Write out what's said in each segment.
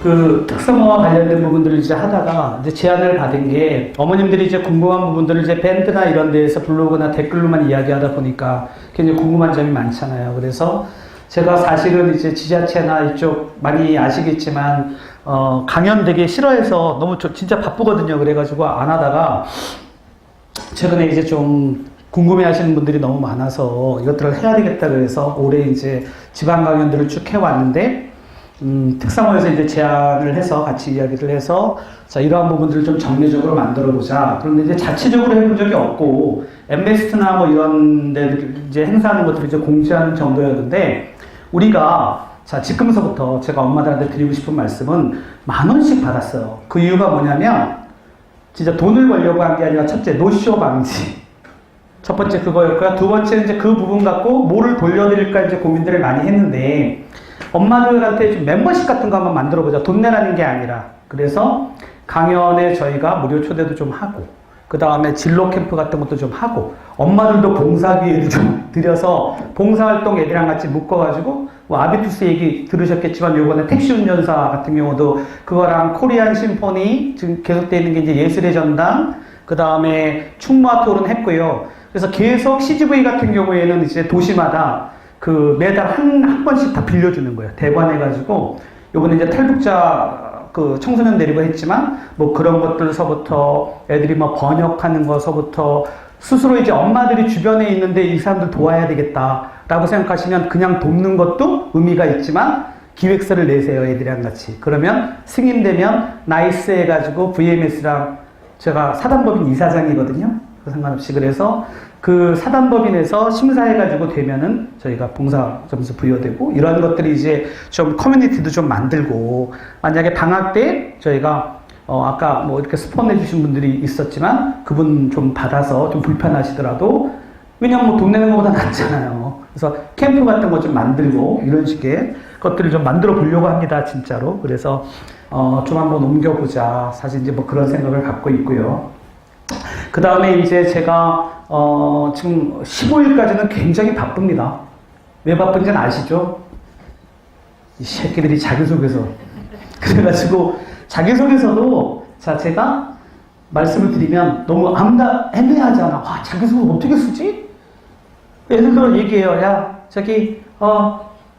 그 특성화와 관련된 부분들을 이제 하다가 이제 제안을 받은 게 어머님들이 이제 궁금한 부분들을 이제 밴드나 이런 데에서 블로그나 댓글로만 이야기하다 보니까 굉장히 궁금한 점이 많잖아요. 그래서 제가 사실은 이제 지자체나 이쪽 많이 아시겠지만 강연 되게 싫어해서 너무 진짜 바쁘거든요. 그래가지고 안 하다가 최근에 이제 좀 궁금해 하시는 분들이 너무 많아서 이것들을 해야 되겠다 그래서 올해 이제 지방 강연들을 쭉 해왔는데 특성화에서 이제 제안을 해서 같이 이야기를 해서 자 이러한 부분들을 좀 정례적으로 만들어 보자. 그런데 이제 자체적으로 해본 적이 없고 엠베스트나 뭐 이런 데들 이제 행사하는 것들을 이제 공지하는 정도였는데 우리가 자 지금서부터 제가 엄마들한테 드리고 싶은 말씀은 10,000원씩 받았어요. 그 이유가 뭐냐면 진짜 돈을 벌려고 한 게 아니라 첫째 노쇼 방지. 첫 번째 그거였고요. 두 번째 이제 그 부분 갖고 뭐를 돌려드릴까 이제 고민들을 많이 했는데 엄마들한테 좀 멤버십 같은 거 한번 만들어 보자. 돈 내라는 게 아니라. 그래서 강연에 저희가 무료 초대도 좀 하고 그 다음에 진로 캠프 같은 것도 좀 하고 엄마들도 봉사기회를 좀 들여서 봉사활동 애들이랑 같이 묶어가지고 뭐 아비투스 얘기 들으셨겠지만 요번에 택시 운전사 같은 경우도 그거랑 코리안 심포니 지금 계속되어 있는 게 이제 예술의 전당 그 다음에 충무화 토론 했고요. 그래서 계속 CGV 같은 경우에는 이제 도시마다 그 매달 한 번씩 다 빌려주는 거예요. 대관해가지고 요번에 이제 탈북자 그 청소년 데리고 했지만 뭐 그런 것들서부터 애들이 뭐 번역하는 거서부터 스스로 이제 엄마들이 주변에 있는데 이 사람들 도와야 되겠다라고 생각하시면 그냥 돕는 것도 의미가 있지만 기획서를 내세요. 애들이랑 같이. 그러면 승인되면 나이스 해가지고 VMS랑 제가 사단법인 이사장이거든요. 그 상관없이 그래서 그 사단법인에서 심사해가지고 되면은 저희가 봉사 점수 부여되고 이런 것들이 이제 좀 커뮤니티도 좀 만들고 만약에 방학 때 저희가 아까 뭐 이렇게 스폰해 주신 분들이 있었지만 그분 좀 받아서 좀 불편하시더라도 왜냐면 뭐 돈 내는 것보다 낫잖아요. 그래서 캠프 같은 거 좀 만들고 이런 식의 것들을 좀 만들어 보려고 합니다. 진짜로. 그래서 좀 한번 옮겨보자. 사실 이제 뭐 그런 생각을 갖고 있고요. 그 다음에 이제 제가 지금 15일까지는 굉장히 바쁩니다. 왜 바쁜지는 아시죠? 이 새끼들이 자기소개서. 그래가지고 자기소개서도 자 제가 말씀을 드리면 너무 애매하잖아. 와 자기소개 어떻게 쓰지? 예를 들어 얘기해요. 야 저기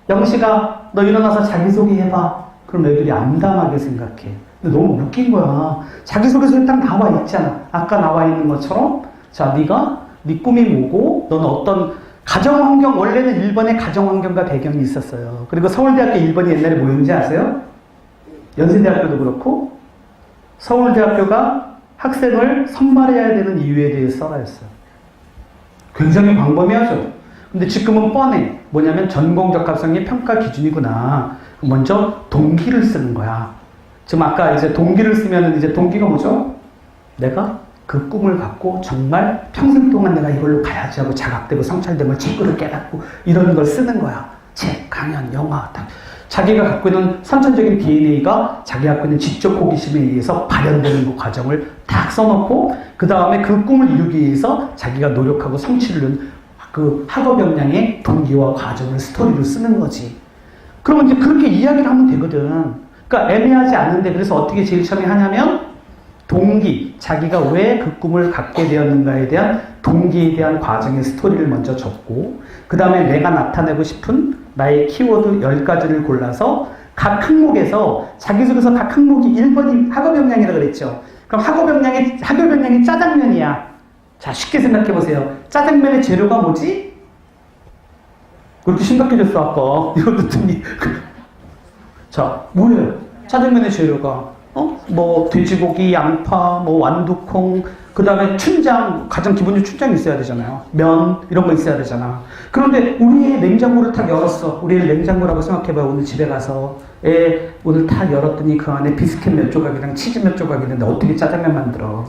영식아 너 일어나서 자기소개 해봐. 그럼 애들이 암담하게 생각해. 근데 너무 웃긴 거야. 자기소개서에 딱 나와 있잖아. 아까 나와 있는 것처럼 자 네 꿈이 뭐고 너는 어떤 가정환경 원래는 1번에 가정환경과 배경이 있었어요. 그리고 서울대학교 1번이 옛날에 뭐였는지 아세요? 연세대학교도 그렇고 서울대학교가 학생을 선발해야 되는 이유에 대해서 써라였어요. 굉장히 광범위하죠. 근데 지금은 뻔해. 뭐냐면 전공적합성의 평가 기준이구나. 먼저 동기를 쓰는 거야. 지금 아까 이제 동기를 쓰면은 이제 동기가 뭐죠? 내가 그 꿈을 갖고 정말 평생 동안 내가 이걸로 가야지 하고 자각되고 성찰된 걸 책으로 깨닫고 이런 걸 쓰는 거야. 책, 강연, 영화 다. 자기가 갖고 있는 선천적인 DNA가 자기가 갖고 있는 지적 호기심에 의해서 발현되는 그 과정을 딱 써놓고 그 다음에 그 꿈을 이루기 위해서 자기가 노력하고 성취를 그 학업 역량의 동기와 과정을 스토리로 쓰는 거지. 그러면 이제 그렇게 이야기를 하면 되거든. 그러니까 애매하지 않은데 그래서 어떻게 제일 처음에 하냐면 동기, 자기가 왜 그 꿈을 갖게 되었는가에 대한 동기에 대한 과정의 스토리를 먼저 적고 그 다음에 내가 나타내고 싶은 나의 키워드 10가지를 골라서 각 항목에서 자기소개서 각 항목이 1번이 학업 역량이라고 그랬죠. 그럼 학업 역량이 짜장면이야. 자 쉽게 생각해보세요. 짜장면의 재료가 뭐지? 그렇게 심각해졌어 아까. 이거 듣더니 자 뭐예요? 짜장면의 재료가 뭐 돼지고기, 양파, 뭐 완두콩, 그 다음에 춘장, 가장 기본적으로 춘장이 있어야 되잖아요. 면 이런 거 있어야 되잖아. 그런데 우리의 냉장고를 딱 열었어. 우리의 냉장고라고 생각해봐요. 오늘 집에 가서 오늘 딱 열었더니 그 안에 비스킷 몇 조각이랑 치즈 몇 조각이 있는데 어떻게 짜장면 만들어?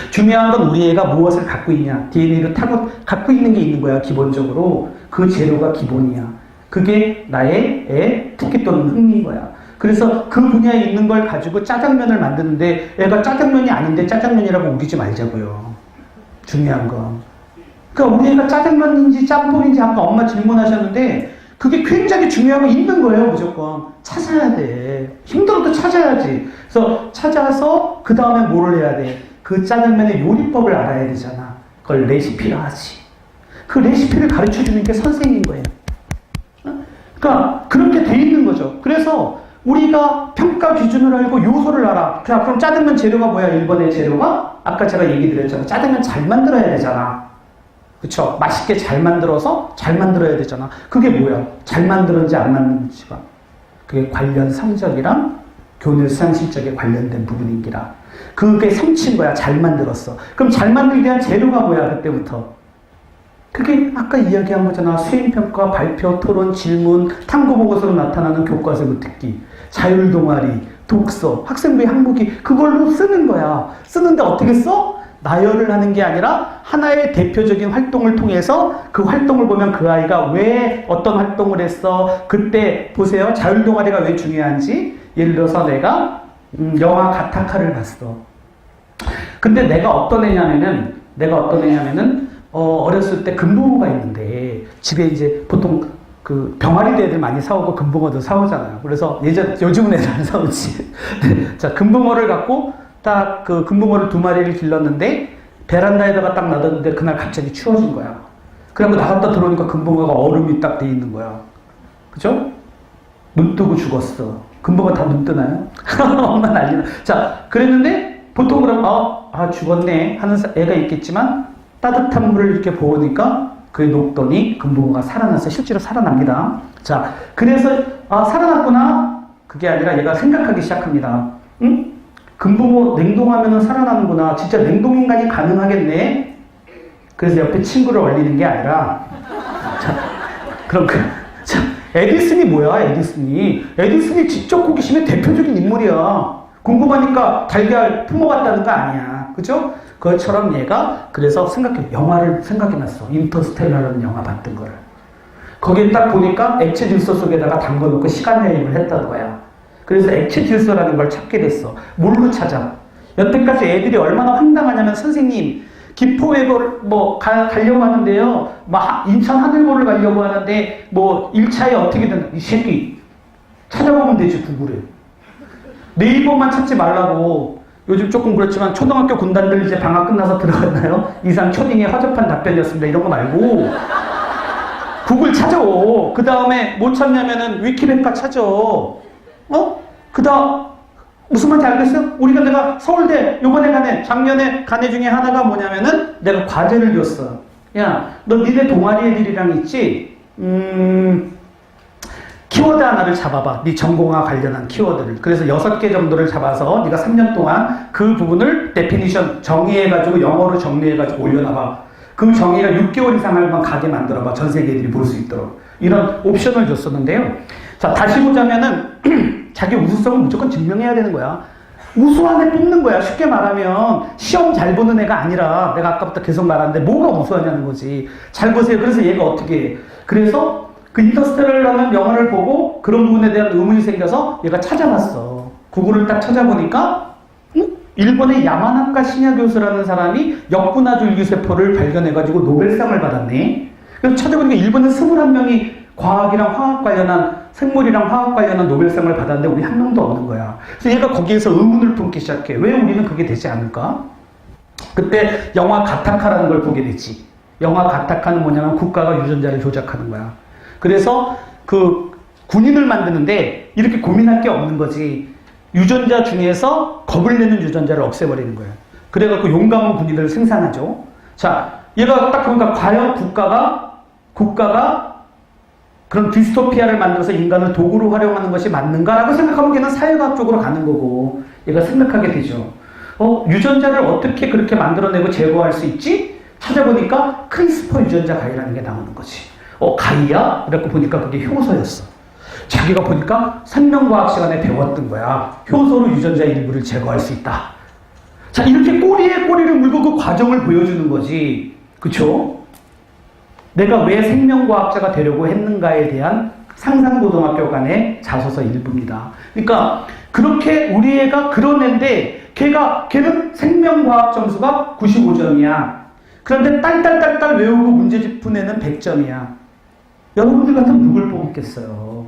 중요한 건 우리 애가 무엇을 갖고 있냐. DNA를 타고 갖고 있는 게 있는 거야. 기본적으로 그 재료가 기본이야. 그게 나의 애 특기 또는 흥미인 거야. 그래서 그 분야에 있는 걸 가지고 짜장면을 만드는데 애가 짜장면이 아닌데 짜장면이라고 우기지 말자고요. 중요한 건. 그러니까 우리 애가 짜장면인지 짬뽕인지 아까 엄마 질문하셨는데 그게 굉장히 중요한 거 있는 거예요. 무조건. 찾아야 돼. 힘들어도 찾아야지. 그래서 찾아서 그 다음에 뭐를 해야 돼? 그 짜장면의 요리법을 알아야 되잖아. 그걸 레시피라 하지. 그 레시피를 가르쳐주는 게 선생님인 거예요. 그러니까 그렇게 돼 있는 거죠. 그래서 우리가 평가 기준을 알고 요소를 알아. 자, 그럼 짜장면 재료가 뭐야? 1번의 재료가? 아까 제가 얘기 드렸잖아. 짜장면 잘 만들어야 되잖아. 그쵸? 맛있게 잘 만들어서 잘 만들어야 되잖아. 그게 뭐야? 잘 만들었는지 안 만들었는지가. 그게 관련 성적이랑 교내 수상 실적에 관련된 부분인기라. 그게 성취인 거야. 잘 만들었어. 그럼 잘 만들기 위한 재료가 뭐야? 그때부터. 그게 아까 이야기한 거잖아. 수행평가, 발표, 토론, 질문, 탐구보고서로 나타나는 교과서 듣기, 자율동아리, 독서, 학생부의 항목이 그걸로 쓰는 거야. 쓰는데 어떻게 써? 나열을 하는 게 아니라 하나의 대표적인 활동을 통해서 그 활동을 보면 그 아이가 왜 어떤 활동을 했어. 그때 보세요. 자율동아리가 왜 중요한지. 예를 들어서 내가 영화 가타카를 봤어. 근데 내가 어떤 애냐면은 어렸을 때 금붕어가 있는데 집에 이제 보통 그 병아리도 애들 많이 사오고 금붕어도 사오잖아요. 그래서 요즘은 애들 안 사오지. 자, 금붕어를 갖고 딱 그 금붕어를 2마리를 길렀는데 베란다에다가 딱 놔뒀는데 그날 갑자기 추워진 거야. 그래갖고 나갔다 들어오니까 금붕어가 얼음이 딱 돼 있는 거야. 그죠? 눈 뜨고 죽었어. 금붕어 다 눈 뜨나요? 엄마 난리나. 자, 그랬는데 보통 그러면 죽었네 하는 애가 있겠지만 따뜻한 물을 이렇게 부으니까 그게 녹더니 금붕어가 살아났어요. 실제로 살아납니다. 자, 그래서 살아났구나. 그게 아니라 얘가 생각하기 시작합니다. 응? 금붕어 냉동하면 살아나는구나. 진짜 냉동인간이 가능하겠네. 그래서 옆에 친구를 얼리는 게 아니라 자, 그럼 자, 에디슨이 뭐야? 에디슨이 지적 호기심의 대표적인 인물이야. 궁금하니까 달걀 품어갔다는 거 아니야. 그죠? 그것처럼 얘가 그래서 영화를 생각해놨어. 인터스텔라라는 영화 봤던 거를. 거기에 딱 보니까 액체 질소 속에다가 담궈놓고 시간 여행을 했다는 거야. 그래서 액체 질소라는 걸 찾게 됐어. 뭘로 찾아? 여태까지 애들이 얼마나 황당하냐면 선생님 기포에 가려고 하는데요. 인천 하늘보를 가려고 하는데 1차에 어떻게 되나? 이 새끼 찾아보면 되지 구글에. 네이버만 찾지 말라고. 요즘 조금 그렇지만 초등학교 군단들 이제 방학 끝나서 들어갔나요? 이상 초딩의 허접한 답변이었습니다. 이런 거 말고 구글 찾아. 그 다음에 뭐 찾냐면은 위키백과 찾아. 그 다음 무슨 말인지 알겠어요? 내가 서울대 요번에 작년에 간 애 중에 하나가 뭐냐면은 내가 과제를 줬어. 야, 너 니네 동아리 애들이랑 있지? 키워드 하나를 잡아봐. 네 전공과 관련한 키워드를. 그래서 6개 정도를 잡아서 네가 3년 동안 그 부분을 데피니션 정의해가지고 영어로 정리해가지고 올려놔봐. 그 정의가 6개월 이상 할만 가게 만들어봐. 전 세계 애들이 볼 수 있도록. 이런 옵션을 줬었는데요. 자, 다시 보자면은 자기 우수성을 무조건 증명해야 되는 거야. 우수한 애 뽑는 거야. 쉽게 말하면 시험 잘 보는 애가 아니라 내가 아까부터 계속 말하는데 뭐가 우수하냐는 거지. 잘 보세요. 그래서 얘가 어떻게 해. 그래서 그 인터스텔라라는 영화를 보고 그런 부분에 대한 의문이 생겨서 얘가 찾아봤어. 구글을 딱 찾아보니까 일본의 야마나카 신야 교수라는 사람이 역분화줄기세포를 발견해가지고 노벨상을 받았네. 그래서 찾아보니까 일본은 21명이 과학이랑 화학 관련한 생물이랑 화학 관련한 노벨상을 받았는데 우리 한 명도 없는 거야. 그래서 얘가 거기에서 의문을 품기 시작해. 왜 우리는 그게 되지 않을까? 그때 영화 가타카라는 걸 보게 되지. 영화 가타카는 뭐냐면 국가가 유전자를 조작하는 거야. 그래서 그 군인을 만드는데 이렇게 고민할 게 없는 거지. 유전자 중에서 겁을 내는 유전자를 없애버리는 거예요. 그래갖고 용감한 군인을 생산하죠. 자, 얘가 딱 보니까 과연 국가가 그런 디스토피아를 만들어서 인간을 도구로 활용하는 것이 맞는가라고 생각하면 걔는 사회과학 쪽으로 가는 거고 얘가 생각하게 되죠. 유전자를 어떻게 그렇게 만들어내고 제거할 수 있지? 찾아보니까 크리스퍼 유전자 가위라는 게 나오는 거지. 가위야? 이렇게 보니까 그게 효소였어. 자기가 보니까 생명과학 시간에 배웠던 거야. 효소로 유전자 일부를 제거할 수 있다. 자, 이렇게 꼬리에 꼬리를 물고 그 과정을 보여주는 거지. 그쵸? 내가 왜 생명과학자가 되려고 했는가에 대한 상산고등학교 간의 자소서 일부입니다. 그러니까 그렇게 우리 애가 그런 애인데 걔는 생명과학 점수가 95점이야. 그런데 딸딸딸딸 외우고 문제집 푼 애는 100점이야. 여러분들 같으면 누굴 뽑겠어요?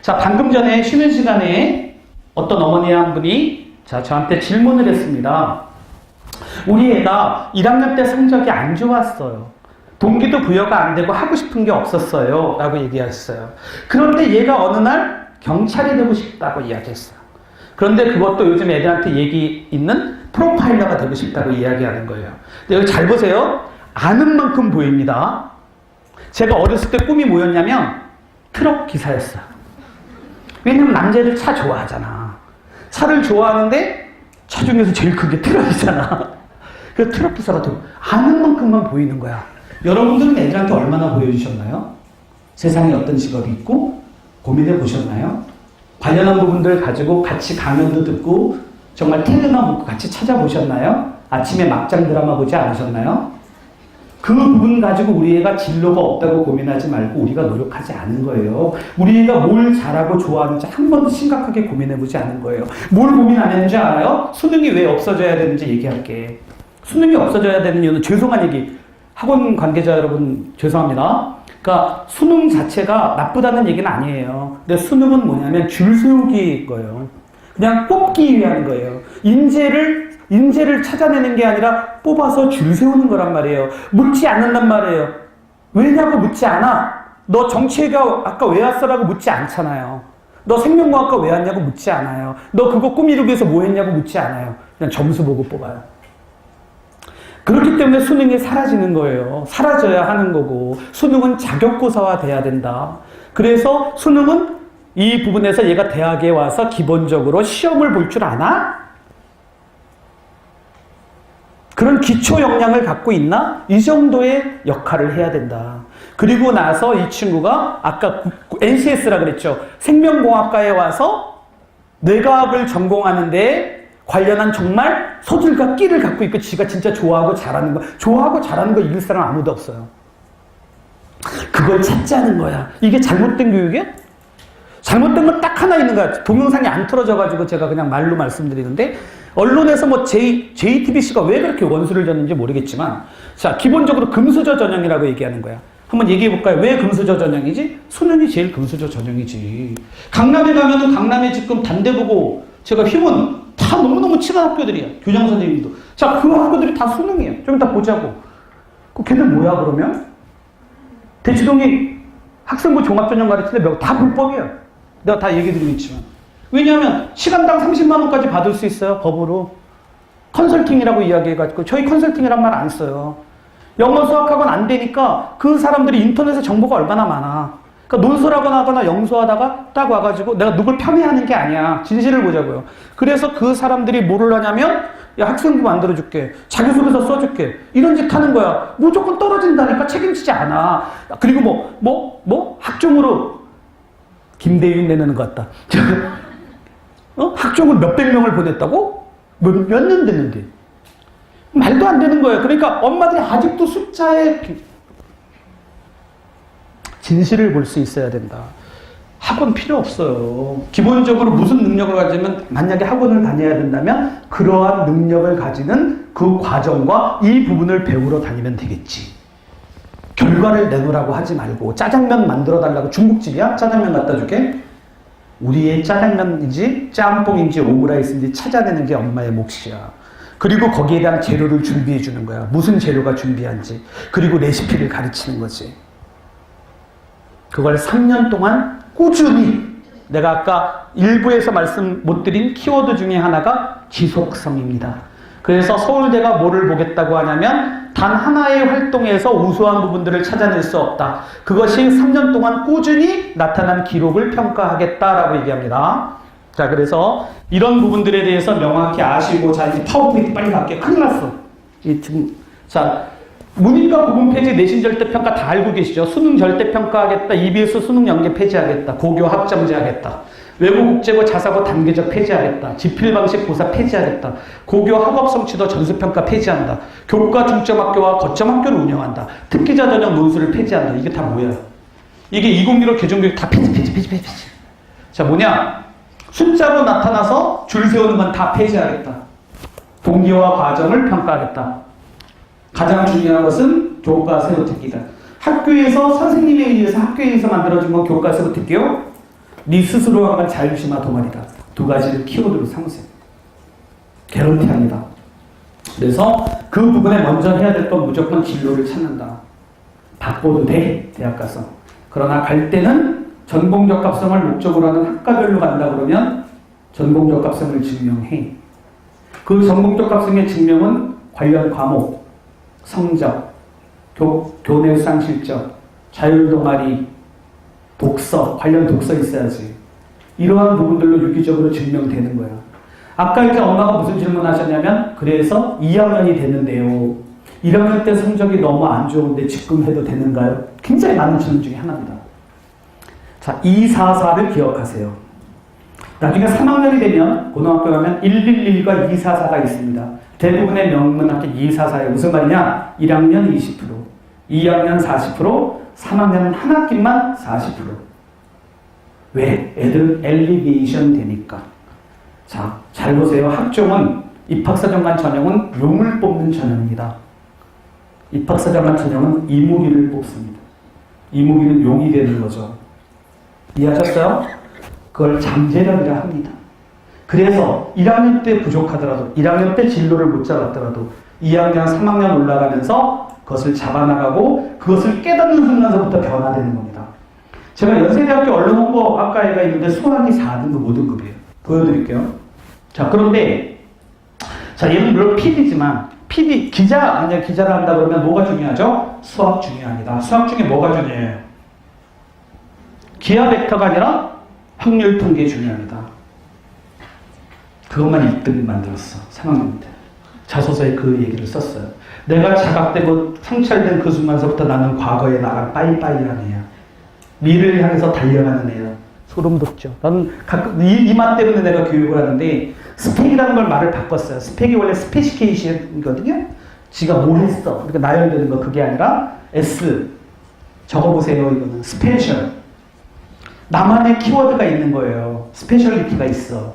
자, 방금 전에 쉬는 시간에 어떤 어머니 한 분이 저한테 질문을 했습니다. 우리 애가 1학년 때 성적이 안 좋았어요. 동기도 부여가 안 되고 하고 싶은 게 없었어요. 라고 얘기했어요. 그런데 얘가 어느 날 경찰이 되고 싶다고 이야기했어요. 그런데 그것도 요즘 애들한테 얘기 있는 프로파일러가 되고 싶다고 이야기하는 거예요. 근데 여기 잘 보세요. 아는 만큼 보입니다. 제가 어렸을 때 꿈이 뭐였냐면 트럭 기사였어요. 왜냐면 남자애들 차 좋아하잖아. 차를 좋아하는데 차 중에서 제일 큰 게 트럭이잖아. 그래서 트럭 기사가 되고 아는 만큼만 보이는 거야. 여러분들은 애들한테 얼마나 보여주셨나요? 세상에 어떤 직업이 있고 고민해 보셨나요? 관련한 부분들 가지고 같이 강연도 듣고 정말 텔레나 먹고 같이 찾아보셨나요? 아침에 막장 드라마 보지 않으셨나요? 그 부분 가지고 우리 애가 진로가 없다고 고민하지 말고 우리가 노력하지 않은 거예요. 우리 애가 뭘 잘하고 좋아하는지 한 번도 심각하게 고민해보지 않은 거예요. 뭘 고민 안 했는지 알아요? 수능이 왜 없어져야 되는지 얘기할게. 수능이 없어져야 되는 이유는 죄송한 얘기. 학원 관계자 여러분 죄송합니다. 그러니까 수능 자체가 나쁘다는 얘기는 아니에요. 근데 수능은 뭐냐면 줄 세우기 거예요. 그냥 뽑기 위한 거예요. 인재를 찾아내는 게 아니라 뽑아서 줄 세우는 거란 말이에요. 묻지 않는단 말이에요. 왜냐고 묻지 않아. 너 정치회가 아까 왜 왔어라고 묻지 않잖아요. 너 생명과학과 왜 왔냐고 묻지 않아요. 너 그거 꿈 이루기 위해서 뭐 했냐고 묻지 않아요. 그냥 점수 보고 뽑아요. 그렇기 때문에 수능이 사라지는 거예요. 사라져야 하는 거고 수능은 자격고사화 돼야 된다. 그래서 수능은 이 부분에서 얘가 대학에 와서 기본적으로 시험을 볼 줄 아나? 그런 기초 역량을 갖고 있나? 이 정도의 역할을 해야 된다. 그리고 나서 이 친구가 아까 NCS라 그랬죠. 생명공학과에 와서 뇌과학을 전공하는데 관련한 정말 소질과 끼를 갖고 있고 지가 진짜 좋아하고 잘하는 거 이길 사람 아무도 없어요. 그걸 찾자는 거야. 이게 잘못된 교육이야? 잘못된 건 딱 하나 있는 거야. 동영상이 안 틀어져가지고 제가 그냥 말로 말씀드리는데 언론에서 뭐 JTBC가 왜 그렇게 원수를 졌는지 모르겠지만 자, 기본적으로 금수저 전형이라고 얘기하는 거야. 한번 얘기해볼까요? 왜 금수저 전형이지? 수능이 제일 금수저 전형이지. 강남에 가면은 강남에 지금 단대보고 제가 휘문 다 너무너무 친한 학교들이야. 교장 선생님도. 자, 그 학교들이 다 수능이에요. 좀 이따 보자고. 걔들 뭐야, 그러면? 대치동이 학생부 종합전형 가르치는데 다 불법이에요. 내가 다 얘기 드리고 있지만. 왜냐하면 시간당 30만원까지 받을 수 있어요, 법으로. 컨설팅이라고 이야기해가지고. 저희 컨설팅이란 말 안 써요. 영어 수학학원 안 되니까 그 사람들이 인터넷에 정보가 얼마나 많아. 그러니까 논술하거나 하거나 영수하다가 딱 와가지고 내가 누굴 편애하는 게 아니야. 진실을 보자고요. 그래서 그 사람들이 뭐를 하냐면 야, 학생부 만들어줄게. 자기소개서 써줄게. 이런 짓 하는 거야. 무조건 떨어진다니까 책임지지 않아. 그리고 학종으로 김대윤 내는 것 같다. 학종을 몇백 명을 보냈다고? 몇 년 됐는데. 말도 안 되는 거예요. 그러니까 엄마들이 아직도 숫자에 진실을 볼 수 있어야 된다. 학원 필요 없어요. 기본적으로 무슨 능력을 가지면 만약에 학원을 다녀야 된다면 그러한 능력을 가지는 그 과정과 이 부분을 배우러 다니면 되겠지. 결과를 내놓으라고 하지 말고 짜장면 만들어 달라고 중국집이야? 짜장면 갖다 줄게? 우리의 짜장면인지 짬뽕인지 오므라이스인지 찾아내는 게 엄마의 몫이야. 그리고 거기에 대한 재료를 준비해 주는 거야. 무슨 재료가 준비한지. 그리고 레시피를 가르치는 거지. 그걸 3년 동안 꾸준히 내가 아까 일부에서 말씀 못 드린 키워드 중에 하나가 지속성입니다. 그래서 서울대가 뭐를 보겠다고 하냐면 단 하나의 활동에서 우수한 부분들을 찾아낼 수 없다. 그것이 3년 동안 꾸준히 나타난 기록을 평가하겠다라고 얘기합니다. 자, 그래서 이런 부분들에 대해서 명확히 아시고 자, 이제 파워포인트 빨리 갈게요. 큰일 났어. 자, 문인과 국문 폐지, 내신 절대평가 다 알고 계시죠? 수능 절대평가하겠다, EBS 수능 연계 폐지하겠다, 고교 합정제하겠다, 외국 국제고 자사고 단계적 폐지하겠다, 지필방식 고사 폐지하겠다, 고교 학업 성취도 전수평가 폐지한다, 교과 중점학교와 거점학교를 운영한다, 특기자 전형 논술을 폐지한다. 이게 다 뭐야? 이게 2015 개정교육 다 폐지. 자, 뭐냐? 숫자로 나타나서 줄 세우는 건 다 폐지하겠다. 동기와 과정을 평가하겠다. 가장 중요한 것은 교과서 듣기다. 학교에서 선생님에 의해서 학교에서 만들어진 건 교과서 듣기요. 네 스스로 한 건 자유심화 도말이다. 두 가지를 키워드로 삼으세요. 개런티합니다. 그래서 그 부분에 먼저 해야 될 건 무조건 진로를 찾는다. 바꿔도 돼, 대학 가서. 그러나 갈 때는 전공적 값성을 목적으로 하는 학과별로 간다 그러면 전공적 값성을 증명해. 그 전공적 값성의 증명은 관련 과목, 성적, 교내 수상 실적, 자율동아리, 독서, 관련 독서 있어야지. 이러한 부분들로 유기적으로 증명되는 거야. 아까 이제 엄마가 무슨 질문 하셨냐면, 그래서 2학년이 됐는데요. 1학년 때 성적이 너무 안 좋은데 지금 해도 되는가요? 굉장히 많은 질문 중에 하나입니다. 자, 244를 기억하세요. 나중에 3학년이 되면, 고등학교 가면 111과 244가 있습니다. 대부분의 명문학교 244에 무슨 말이냐? 1학년 20%, 2학년 40%, 3학년은 한 학기만 40%. 왜? 애들은 엘리베이션 되니까. 자, 잘 보세요. 학종은 입학사정관 전형은 룸을 뽑는 전형입니다. 입학사정관 전형은 이무기를 뽑습니다. 이무기는 용이 되는 거죠. 이해하셨어요? 그걸 잠재력이라 합니다. 그래서 1학년 때 부족하더라도 1학년 때 진로를 못 잡았더라도 2학년, 3학년 올라가면서 그것을 잡아나가고 그것을 깨닫는 순간서부터 변화되는 겁니다. 제가 연세대학교 언론홍보학과에가 있는데 수학이 4등급, 5등급이에요. 보여드릴게요. 자, 그런데 자, 얘는 물론 PD지만 PD, 만약 기자를 한다 그러면 뭐가 중요하죠? 수학 중요합니다. 수학 중에 뭐가 중요해요? 기하 벡터가 아니라 확률 통계 중요합니다. 그것만 1등 만들었어. 3학년 때. 자소서에 그 얘기를 썼어요. 내가 자각되고 성찰된 그 순간서부터 나는 과거에 나랑 빠이빠이한 애야. 미래를 향해서 달려가는 애야. 소름 돋죠. 나는 가끔 이 맛 때문에 내가 교육을 하는데 스펙이라는 걸 말을 바꿨어요. 스펙이 원래 스페시케이션이거든요. 지가 뭘 했어. 그러니까 나열되는 거 그게 아니라 S. 적어보세요. 이거는 스페셜. 나만의 키워드가 있는 거예요. 스페셜리티가 있어.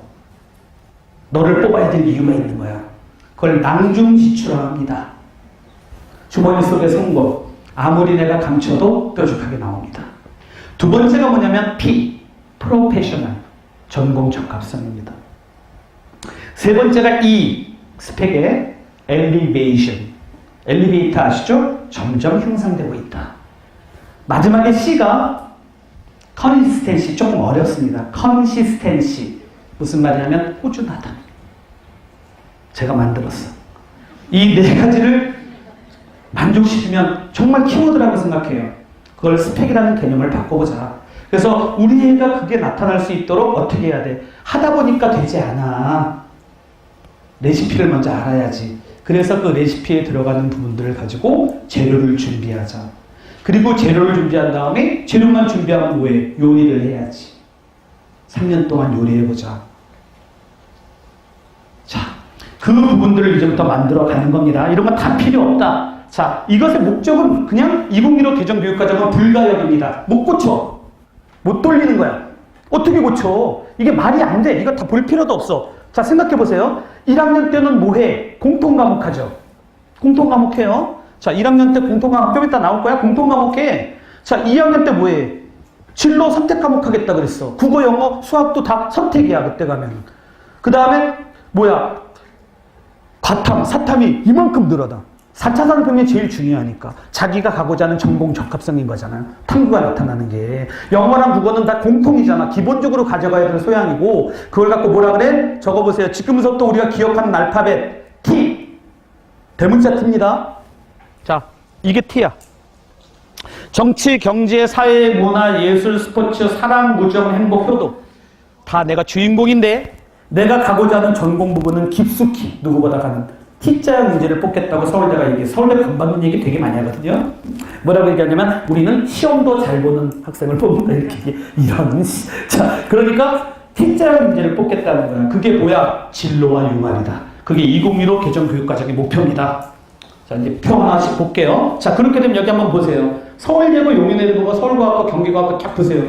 너를 뽑아야 될 이유가 있는 거야. 그걸 낭중지출합니다. 주머니 속의 송곳. 아무리 내가 감춰도 뾰족하게 나옵니다. 두 번째가 뭐냐면 P. 프로페셔널. 전공 적합성입니다. 세 번째가 E. 스펙의 엘리베이션. 엘리베이터 아시죠? 점점 향상되고 있다. 마지막에 C가 컨시스텐시. 조금 어렵습니다. 컨시스텐시. 무슨 말이냐면 꾸준하다. 제가 만들었어. 이 네 가지를 만족시키면 정말 키워드라고 생각해요. 그걸 스펙이라는 개념을 바꿔보자. 그래서 우리 애가 그게 나타날 수 있도록 어떻게 해야 돼? 하다 보니까 되지 않아. 레시피를 먼저 알아야지. 그래서 그 레시피에 들어가는 부분들을 가지고 재료를 준비하자. 그리고 재료를 준비한 다음에 재료만 준비하면 뭐해? 요리를 해야지. 3년 동안 요리해보자. 자, 그 부분들을 이제부터 만들어가는 겁니다. 이런 건 다 필요 없다. 자, 이것의 목적은 그냥 2015 개정교육과정은 불가역입니다. 못 고쳐. 못 돌리는 거야. 어떻게 고쳐? 이게 말이 안 돼. 이거 다 볼 필요도 없어. 자, 생각해보세요. 1학년 때는 뭐 해? 공통과목 하죠. 공통과목 해요. 자, 1학년 때 공통과목 좀 이따 나올 거야. 공통과목 해. 자, 2학년 때 뭐 해? 진로 선택 과목 하겠다 그랬어. 국어, 영어, 수학도 다 선택이야. 그때 가면. 그 다음에 뭐야? 과탐, 사탐이 이만큼 늘어나. 4차 산업혁명이 제일 중요하니까. 자기가 가고자 하는 전공 적합성인 거잖아요. 탐구가 나타나는 게. 영어랑 국어는 다 공통이잖아. 기본적으로 가져가야 되는 소양이고 그걸 갖고 뭐라 그래? 적어보세요. 지금부터 우리가 기억하는 알파벳 T. 대문자 T입니다. 자, 이게 T야. 정치, 경제, 사회, 문화, 예술, 스포츠, 사랑, 무정, 행복, 효도. 다 내가 주인공인데 내가 가고자 하는 전공 부분은 깊숙이 누구보다 가는 T자형 문제를 뽑겠다고 서울대가 얘기해. 서울대 금받는 얘기 되게 많이 하거든요. 뭐라고 얘기하냐면 우리는 시험도 잘 보는 학생을 뽑는다 이렇게. 이런. 자, 그러니까 T자형 문제를 뽑겠다는 거야. 그게 뭐야? 진로와 융합이다. 그게 2015 개정교육과정의 목표입니다. 자, 이제 표 하나씩 볼게요. 자, 그렇게 되면 여기 한번 보세요. 서울예고, 용인예고가 서울과학과, 경기과학과 딱 보세요.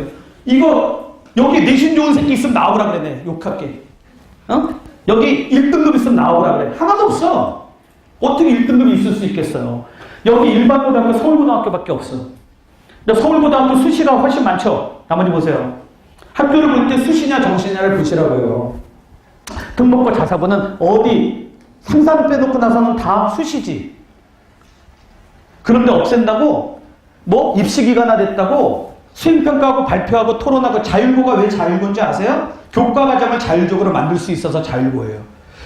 이거 여기 내신 좋은 새끼 있으면 나오라 그래. 욕할게. 여기 1등급 있으면 나오라 그래. 하나도 없어. 어떻게 1등급이 있을 수 있겠어요? 여기 일반고등학교, 서울고등학교밖에 없어. 서울고등학교 수시가 훨씬 많죠. 나머지 보세요. 학교를 볼 때 수시냐 정시냐를 보시라고요. 특목고 자사고는 어디 상산 빼놓고 나서는 다 수시지. 그런데 없앤다고? 뭐 입시기간화 됐다고? 수행평가하고 발표하고 토론하고 자율고가 왜 자율고인지 아세요? 교과과정을 자율적으로 만들 수 있어서 자율고예요.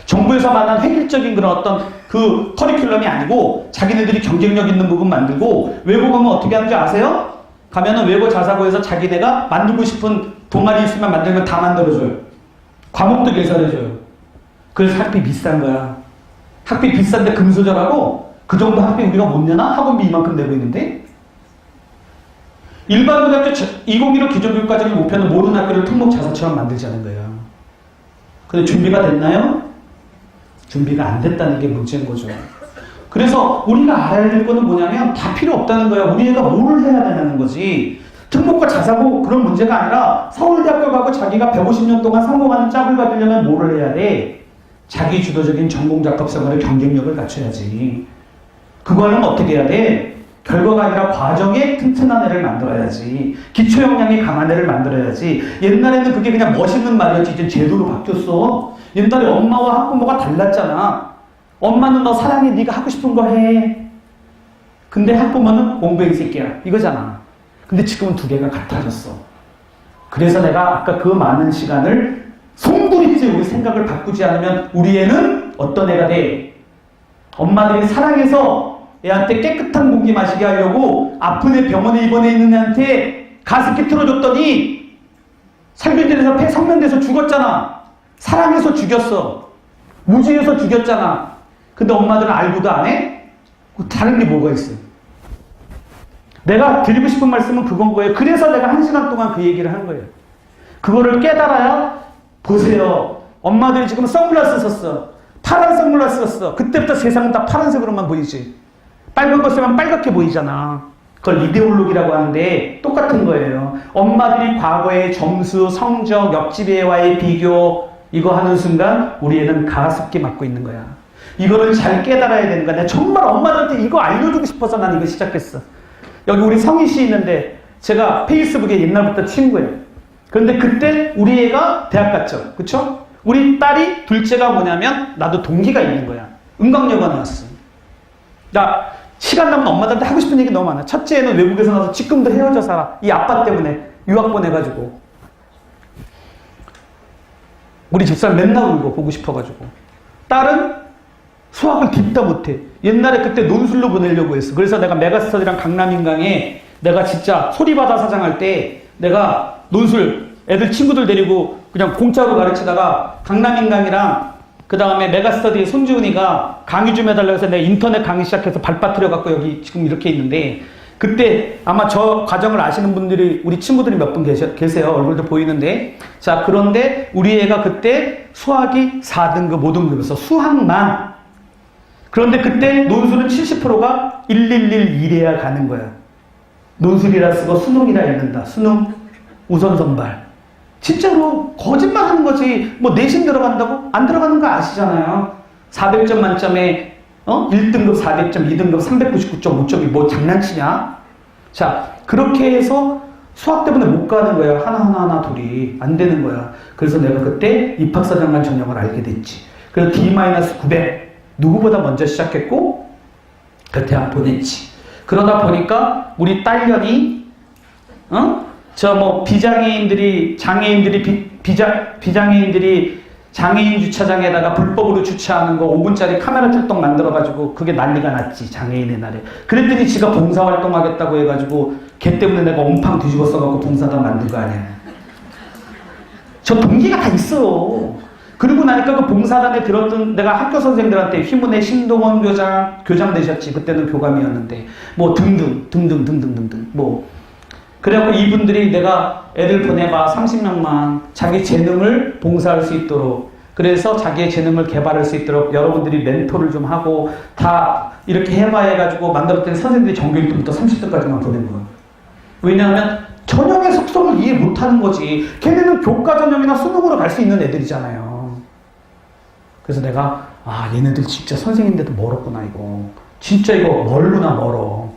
정부에서 말하는 획일적인 그런 어떤 그 커리큘럼이 아니고 자기네들이 경쟁력 있는 부분 만들고 외고 가면 어떻게 하는지 아세요? 가면은 외고 자사고에서 자기네가 만들고 싶은 동아리 있으면 만들면 다 만들어줘요. 과목도 개설해줘요. 그래서 학비 비싼 거야. 학비 비싼데 금소절하고 그 정도 학비 우리가 못 내나? 학원비 이만큼 내고 있는데? 일반 고등학교 2015 기존교육과정의 목표는 모든 학교를 특목 자사처럼 만들자는 거예요. 근데 준비가 됐나요? 준비가 안 됐다는 게 문제인 거죠. 그래서 우리가 알아야 될 거는 뭐냐면 다 필요 없다는 거야. 우리 애가 뭘 해야 되냐는 거지. 특목과 자사고 그런 문제가 아니라 서울대학교 가고 자기가 150년 동안 성공하는 짝을 받으려면 뭐를 해야 돼? 자기 주도적인 전공작업생활의 경쟁력을 갖춰야지. 그거는 어떻게 해야 돼? 결과가 아니라 과정에 튼튼한 애를 만들어야지. 기초 역량이 강한 애를 만들어야지. 옛날에는 그게 그냥 멋있는 말이었지. 이제 제도로 바뀌었어. 옛날에 엄마와 학부모가 달랐잖아. 엄마는 너 사랑해. 네가 하고 싶은 거 해. 근데 학부모는 공부해 이 새끼야. 이거잖아. 근데 지금은 두 개가 같아졌어. 그래서 내가 아까 그 많은 시간을 송두리째 우리 생각을 바꾸지 않으면 우리 애는 어떤 애가 돼? 엄마들이 사랑해서 애한테 깨끗한 공기 마시게 하려고 아픈 애 병원에 입원해 있는 애한테 가습기 틀어줬더니 살균제에서 폐 성면돼서 죽었잖아. 사랑해서 죽였어. 무지해서 죽였잖아. 근데 엄마들은 알고도 안 해? 다른 게 뭐가 있어? 내가 드리고 싶은 말씀은 그건 거예요. 그래서 내가 1시간 동안 그 얘기를 한 거예요. 그거를 깨달아야 보세요. 엄마들이 지금 선글라스 썼어. 파란 선글라스 썼어. 그때부터 세상은 다 파란색으로만 보이지. 빨간 거 쓰면 빨갛게 보이잖아. 그걸 이데올로기라고 하는데 똑같은 거예요. 엄마들이 과거의 점수, 성적, 옆집 애와의 비교 이거 하는 순간 우리 애는 가습기 맞고 있는 거야. 이거를 잘 깨달아야 되는 거야. 내가 정말 엄마들한테 이거 알려주고 싶어서 난 이거 시작했어. 여기 우리 성희 씨 있는데 제가 페이스북에 옛날부터 친구예요. 그런데 그때 우리 애가 대학 갔죠. 그쵸? 우리 딸이 둘째가 뭐냐면 나도 동기가 있는 거야. 은광여고 나왔어. 나 시간 나면 엄마들한테 하고 싶은 얘기 너무 많아. 첫째는 외국에서 나와서 지금도 헤어져 살아. 이 아빠 때문에 유학 보내가지고. 우리 집사람 맨날 울고 보고 싶어가지고. 딸은 수학을 딥다 못해. 옛날에 그때 논술로 보내려고 했어. 그래서 내가 메가스터디랑 강남인강에 내가 진짜 소리바다 사장할 때 내가 논술 애들 친구들 데리고 그냥 공짜로 가르치다가 강남인강이랑 그 다음에 메가스터디 손지훈이가 강의 좀 해달라고 해서 내가 인터넷 강의 시작해서 발빠뜨려 갖고 여기 지금 이렇게 있는데 그때 아마 저 과정을 아시는 분들이 우리 친구들이 몇 분 계세요. 얼굴도 보이는데 자 그런데 우리 애가 그때 수학이 4등급 5등급이었어. 수학만. 그런데 그때 논술은 70%가 1111이래야 가는 거야. 논술이라 쓰고 수능이라 읽는다. 수능 우선 선발. 진짜로 거짓말 하는 거지. 뭐 내신 들어간다고? 안 들어가는 거 아시잖아요. 400점 만점에 1등급 400점, 2등급 399.5점이 뭐 장난치냐? 자, 그렇게 해서 수학 때문에 못 가는 거야. 하나하나 둘이. 안 되는 거야. 그래서 내가 그때 입학사정관 전형을 알게 됐지. 그래서 D-900 누구보다 먼저 시작했고 그 대학 보냈지. 그러다 보니까 우리 딸년이 저 뭐 비장애인들이 장애인 주차장에다가 불법으로 주차하는 거 5분짜리 카메라 출동 만들어가지고 그게 난리가 났지. 장애인의 날에. 그랬더니 지가 봉사활동 하겠다고 해가지고 걔 때문에 내가 온팡 뒤집어 써갖고 봉사단 만든 거 아니야. 저 동기가 다 있어요. 그리고 나니까 그 봉사단에 들었던 내가 학교 선생들한테 휘문의 신동원 교장 되셨지. 그때는 교감이었는데 뭐 등등 뭐 그래갖고 이분들이 내가 애들 보내봐 30명만 자기 재능을 봉사할 수 있도록 그래서 자기의 재능을 개발할 수 있도록 여러분들이 멘토를 좀 하고 다 이렇게 해봐해가지고 만들었더니 선생님들이 전교 1등부터 30등까지만 보낸 거예요. 왜냐하면 전형의 속성을 이해 못하는 거지. 걔네는 교과 전형이나 수능으로 갈 수 있는 애들이잖아요. 그래서 내가 얘네들 진짜 선생님인데도 멀었구나 이거. 진짜 이거 멀구나 멀어.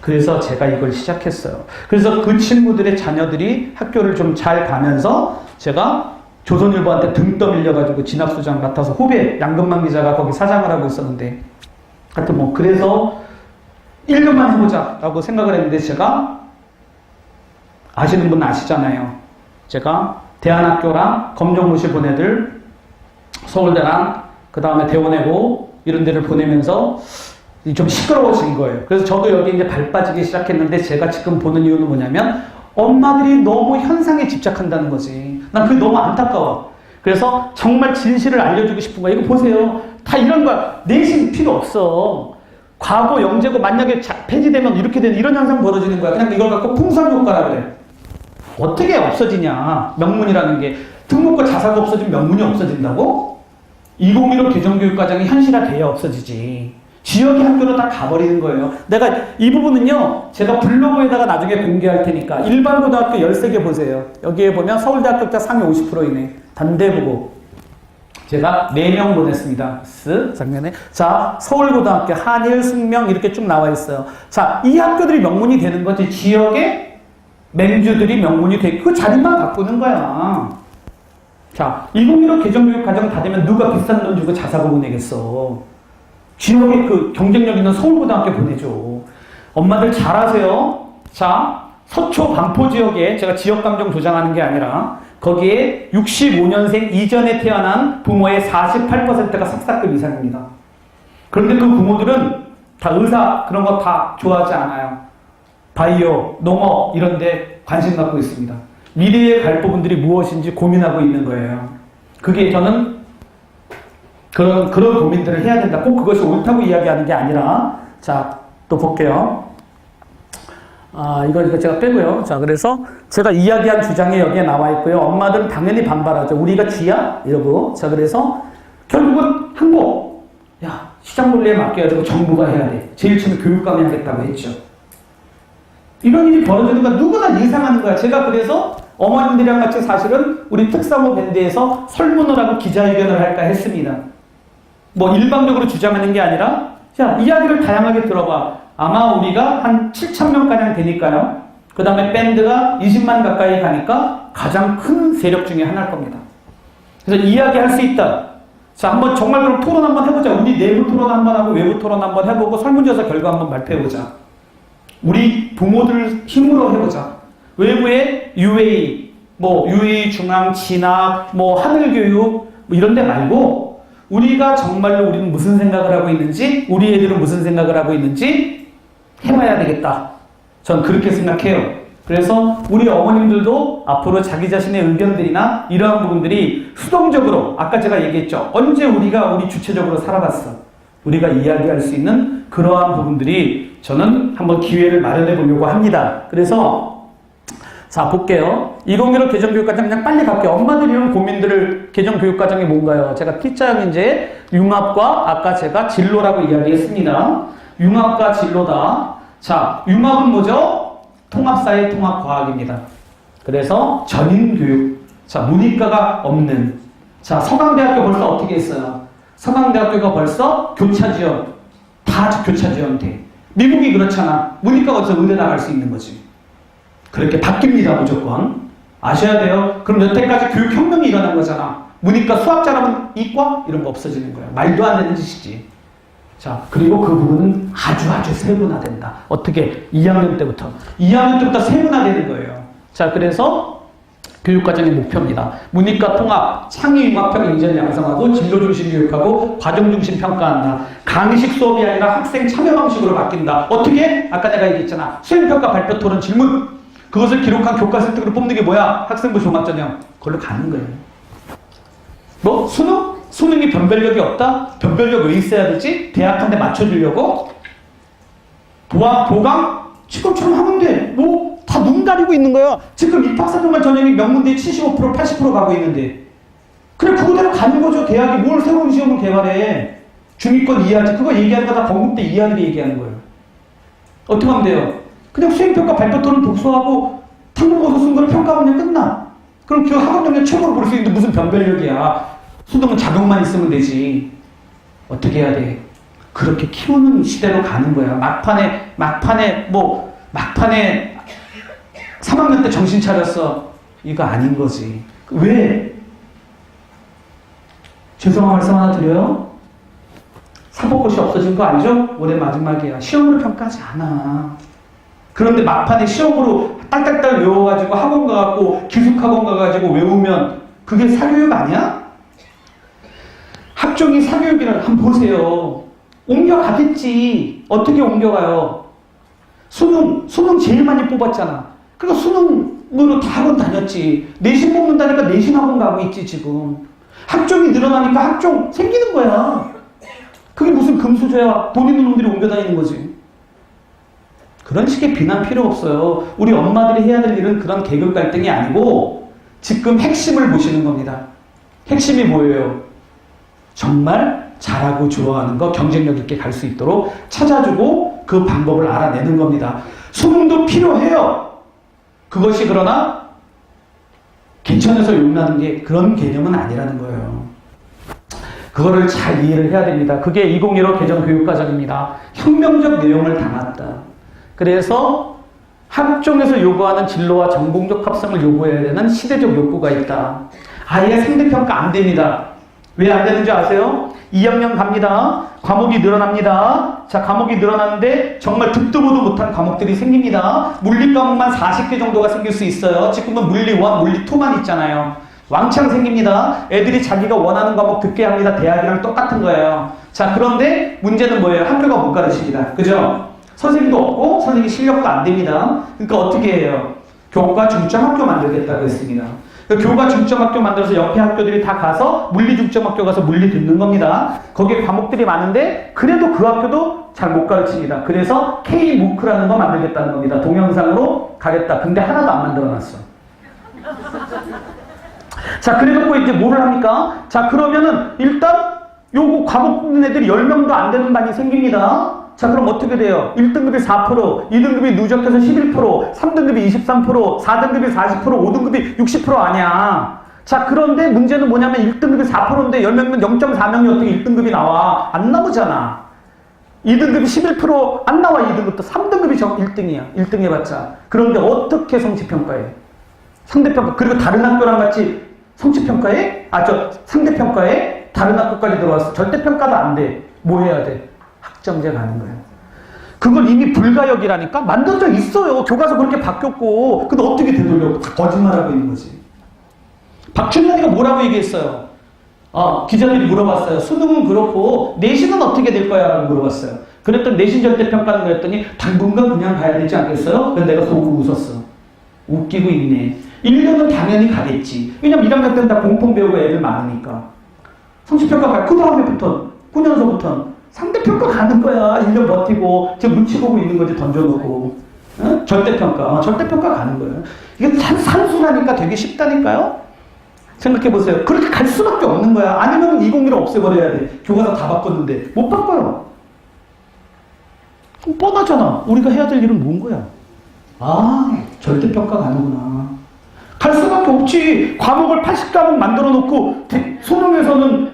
그래서 제가 이걸 시작했어요. 그래서 그 친구들의 자녀들이 학교를 좀 잘 가면서 제가 조선일보한테 등 떠밀려가지고 진학수장 맡아서 후배 양금만 기자가 거기 사장을 하고 있었는데 하여튼 뭐 그래서 1년만 해보자 라고 생각을 했는데 제가 아시는 분 아시잖아요. 제가 대안학교랑 검정고시 보내들 서울대랑 그 다음에 대원외고 이런 데를 보내면서 좀 시끄러워진 거예요. 그래서 저도 여기 이제 발 빠지기 시작했는데 제가 지금 보는 이유는 뭐냐면 엄마들이 너무 현상에 집착한다는 거지. 난 그게 너무 안타까워. 그래서 정말 진실을 알려주고 싶은 거야. 이거 보세요. 다 이런 거야. 내신 필요 없어. 과거 영재고 만약에 폐지되면 이렇게 되는 이런 현상 벌어지는 거야. 그냥 이걸 갖고 풍선효과라 그래. 어떻게 없어지냐. 명문이라는 게. 등록과 자사가 없어지면 명문이 없어진다고? 2015 개정교육과정이 현실화돼야 없어지지. 지역의 학교로 다 가버리는 거예요. 내가 이 부분은요, 제가 블로그에다가 나중에 공개할 테니까 일반 고등학교 13개 보세요. 여기에 보면 서울대 합격자 상위 50%이네. 단대보고. 제가 4명 보냈습니다. 작년에. 자, 서울고등학교, 한일, 숙명 이렇게 쭉 나와 있어요. 자, 이 학교들이 명문이 되는 거지. 지역의 맹주들이 명문이 되고 그 자리만 바꾸는 거야. 자, 2015 개정교육 과정 다 되면 누가 비싼 돈 주고 자사고 보내겠어. 지역에 그 경쟁력 있는 서울고등학교 보내줘. 엄마들 잘하세요. 자, 서초 반포 지역에 제가 지역감정 조장하는 게 아니라 거기에 65년생 이전에 태어난 부모의 48%가 석사급 이상입니다. 그런데 그 부모들은 다 의사 그런 거 다 좋아하지 않아요. 바이오, 농업 이런 데 관심 갖고 있습니다. 미래에 갈 부분들이 무엇인지 고민하고 있는 거예요. 그게 저는 그런 고민들을 해야 된다. 꼭 그것이 옳다고 이야기하는 게 아니라, 자, 또 볼게요. 이거 제가 빼고요. 자, 그래서 제가 이야기한 주장이 여기에 나와 있고요. 엄마들은 당연히 반발하죠. 우리가 쥐야? 이러고. 자, 그래서 결국은 항복. 야, 시장 논리에 맡겨야 되고 정부가 해야 돼. 제일 처음에 교육감이 하겠다고 했죠. 이런 일이 벌어지는 건 누구나 예상하는 거야. 제가 그래서 어머님들이랑 같이 사실은 우리 특사모 밴드에서 설문을 하고 기자회견을 할까 했습니다. 뭐 일방적으로 주장하는 게 아니라 자, 이야기를 다양하게 들어봐. 아마 우리가 한 7,000명가량 되니까요. 그 다음에 밴드가 20만 가까이 가니까 가장 큰 세력 중에 하나일 겁니다. 그래서 이야기할 수 있다. 자, 한번 정말 그럼 토론 한번 해보자. 우리 내부 토론 한번 하고 외부 토론 한번 해보고 설문조사 결과 한번 발표해보자. 우리 부모들 힘으로 해보자. 외부에 UA, UA 중앙, 진학, 하늘교육 이런 데 말고 우리가 정말로 우리는 무슨 생각을 하고 있는지, 우리 애들은 무슨 생각을 하고 있는지 해봐야 되겠다. 전 그렇게 생각해요. 그래서 우리 어머님들도 앞으로 자기 자신의 의견들이나 이러한 부분들이 수동적으로, 아까 제가 얘기했죠. 언제 우리가 우리 주체적으로 살아봤어. 우리가 이야기할 수 있는 그러한 부분들이 저는 한번 기회를 마련해 보려고 합니다. 그래서 자, 볼게요. 2015 개정교육과정 그냥 빨리 갈게요. 엄마들이 이런 고민들을 개정교육과정이 뭔가요? 제가 T자형 이제 융합과 아까 제가 진로라고 이야기했습니다. 융합과 진로다. 자, 융합은 뭐죠? 통합사회 통합과학입니다. 그래서 전인교육. 자, 문이과가 없는. 자, 서강대학교 벌써 어떻게 했어요? 서강대학교가 벌써 교차지원. 다 교차지원 돼. 미국이 그렇잖아. 문이과가 어디서 의대 나갈 수 있는 거지. 그렇게 바뀝니다, 무조건. 아셔야 돼요. 그럼 여태까지 교육혁명이 일어난 거잖아. 문이과 수학 잘하면 이과? 이런 거 없어지는 거야. 말도 안 되는 짓이지. 자, 그리고 그 부분은 아주 세분화된다. 어떻게? 2학년 때부터. 2학년 때부터 세분화되는 거예요. 자, 그래서 교육과정의 목표입니다. 문이과 통합, 창의융합형 인재를 양성하고 진로중심 교육하고 과정중심 평가한다. 강의식 수업이 아니라 학생 참여 방식으로 바뀐다. 어떻게? 아까 내가 얘기했잖아. 수행평가 발표 토론 질문. 그것을 기록한 교과서 획득으로 뽑는 게 뭐야? 학생부 종합전형. 그걸로 가는 거예요. 수능? 수능이 변별력이 없다? 변별력 왜 있어야 되지? 대학한테 맞춰주려고? 보강? 지금처럼 하면 돼. 다 눈 가리고 있는 거야. 지금 입학사정관 전형이 명문대 75%, 80% 가고 있는데. 그래, 그거대로 가는 거죠. 대학이 뭘 새로운 시험을 개발해. 중위권 이하지. 그거 얘기하는 거 다 건국대 이하들이 얘기하는 거예요. 어떻게 하면 돼요? 그냥 수행평가 발표토론 독서하고 탕문고사 쓴 걸 평가하면 그냥 끝나. 그럼 그 학업 능력 최고로 볼 수 있는데 무슨 변별력이야. 수능은 자격만 있으면 되지. 어떻게 해야 돼? 그렇게 키우는 시대로 가는 거야. 막판에 3학년 때 정신 차렸어. 이거 아닌 거지. 왜? 죄송한 말씀 하나 드려요. 사법고시 없어진 거 알죠? 올해 마지막이야. 시험으로 평가하지 않아. 그런데 막판에 시험으로 딸딸딸 외워가지고 학원 가갖고 기숙학원 가가지고 외우면 그게 사교육 아니야? 학종이 사교육이라는 한번 보세요. 옮겨가겠지. 어떻게 옮겨가요? 수능 제일 많이 뽑았잖아. 그러니까 수능으로 다 학원 다녔지. 내신 뽑는다니까 내신 학원 가고 있지 지금. 학종이 늘어나니까 학종 생기는 거야. 그게 무슨 금수저야. 돈 있는 놈들이 옮겨 다니는 거지. 그런 식의 비난 필요 없어요. 우리 엄마들이 해야 될 일은 그런 계급 갈등이 아니고 지금 핵심을 보시는 겁니다. 핵심이 뭐예요? 정말 잘하고 좋아하는 거 경쟁력 있게 갈 수 있도록 찾아주고 그 방법을 알아내는 겁니다. 수능도 필요해요. 그것이 그러나 개천에서 욕나는 게 그런 개념은 아니라는 거예요. 그거를 잘 이해를 해야 됩니다. 그게 2015 개정교육과정입니다. 혁명적 내용을 담았다. 그래서 학종에서 요구하는 진로와 전공적 합성을 요구해야 되는 시대적 욕구가 있다. 아예 상대평가 안 됩니다. 왜 안 되는지 아세요? 2학년 갑니다. 과목이 늘어납니다. 자, 과목이 늘어나는데 정말 듣도 보도 못한 과목들이 생깁니다. 물리 과목만 40개 정도가 생길 수 있어요. 지금은 물리 1, 물리 2만 있잖아요. 왕창 생깁니다. 애들이 자기가 원하는 과목 듣게 합니다. 대학이랑 똑같은 거예요. 자, 그런데 문제는 뭐예요? 학교가 못 가르칩니다. 그죠? 선생님도 없고 선생님 실력도 안 됩니다. 그러니까 어떻게 해요? 교과 중점 학교 만들겠다고 했습니다. 교과 중점 학교 만들어서 옆에 학교들이 다 가서 물리 중점 학교 가서 물리 듣는 겁니다. 거기에 과목들이 많은데 그래도 그 학교도 잘 못 가르칩니다. 그래서 K-MOOC라는 거 만들겠다는 겁니다. 동영상으로 가겠다. 근데 하나도 안 만들어놨어. 자, 그래놓고 이제 뭐를 합니까? 자, 그러면은 일단 요거 과목 듣는 애들이 10명도 안 되는 반이 생깁니다. 자, 그럼 어떻게 돼요? 1등급이 4%, 2등급이 누적해서 11%, 3등급이 23%, 4등급이 40%, 5등급이 60% 아니야. 자, 그런데 문제는 뭐냐면 1등급이 4%인데 10명이면 0.4명이 어떻게 1등급이 나와? 안 나오잖아. 2등급이 11% 안 나와. 2등급도 3등급이 1등이야. 1등 해봤자. 그런데 어떻게 성취평가해? 상대평가. 그리고 다른 학교랑 같이 성취평가해? 상대평가해? 다른 학교까지 들어왔어. 절대평가도 안 돼. 뭐 해야 돼? 학점제 가는 거예요. 그건 이미 불가역이라니까? 만들어져 있어요. 교과서 그렇게 바뀌었고. 근데 어떻게 되돌려? 거짓말하고 있는 거지. 박춘현이가 뭐라고 얘기했어요? 기자들이 물어봤어요. 수능은 그렇고 내신은 어떻게 될 거야? 라고 물어봤어요. 그랬더니 내신 절대평가는 그랬더니 당분간 그냥 가야 되지 않겠어요? 그래서 내가 속으로 웃었어. 웃기고 있네. 1년은 당연히 가겠지. 왜냐면 1학년 때는 다 공통 배우고 애들 많으니까. 성취평가 갈 그 다음에부터 9년서부터 상대평가 가는 거야. 1년 버티고 지금 눈치 보고 있는 거지. 던져놓고. 어? 절대평가. 절대평가 가는 거예요. 이게 산수라니까 되게 쉽다니까요. 생각해보세요. 그렇게 갈 수밖에 없는 거야. 아니면 2015를 없애버려야 돼. 교과서 다 바꿨는데 못 바꿔요. 뻔하잖아. 우리가 해야 될 일은 뭔 거야? 절대평가 가는구나. 갈 수밖에 없지. 과목을 80과목 만들어 놓고 수능에서는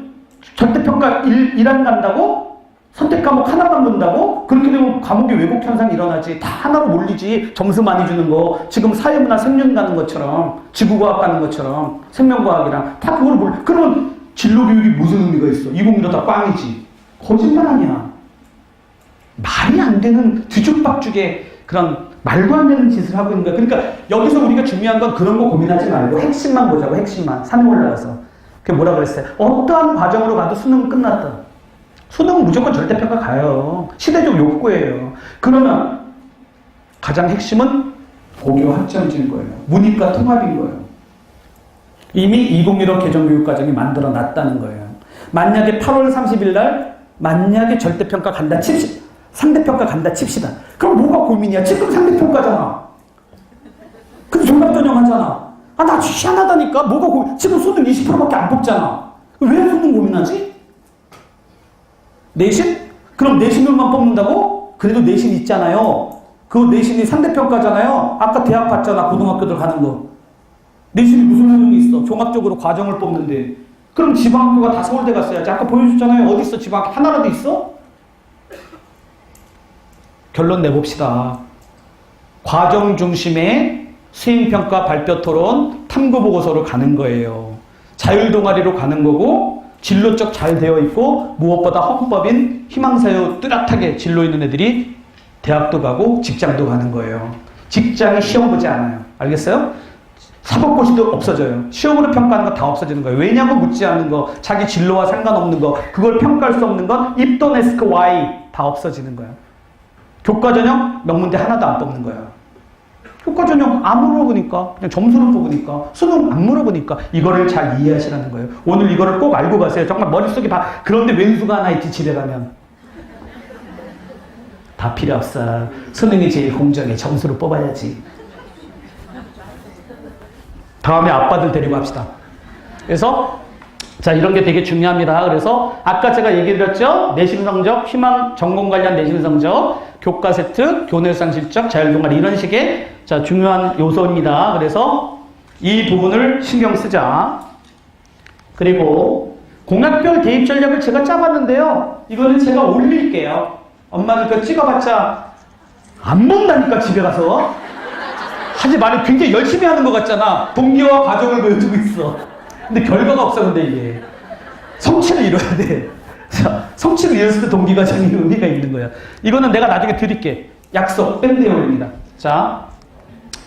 절대평가 1안 간다고? 선택 과목 하나만 본다고? 그렇게 되면 과목의 왜곡 현상이 일어나지. 다 하나로 몰리지. 점수 많이 주는 거. 지금 사회문화 생명 가는 것처럼, 지구과학 가는 것처럼, 생명과학이랑 다 그걸 몰라. 그러면 진로교육이 무슨 의미가 있어? 2015 다 꽝이지. 거짓말 아니야. 말이 안 되는 뒤죽박죽의 그런 말도 안 되는 짓을 하고 있는 거야. 그러니까 여기서 우리가 중요한 건 그런 거 고민하지 말고 핵심만 보자고. 핵심만. 산에 올라가서. 그게 뭐라 그랬어요? 어떠한 과정으로 가도 수능은 끝났다. 수능은 무조건 절대평가 가요. 시대적 욕구예요. 그러면 가장 핵심은 고교 학점제인 거예요. 문이과 통합인 거예요. 이미 2015 개정교육과정이 만들어 놨다는 거예요. 만약에 8월 30일 날 만약에 절대평가 간다 칩시다. 상대평가 간다 칩시다. 그럼 뭐가 고민이야? 지금 상대평가잖아. 근데 종합전형하잖아. 아, 나 희한하다니까. 지금 수능 20%밖에 안 뽑잖아. 왜 수능 고민하지? 내신? 그럼 내신을만 뽑는다고? 그래도 내신 있잖아요. 그 내신이 상대평가잖아요. 아까 대학 봤잖아. 고등학교들 가는 거. 내신이 무슨 소용이 있어? 종합적으로 과정을 뽑는데. 그럼 지방학교가 다 서울대 갔어야지. 아까 보여줬잖아요. 어디 있어? 지방학교 하나라도 있어? 결론 내봅시다. 과정 중심의 수행평가 발표 토론 탐구 보고서로 가는 거예요. 자율동아리로 가는 거고 진로적 잘 되어 있고 무엇보다 헌법인 희망사유 뚜렷하게 진로 있는 애들이 대학도 가고 직장도 가는 거예요. 직장이 시험 보지 않아요. 알겠어요? 사법고시도 없어져요. 시험으로 평가하는 거 다 없어지는 거예요. 왜냐고 묻지 않은 거, 자기 진로와 상관없는 거, 그걸 평가할 수 없는 건 if, don't ask why 다 없어지는 거예요. 교과전형 명문대 하나도 안 뽑는 거예요. 교과전형 안 물어보니까, 그냥 점수를 뽑으니까, 수능 안 물어보니까 이거를 잘 이해하시라는 거예요. 오늘 이거를 꼭 알고 가세요. 정말 머릿속에 그런데 왼수가 하나 있지, 집에 가면. 다 필요 없어. 수능이 제일 공정해. 점수를 뽑아야지. 다음에 아빠들 데리고 합시다. 그래서 자, 이런 게 되게 중요합니다. 그래서 아까 제가 얘기 드렸죠? 내신 성적, 희망 전공 관련 내신 성적, 교과 세트, 교내 수상 실적, 자율동아리 이런 식의 자, 중요한 요소입니다. 그래서 이 부분을 신경 쓰자. 그리고 공학별 대입 전략을 제가 짜봤는데요. 이거는 제가 올릴게요. 엄마는 그거 찍어봤자 안 본다니까 집에 가서. 하지 말고 굉장히 열심히 하는 것 같잖아. 동기와 과정을 보여주고 있어. 근데 결과가 없어. 근데 이게 성취를 이뤄야 돼. 자, 성취를 이뤘을 때 동기 과정이 의미가 있는 거야. 이거는 내가 나중에 드릴게. 약속 밴드용입니다. 자,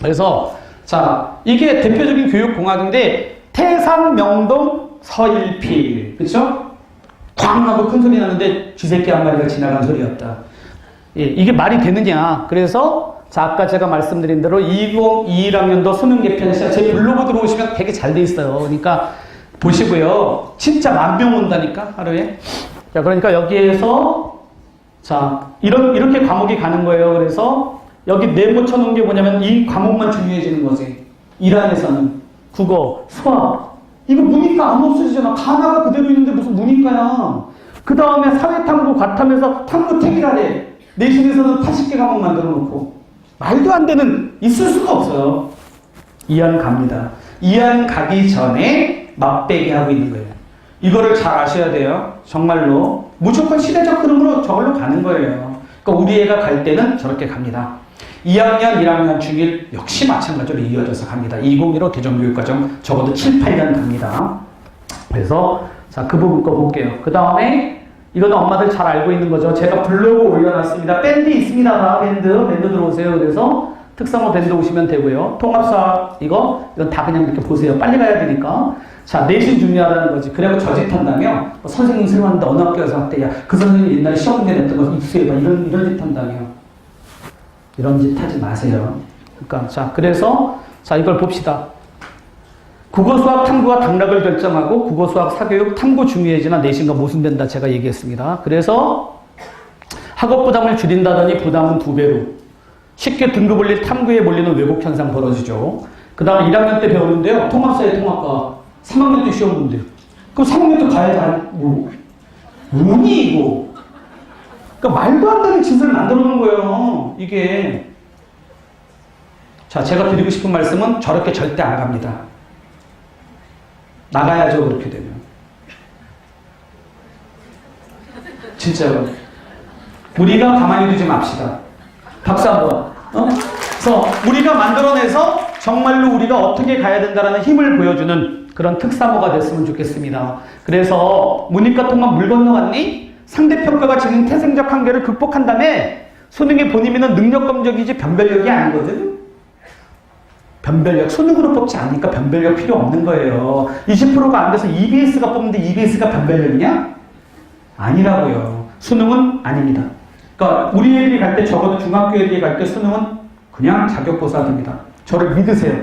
그래서 자, 이게 대표적인 교육공학인데 태산, 명동, 서일필, 그렇죠? 쾅 하고 큰 소리 나는데 쥐새끼 한 마리가 지나간 소리였다. 예, 이게 말이 되느냐? 그래서 자, 아까 제가 말씀드린 대로 2021학년도 수능 개편 시작. 제 블로그 들어오시면 되게 잘 돼 있어요. 그러니까 보시고요. 진짜 10,000명 온다니까, 하루에. 자, 그러니까 여기에서 자, 이렇게 과목이 가는 거예요. 그래서 여기 네모 쳐놓은 게 뭐냐면 이 과목만 중요해지는 거지. 1안에서는 국어, 수학. 이거 문이과 안 없어지잖아. 가나가 그대로 있는데 무슨 문이과야. 그 다음에 사회탐구, 과탐에서 탐구 택이라래. 내신에서는 80개 과목 만들어 놓고. 말도 안 되는, 있을 수가 없어요. 2안 갑니다. 2안 가기 전에 맛배기 하고 있는 거예요. 이거를 잘 아셔야 돼요. 정말로. 무조건 시대적 흐름으로 저걸로 가는 거예요. 그러니까 우리 애가 갈 때는 저렇게 갑니다. 2학년, 1학년, 중1 역시 마찬가지로 이어져서 갑니다. 2015 대전교육과정 적어도 7, 8년 갑니다. 그래서 자, 그 부분 거 볼게요. 그 다음에 이거는 엄마들 잘 알고 있는 거죠. 제가 블로그 올려놨습니다. 밴드 있습니다. 다 밴드 들어오세요. 그래서 특성화 밴드 오시면 되고요. 통합수학 이건 다 그냥 이렇게 보세요. 빨리 가야 되니까. 자, 내신 중요하다는 거지. 그리고 저짓 한다며 선생님 새로 왔는데 어느 학교에서 학대야. 그 선생님 옛날에 시험 문제 냈던 거 입수해봐. 이런 짓 한다며. 이런 짓 하지 마세요. 그러니까 자, 그래서 자, 이걸 봅시다. 국어, 수학, 탐구가 당락을 결정하고 국어, 수학, 사교육, 탐구 중요해지나 내신과 모순된다. 제가 얘기했습니다. 그래서 학업 부담을 줄인다더니 부담은 2배로. 쉽게 등급 올릴 탐구에 몰리는 왜곡 현상 벌어지죠. 그 다음에 1학년 때 배우는데요. 통합사회 통합과 3학년 때 시험 문제. 그럼 3학년 때 가야 다 운이 이거. 그러니까 말도 안 되는 짓을 만들어 놓은 거예요. 이게. 자, 제가 드리고 싶은 말씀은 저렇게 절대 안 갑니다. 나가야죠, 그렇게 되면. 진짜로. 우리가 가만히 두지 맙시다. 박수 한 번. 그래서 우리가 만들어내서 정말로 우리가 어떻게 가야 된다는 힘을 보여주는 그런 특사모가 됐으면 좋겠습니다. 그래서 문이과 통합 물 건너갔니? 상대평가가 지닌 태생적 한계를 극복한 다음에 수능의 본임이는 능력검적이지 변별력이 아니거든. 변별력, 수능으로 뽑지 않으니까 변별력 필요 없는 거예요. 20%가 안 돼서 EBS가 뽑는데 EBS가 변별력이냐? 아니라고요. 수능은 아닙니다. 그러니까 우리 애들이 갈 때 적어도 중학교 애들이 갈 때 수능은 그냥 자격고사 됩니다. 저를 믿으세요.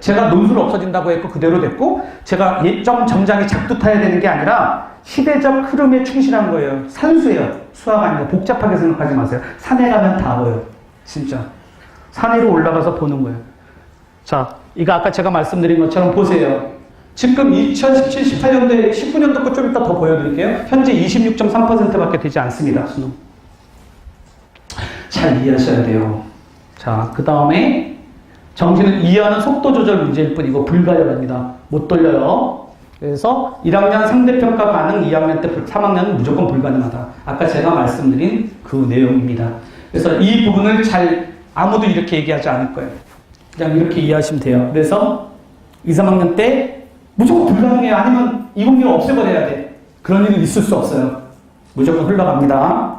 제가 논술 없어진다고 했고 그대로 됐고 제가 예점 점장이 작두 타야 되는 게 아니라 시대적 흐름에 충실한 거예요. 산수예요. 수학 아니라 복잡하게 생각하지 마세요. 산에 가면 다 보여. 진짜. 산 위로 올라가서 보는 거예요. 자, 이거 아까 제가 말씀드린 것처럼 보세요. 지금 2017, 18년도에 19년도 거 좀 이따 더 보여드릴게요. 현재 26.3%밖에 되지 않습니다. 수능. 잘 이해하셔야 돼요. 자, 그 다음에 정시는 이해하는 속도 조절 문제일 뿐이고 불가역입니다. 못 돌려요. 그래서 1학년 상대평가 가능, 2학년 때 3학년은 무조건 불가능하다. 아까 제가 말씀드린 그 내용입니다. 그래서 이 부분을 잘 아무도 이렇게 얘기하지 않을 거예요. 그냥 이렇게 이해하시면 돼요. 그래서 2, 3학년 때 무조건 불가능해요. 아니면 2065 없애버려야 돼. 그런 일은 있을 수 없어요. 무조건 흘러갑니다.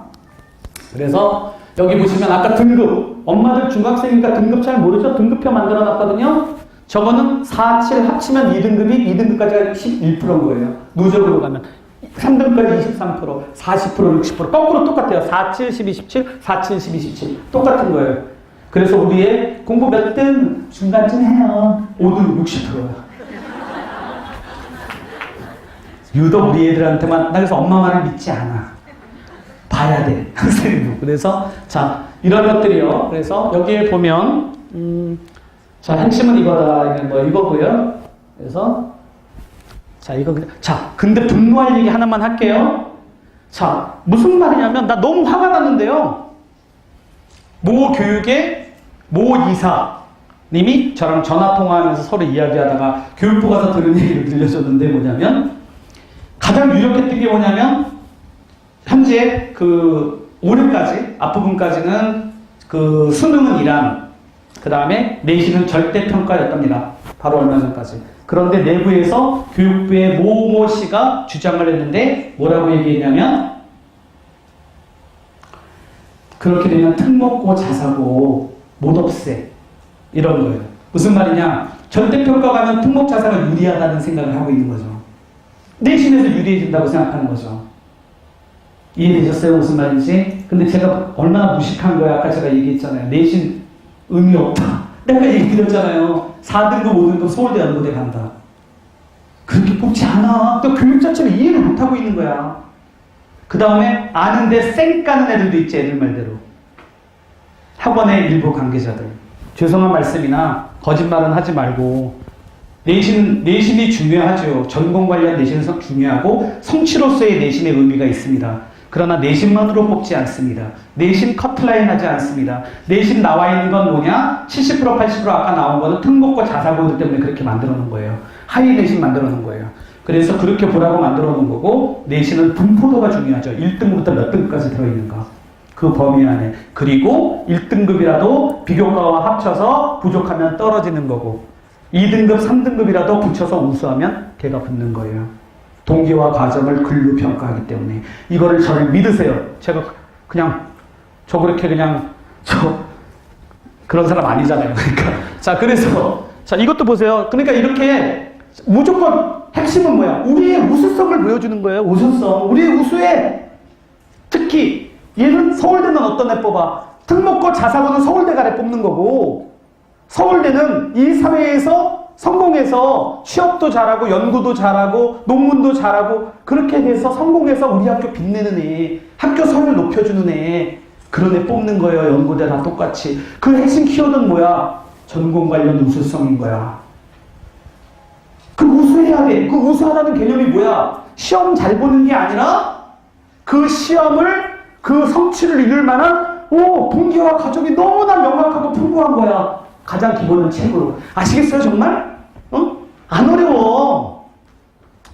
그래서 여기 보시면 아까 등급, 엄마들 중학생이니까 등급 잘 모르죠? 등급표 만들어 놨거든요. 저거는 4, 7 합치면 2등급이 2등급까지가 11%인 거예요. 누적으로 가면 3등급까지 23%, 40%, 60% 거꾸로 똑같아요. 4, 7, 12, 17, 4, 7, 12, 17 똑같은 거예요. 그래서 우리의 공부 몇 등 중간쯤 해요. 5등 60%예요. 유독 우리 애들한테만 나 그래서 엄마 말을 믿지 않아. 봐야 돼. 학생도. 그래서 자 이런 것들이요. 그래서 여기에 보면 자 핵심은 이거다. 이게 뭐 이거고요. 그래서 자 이거 자 근데 분노할 얘기 하나만 할게요. 자 무슨 말이냐면 나 너무 화가 났는데요. 모 교육의 모 이사님이 저랑 전화 통화하면서 서로 이야기하다가 교육부 가서 들은 얘기를 들려줬는데 뭐냐면 가장 유력했던 게 뭐냐면 현재 그 올해까지 앞부분까지는 그 수능은 1안 그 다음에 내신은 절대평가였답니다. 바로 얼마 전까지. 그런데 내부에서 교육부의 모모 씨가 주장을 했는데 뭐라고 얘기했냐면 그렇게 되면 특목고 자사고 못 없애 이런 거예요. 무슨 말이냐 절대평가 가면 특목 자사가 유리하다는 생각을 하고 있는 거죠. 내신에서 유리해진다고 생각하는 거죠. 이해되셨어요? 무슨 말인지? 근데 제가 얼마나 무식한 거야. 아까 제가 얘기했잖아요. 내신 의미 없다. 내가 얘기 드렸잖아요. 4등급, 5등급 서울대 연고대 간다. 그렇게 뽑지 않아. 또 교육 자체를 이해를 못하고 있는 거야. 그 다음에 아는데 쌩 까는 애들도 있지. 애들 말대로. 학원의 일부 관계자들. 죄송한 말씀이나 거짓말은 하지 말고 내신이 중요하죠. 전공 관련 내신은 중요하고 성취로서의 내신의 의미가 있습니다. 그러나 내신만으로 뽑지 않습니다. 내신 커트라인 하지 않습니다. 내신 나와 있는 건 뭐냐? 70% 80% 아까 나온 거는 특목고 자사고들 때문에 그렇게 만들어 놓은 거예요. 하위 내신 만들어 놓은 거예요. 그래서 그렇게 보라고 만들어 놓은 거고 내신은 분포도가 중요하죠. 1등급부터 몇 등급까지 들어있는가. 그 범위 안에. 그리고 1등급이라도 비교과와 합쳐서 부족하면 떨어지는 거고 2등급, 3등급이라도 붙여서 우수하면 걔가 붙는 거예요. 동기와 과정을 글로 평가하기 때문에 이거를 저를 믿으세요. 제가 그냥 저 그렇게 그냥 저 그런 사람 아니잖아요. 그러니까 자 그래서 자 이것도 보세요. 그러니까 이렇게 무조건 핵심은 뭐야? 우리의 우수성을 보여주는 거예요. 우수성. 우리의 우수에 특히 얘는 서울대는 어떤 애 뽑아? 특목고 자사고는 서울대가 애 뽑는 거고 서울대는 이 사회에서 성공해서 취업도 잘하고 연구도 잘하고 논문도 잘하고 그렇게 돼서 성공해서 우리 학교 빛내는 애, 학교 성을 높여주는 애 그런 애 뽑는 거예요. 연구대 다 똑같이. 그 핵심 키워드는 뭐야? 전공 관련 우수성인 거야. 그 우수해야 돼. 그 우수하다는 개념이 뭐야? 시험 잘 보는 게 아니라 그 시험을 그 성취를 이룰 만한 동기와 가족이 너무나 명확하고 풍부한 거야. 가장 기본은 책으로. 아시겠어요, 정말? 안 어려워.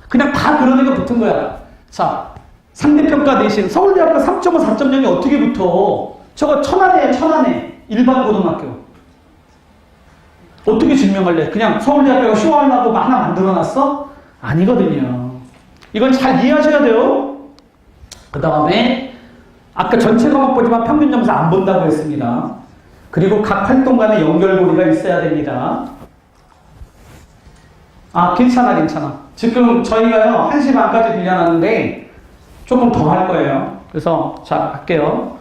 그냥 다 그런 애가 붙은 거야. 자, 상대평가 내신. 서울대학교 3.5, 4.0이 어떻게 붙어? 저거 천안에, 일반 고등학교. 어떻게 증명할래? 그냥 서울대학교가 쇼하려고 하나 만들어놨어? 아니거든요. 이걸 잘 이해하셔야 돼요. 그 다음에 아까 전체 과목 보지만 평균 점수 안 본다고 했습니다. 그리고 각 활동 간의 연결고리가 있어야 됩니다. 아, 괜찮아. 지금 저희가요, 1시 반까지 빌려놨는데 조금 더 할 거예요. 그래서 자, 할게요.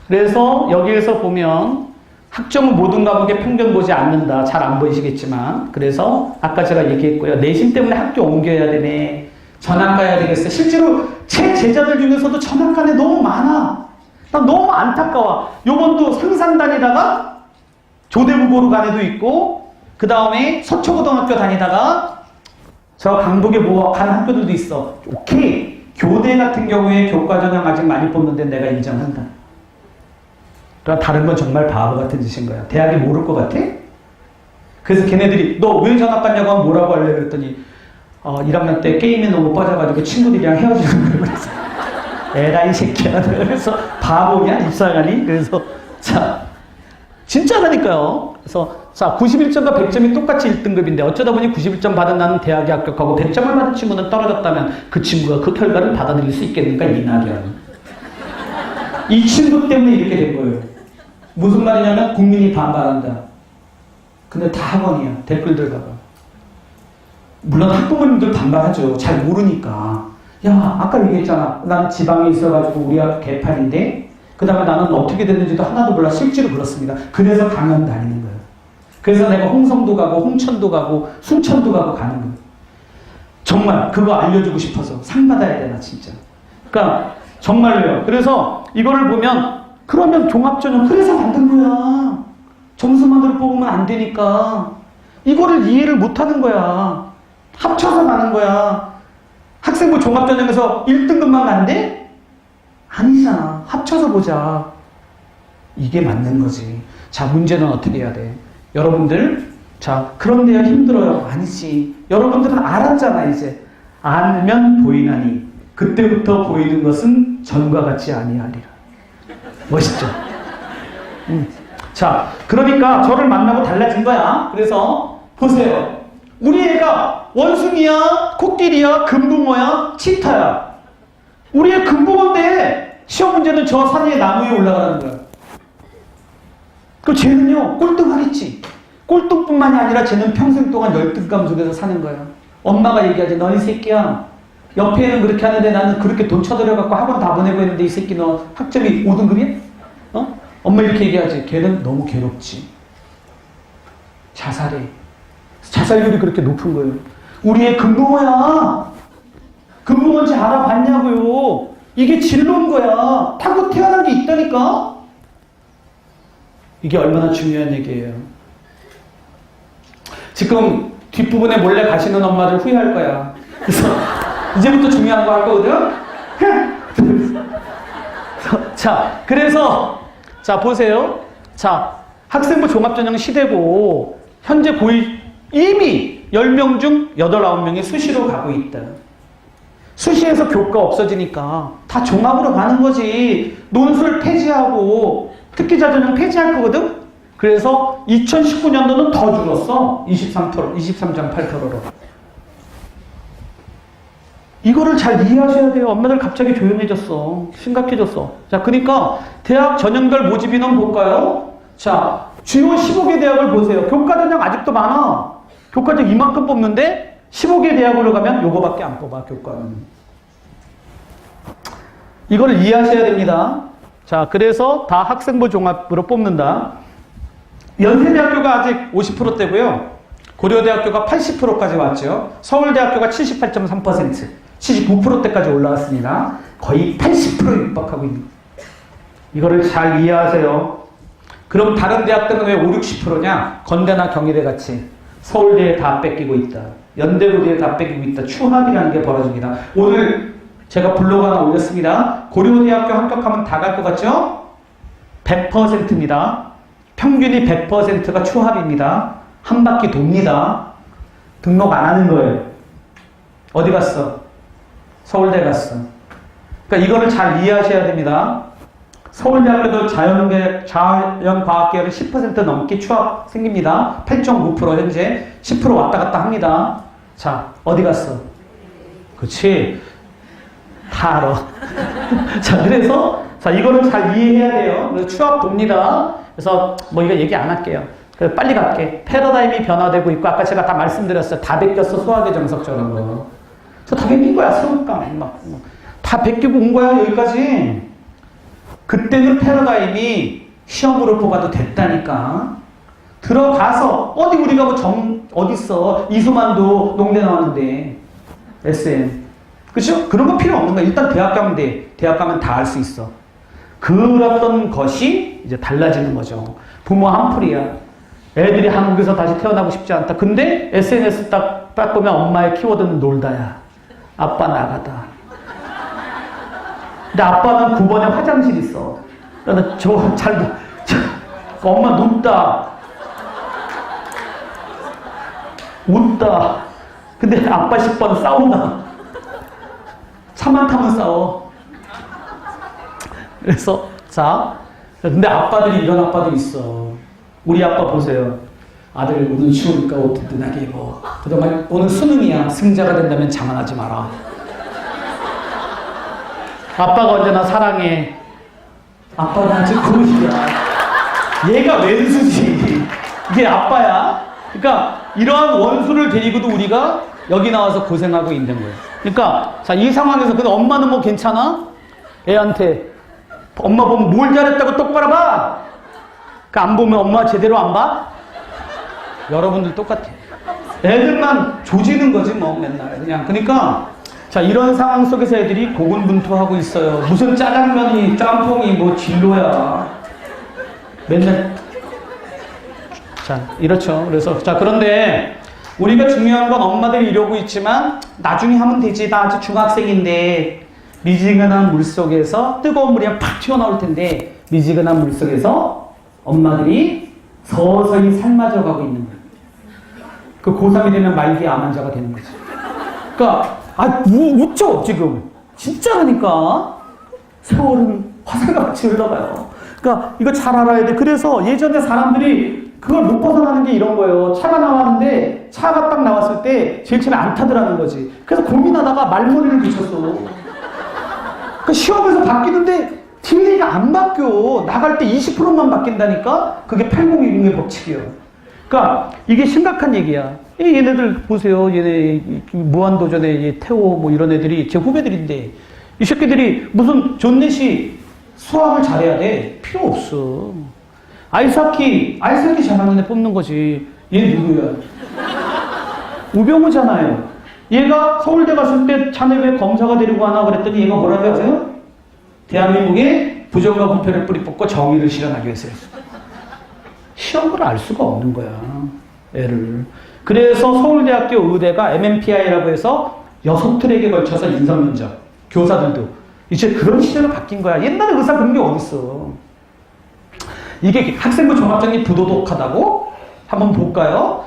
그래서 여기에서 보면 학점은 모든 과목에 평균 보지 않는다. 잘 안 보이시겠지만. 그래서 아까 제가 얘기했고요. 내신 때문에 학교 옮겨야 되네. 전학 가야 되겠어. 실제로 제 제자들 중에서도 전학 간 애 너무 많아. 난 너무 안타까워. 요번도 상산 다니다가 조대부고로 간 애도 있고 그 다음에 서초고등학교 다니다가 저 강북에 뭐 간 학교들도 있어. 오케이. 교대 같은 경우에 교과전형 아직 많이 뽑는데 내가 인정한다. 그러나 다른 건 정말 바보 같은 짓인 거야. 대학이 모를 것 같아? 그래서 걔네들이 너 왜 전학 갔냐고 하면 뭐라고 할래? 그랬더니 1학년 때 게임에 너무 빠져가지고 친구들이랑 헤어지는 거예요. 그래서 에라이 새끼야. 그래서 바보냐? 입사가니? 그래서 자 진짜라니까요. 그래서 자 91점과 100점이 똑같이 1등급인데 어쩌다 보니 91점 받은 나는 대학에 합격하고 100점을 받은 친구는 떨어졌다면 그 친구가 그 결과를 받아들일 수 있겠는가? 이낙연. 이 친구 때문에 이렇게 된 거예요. 무슨 말이냐면 국민이 반발한다. 근데 다 학원이야. 댓글들 봐봐. 물론 학부모님들 반발하죠. 잘 모르니까. 야 아까 얘기했잖아. 나는 지방에 있어가지고 우리 학교 개판인데 그 다음에 나는 어떻게 됐는지도 하나도 몰라. 실제로 그렇습니다. 그래서 강연 다니는 거예요. 그래서 내가 홍성도 가고 홍천도 가고 순천도 가고 가는 거예요. 정말 그거 알려주고 싶어서 상 받아야 되나 진짜. 그러니까 정말로요. 그래서 이거를 보면 그러면 종합전형 그래서 만든 거야. 점수만으로 뽑으면 안 되니까. 이거를 이해를 못하는 거야. 합쳐서 가는 거야. 학생부 종합전형에서 1등급만 간대? 아니잖아. 합쳐서 보자. 이게 맞는 거지. 자, 문제는 어떻게 해야 돼? 여러분들, 자, 그런데요 힘들어요. 아니지. 여러분들은 알았잖아, 이제. 알면 보이나니. 그때부터 보이는 것은 전과 같이 아니하리라. 멋있죠? 자, 그러니까 저를 만나고 달라진 거야. 그래서 보세요. 우리 애가 원숭이야, 코끼리야, 금붕어야, 치타야. 우리 애 금붕어인데 시험 문제는 저 산 위에 나무 위에 올라가는 거야. 그럼 쟤는요 꼴등하겠지. 꼴등뿐만이 아니라 쟤는 평생 동안 열등감 속에서 사는 거야. 엄마가 얘기하지. 너 이 새끼야. 옆에 애는 그렇게 하는데 나는 그렇게 돈 쳐들여갖고 학원 다 보내고 했는데 이 새끼 너 학점이 5등급이야? 어? 엄마 이렇게 얘기하지. 걔는 너무 괴롭지. 자살해. 자살률이 그렇게 높은 거예요. 우리 애 금붕어야. 금붕어인지 알아봤냐고요. 이게 진로인 거야. 타고 태어난 게 있다니까. 이게 얼마나 중요한 얘기예요. 지금 뒷부분에 몰래 가시는 엄마들 후회할 거야. 그래서 이제부터 중요한 거 할 거거든? 자, 그래서, 자, 보세요. 자, 학생부 종합전형 시대고, 현재 고1 이미 10명 중 8, 9명이 수시로 가고 있다. 수시에서 교과 없어지니까 다 종합으로 가는 거지. 논술 폐지하고 특기자 전형 폐지할 거거든? 그래서 2019년도는 더 줄었어. 23.8%로. 이거를 잘 이해하셔야 돼요. 엄마들 갑자기 조용해졌어. 심각해졌어. 자, 그러니까 대학 전형별 모집 인원 볼까요? 자, 주요 15개 대학을 보세요. 교과 전형 아직도 많아. 교과 전형 이만큼 뽑는데 15개 대학으로 가면 요거밖에 안 뽑아, 교과는. 이거를 이해하셔야 됩니다. 자, 그래서 다 학생부 종합으로 뽑는다. 연세대학교가 아직 50%대고요. 고려대학교가 80%까지 왔죠. 서울대학교가 78.3%, 79%대까지 올라왔습니다. 거의 80%에 육박하고 있는 거예요. 이거를 잘 이해하세요. 그럼 다른 대학들은 왜 5, 60%냐? 건대나 경희대 같이 서울대에 다 뺏기고 있다. 연대고대에 다 뺏기고 있다. 추합이라는 게 벌어집니다. 오늘 제가 블로그 하나 올렸습니다. 고려대학교 합격하면 다 갈 것 같죠? 100%입니다. 평균이 100%가 추합입니다. 한 바퀴 돕니다. 등록 안 하는 거예요. 어디 갔어? 서울대 갔어. 그러니까 이거를 잘 이해하셔야 됩니다. 서울대학교도 자연과학계열은 10% 넘게 추합 생깁니다. 8.9% 현재 10% 왔다 갔다 합니다. 자, 어디 갔어? 그렇지. 다 알아. 자, 그래서 자, 이거는 잘 이해해야 돼요. 그래서 추합 돕니다. 그래서 뭐 이거 얘기 안 할게요. 그래서 빨리 갈게. 패러다임이 변화되고 있고 아까 제가 다 말씀드렸어요. 다 베꼈어. 수학의 정석처럼 거. 저 다 베낀 거야. 수학감 다 베끼고 온 거야. 여기까지. 그때는 패러다임이 시험으로 뽑아도 됐다니까. 들어가서 어디 우리가 뭐 어딨어. 이수만도 농대 나왔는데 SM. 그렇죠? 그런 거 필요 없는 거야. 일단 대학 가면 돼. 대학 가면 다 할 수 있어. 그랬던 것이 이제 달라지는 거죠. 부모 한풀이야. 애들이 한국에서 다시 태어나고 싶지 않다. 근데 SNS 딱 보면 엄마의 키워드는 놀다야. 아빠 나가다. 근데 아빠는 9번에 화장실 있어. 나는 엄마 눕다. 웃다. 근데 아빠 10번 싸운다. 차만 타면 싸워. 그래서, 근데 아빠들이 이런 아빠들이 있어. 우리 아빠 보세요. 아들 오늘 추우니까 옷 든든하게 입어. 그다음에 오늘 수능이야. 승자가 된다면 자만하지 마라. 아빠가 언제나 사랑해. 아빠는 아직 고이야. 얘가 왼수지. 이게 아빠야. 그러니까 이러한 원수를 데리고도 우리가 여기 나와서 고생하고 있는 거예요. 그러니까 이 상황에서 근데 엄마는 뭐 괜찮아? 애한테 엄마 보면 뭘 잘했다고 똑바로 봐. 그러니까 안 보면 엄마 제대로 안 봐? 여러분들 똑같아. 애들만 조지는 거지 뭐 맨날 그냥. 그러니까 이런 상황 속에서 애들이 고군분투하고 있어요. 무슨 짜장면이 짬뽕이 뭐 진로야. 맨날 이렇죠. 그래서 그런데 우리가 중요한 건 엄마들이 이러고 있지만 나중에 하면 되지. 나 아직 중학생인데 미지근한 물속에서 뜨거운 물이 팍 튀어나올 텐데 미지근한 물속에서 엄마들이 서서히 삶아져 가고 있는 거예요. 그 고3이 되면 말기에 암 환자가 되는 거지. 그러니까 웃죠 지금. 진짜라니까. 세월은 화살같이 흘러가요. 그러니까 이거 잘 알아야 돼. 그래서 예전에 사람들이 그걸 못 벗어나는 게 이런 거예요. 차가 나왔는데 차가 딱 나왔을 때 제일 처음에 안 타더라는 거지. 그래서 고민하다가 말머리를 붙였어. 그 시험에서 바뀌는데 딜리가 안 바뀌어. 나갈 때 20%만 바뀐다니까? 그게 8020의 법칙이에요. 그러니까 이게 심각한 얘기야. 얘네들 보세요. 얘네 무한도전의 태호 뭐 이런 애들이 제 후배들인데 이 새끼들이 무슨 존넷이 수학을 잘해야 돼? 필요 없어. 아이스하키 잘하는 애 뽑는 거지. 얘 누구야? 우병우잖아요. 얘가 서울대 갔을 때 자네 왜 검사가 되려고 하나 그랬더니 얘가 뭐라고 하세요? 대한민국의 부정과 부패를 뿌리 뽑고 정의를 실현하기 위해서. 시험을 알 수가 없는 거야. 애를. 그래서 서울대학교 의대가 MMPI라고 해서 6트랙에 걸쳐서 인성면접. 교사들도. 이제 그런 시대로 바뀐 거야. 옛날에 의사 그런 게 어딨어. 이게 학생부 종합전이 부도덕하다고? 한번 볼까요?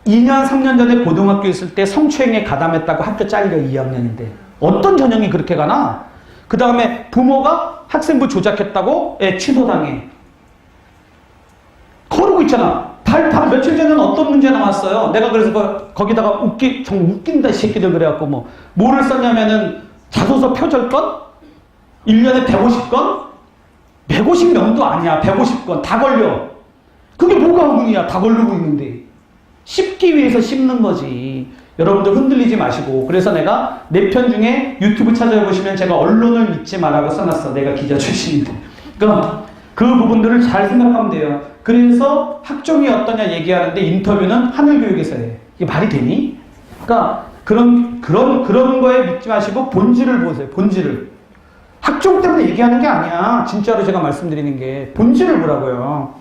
2년, 3년 전에 고등학교 있을 때 성추행에 가담했다고 학교 잘려 2학년인데 어떤 전형이 그렇게 가나? 그 다음에 부모가 학생부 조작했다고 애 취소당해. 거르고 있잖아. 다 며칠 전에는 어떤 문제 나왔어요. 내가 그래서 거기다가 정말 웃긴다 이 새끼들 그래갖고 뭐를 썼냐면은 자소서 표절건? 1년에 150건? 150명도 아니야. 150건. 다 걸려. 그게 뭐가 의문이야. 다 걸리고 있는데. 씹기 위해서 씹는 거지. 여러분들 흔들리지 마시고. 그래서 내가 내 편 중에 유튜브 찾아보시면 제가 언론을 믿지 마라고 써놨어. 내가 기자 출신인데. 그러니까 그 부분들을 잘 생각하면 돼요. 그래서 학종이 어떠냐 얘기하는데 인터뷰는 하늘교육에서 해. 이게 말이 되니? 그러니까 그런 거에 믿지 마시고 본질을 보세요. 본질을. 학종 때문에 얘기하는 게 아니야. 진짜로 제가 말씀드리는 게. 본질을 보라고요.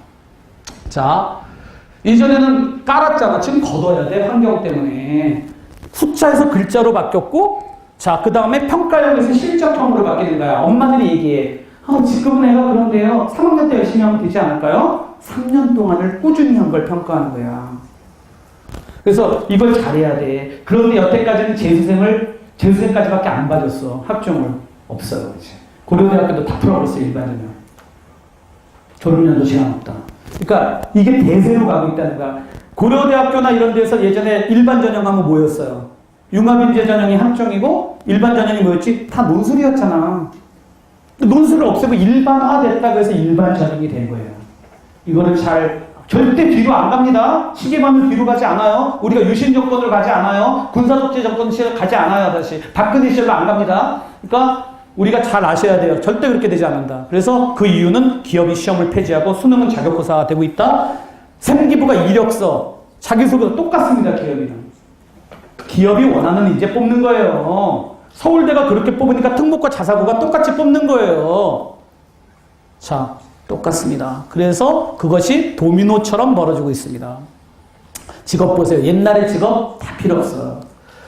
예전에는 깔았잖아. 지금 걷어야 돼. 환경 때문에. 숫자에서 글자로 바뀌었고, 그 다음에 평가형에서 실적형으로 바뀌는 거야. 엄마들이 얘기해. 지금은 애가 그런데요. 3학년 때 열심히 하면 되지 않을까요? 3년 동안을 꾸준히 한 걸 평가하는 거야. 그래서 이걸 잘해야 돼. 그런데 여태까지는 재수생까지밖에 안 봐줬어. 학종을. 없어요. 이제. 고려대학교도 다 풀어버렸어요. 일반전형. 졸업연도 제한 없다. 그러니까 이게 대세로 가고 있다는 거야. 고려대학교나 이런 데서 예전에 일반전형 하면 뭐였어요? 융합인재 전형이 학종이고 일반전형이 뭐였지? 다 논술이었잖아. 논술을 없애고 일반화됐다고 해서 일반전형이 된 거예요. 이거를 절대 뒤로 안 갑니다. 시계만은 뒤로 가지 않아요. 우리가 유신 정권으로 가지 않아요. 군사독재 정권 시절 가지 않아요. 다시 박근혜 시절로 안 갑니다. 그러니까 우리가 잘 아셔야 돼요. 절대 그렇게 되지 않는다. 그래서 그 이유는 기업이 시험을 폐지하고 수능은 자격고사가 되고 있다. 생기부가 이력서, 자기소개도 똑같습니다. 기업이 원하는 인재 뽑는 거예요. 서울대가 그렇게 뽑으니까 특목과 자사고가 똑같이 뽑는 거예요. 똑같습니다. 그래서 그것이 도미노처럼 벌어지고 있습니다. 직업 보세요. 옛날에 직업 다 필요 없어요.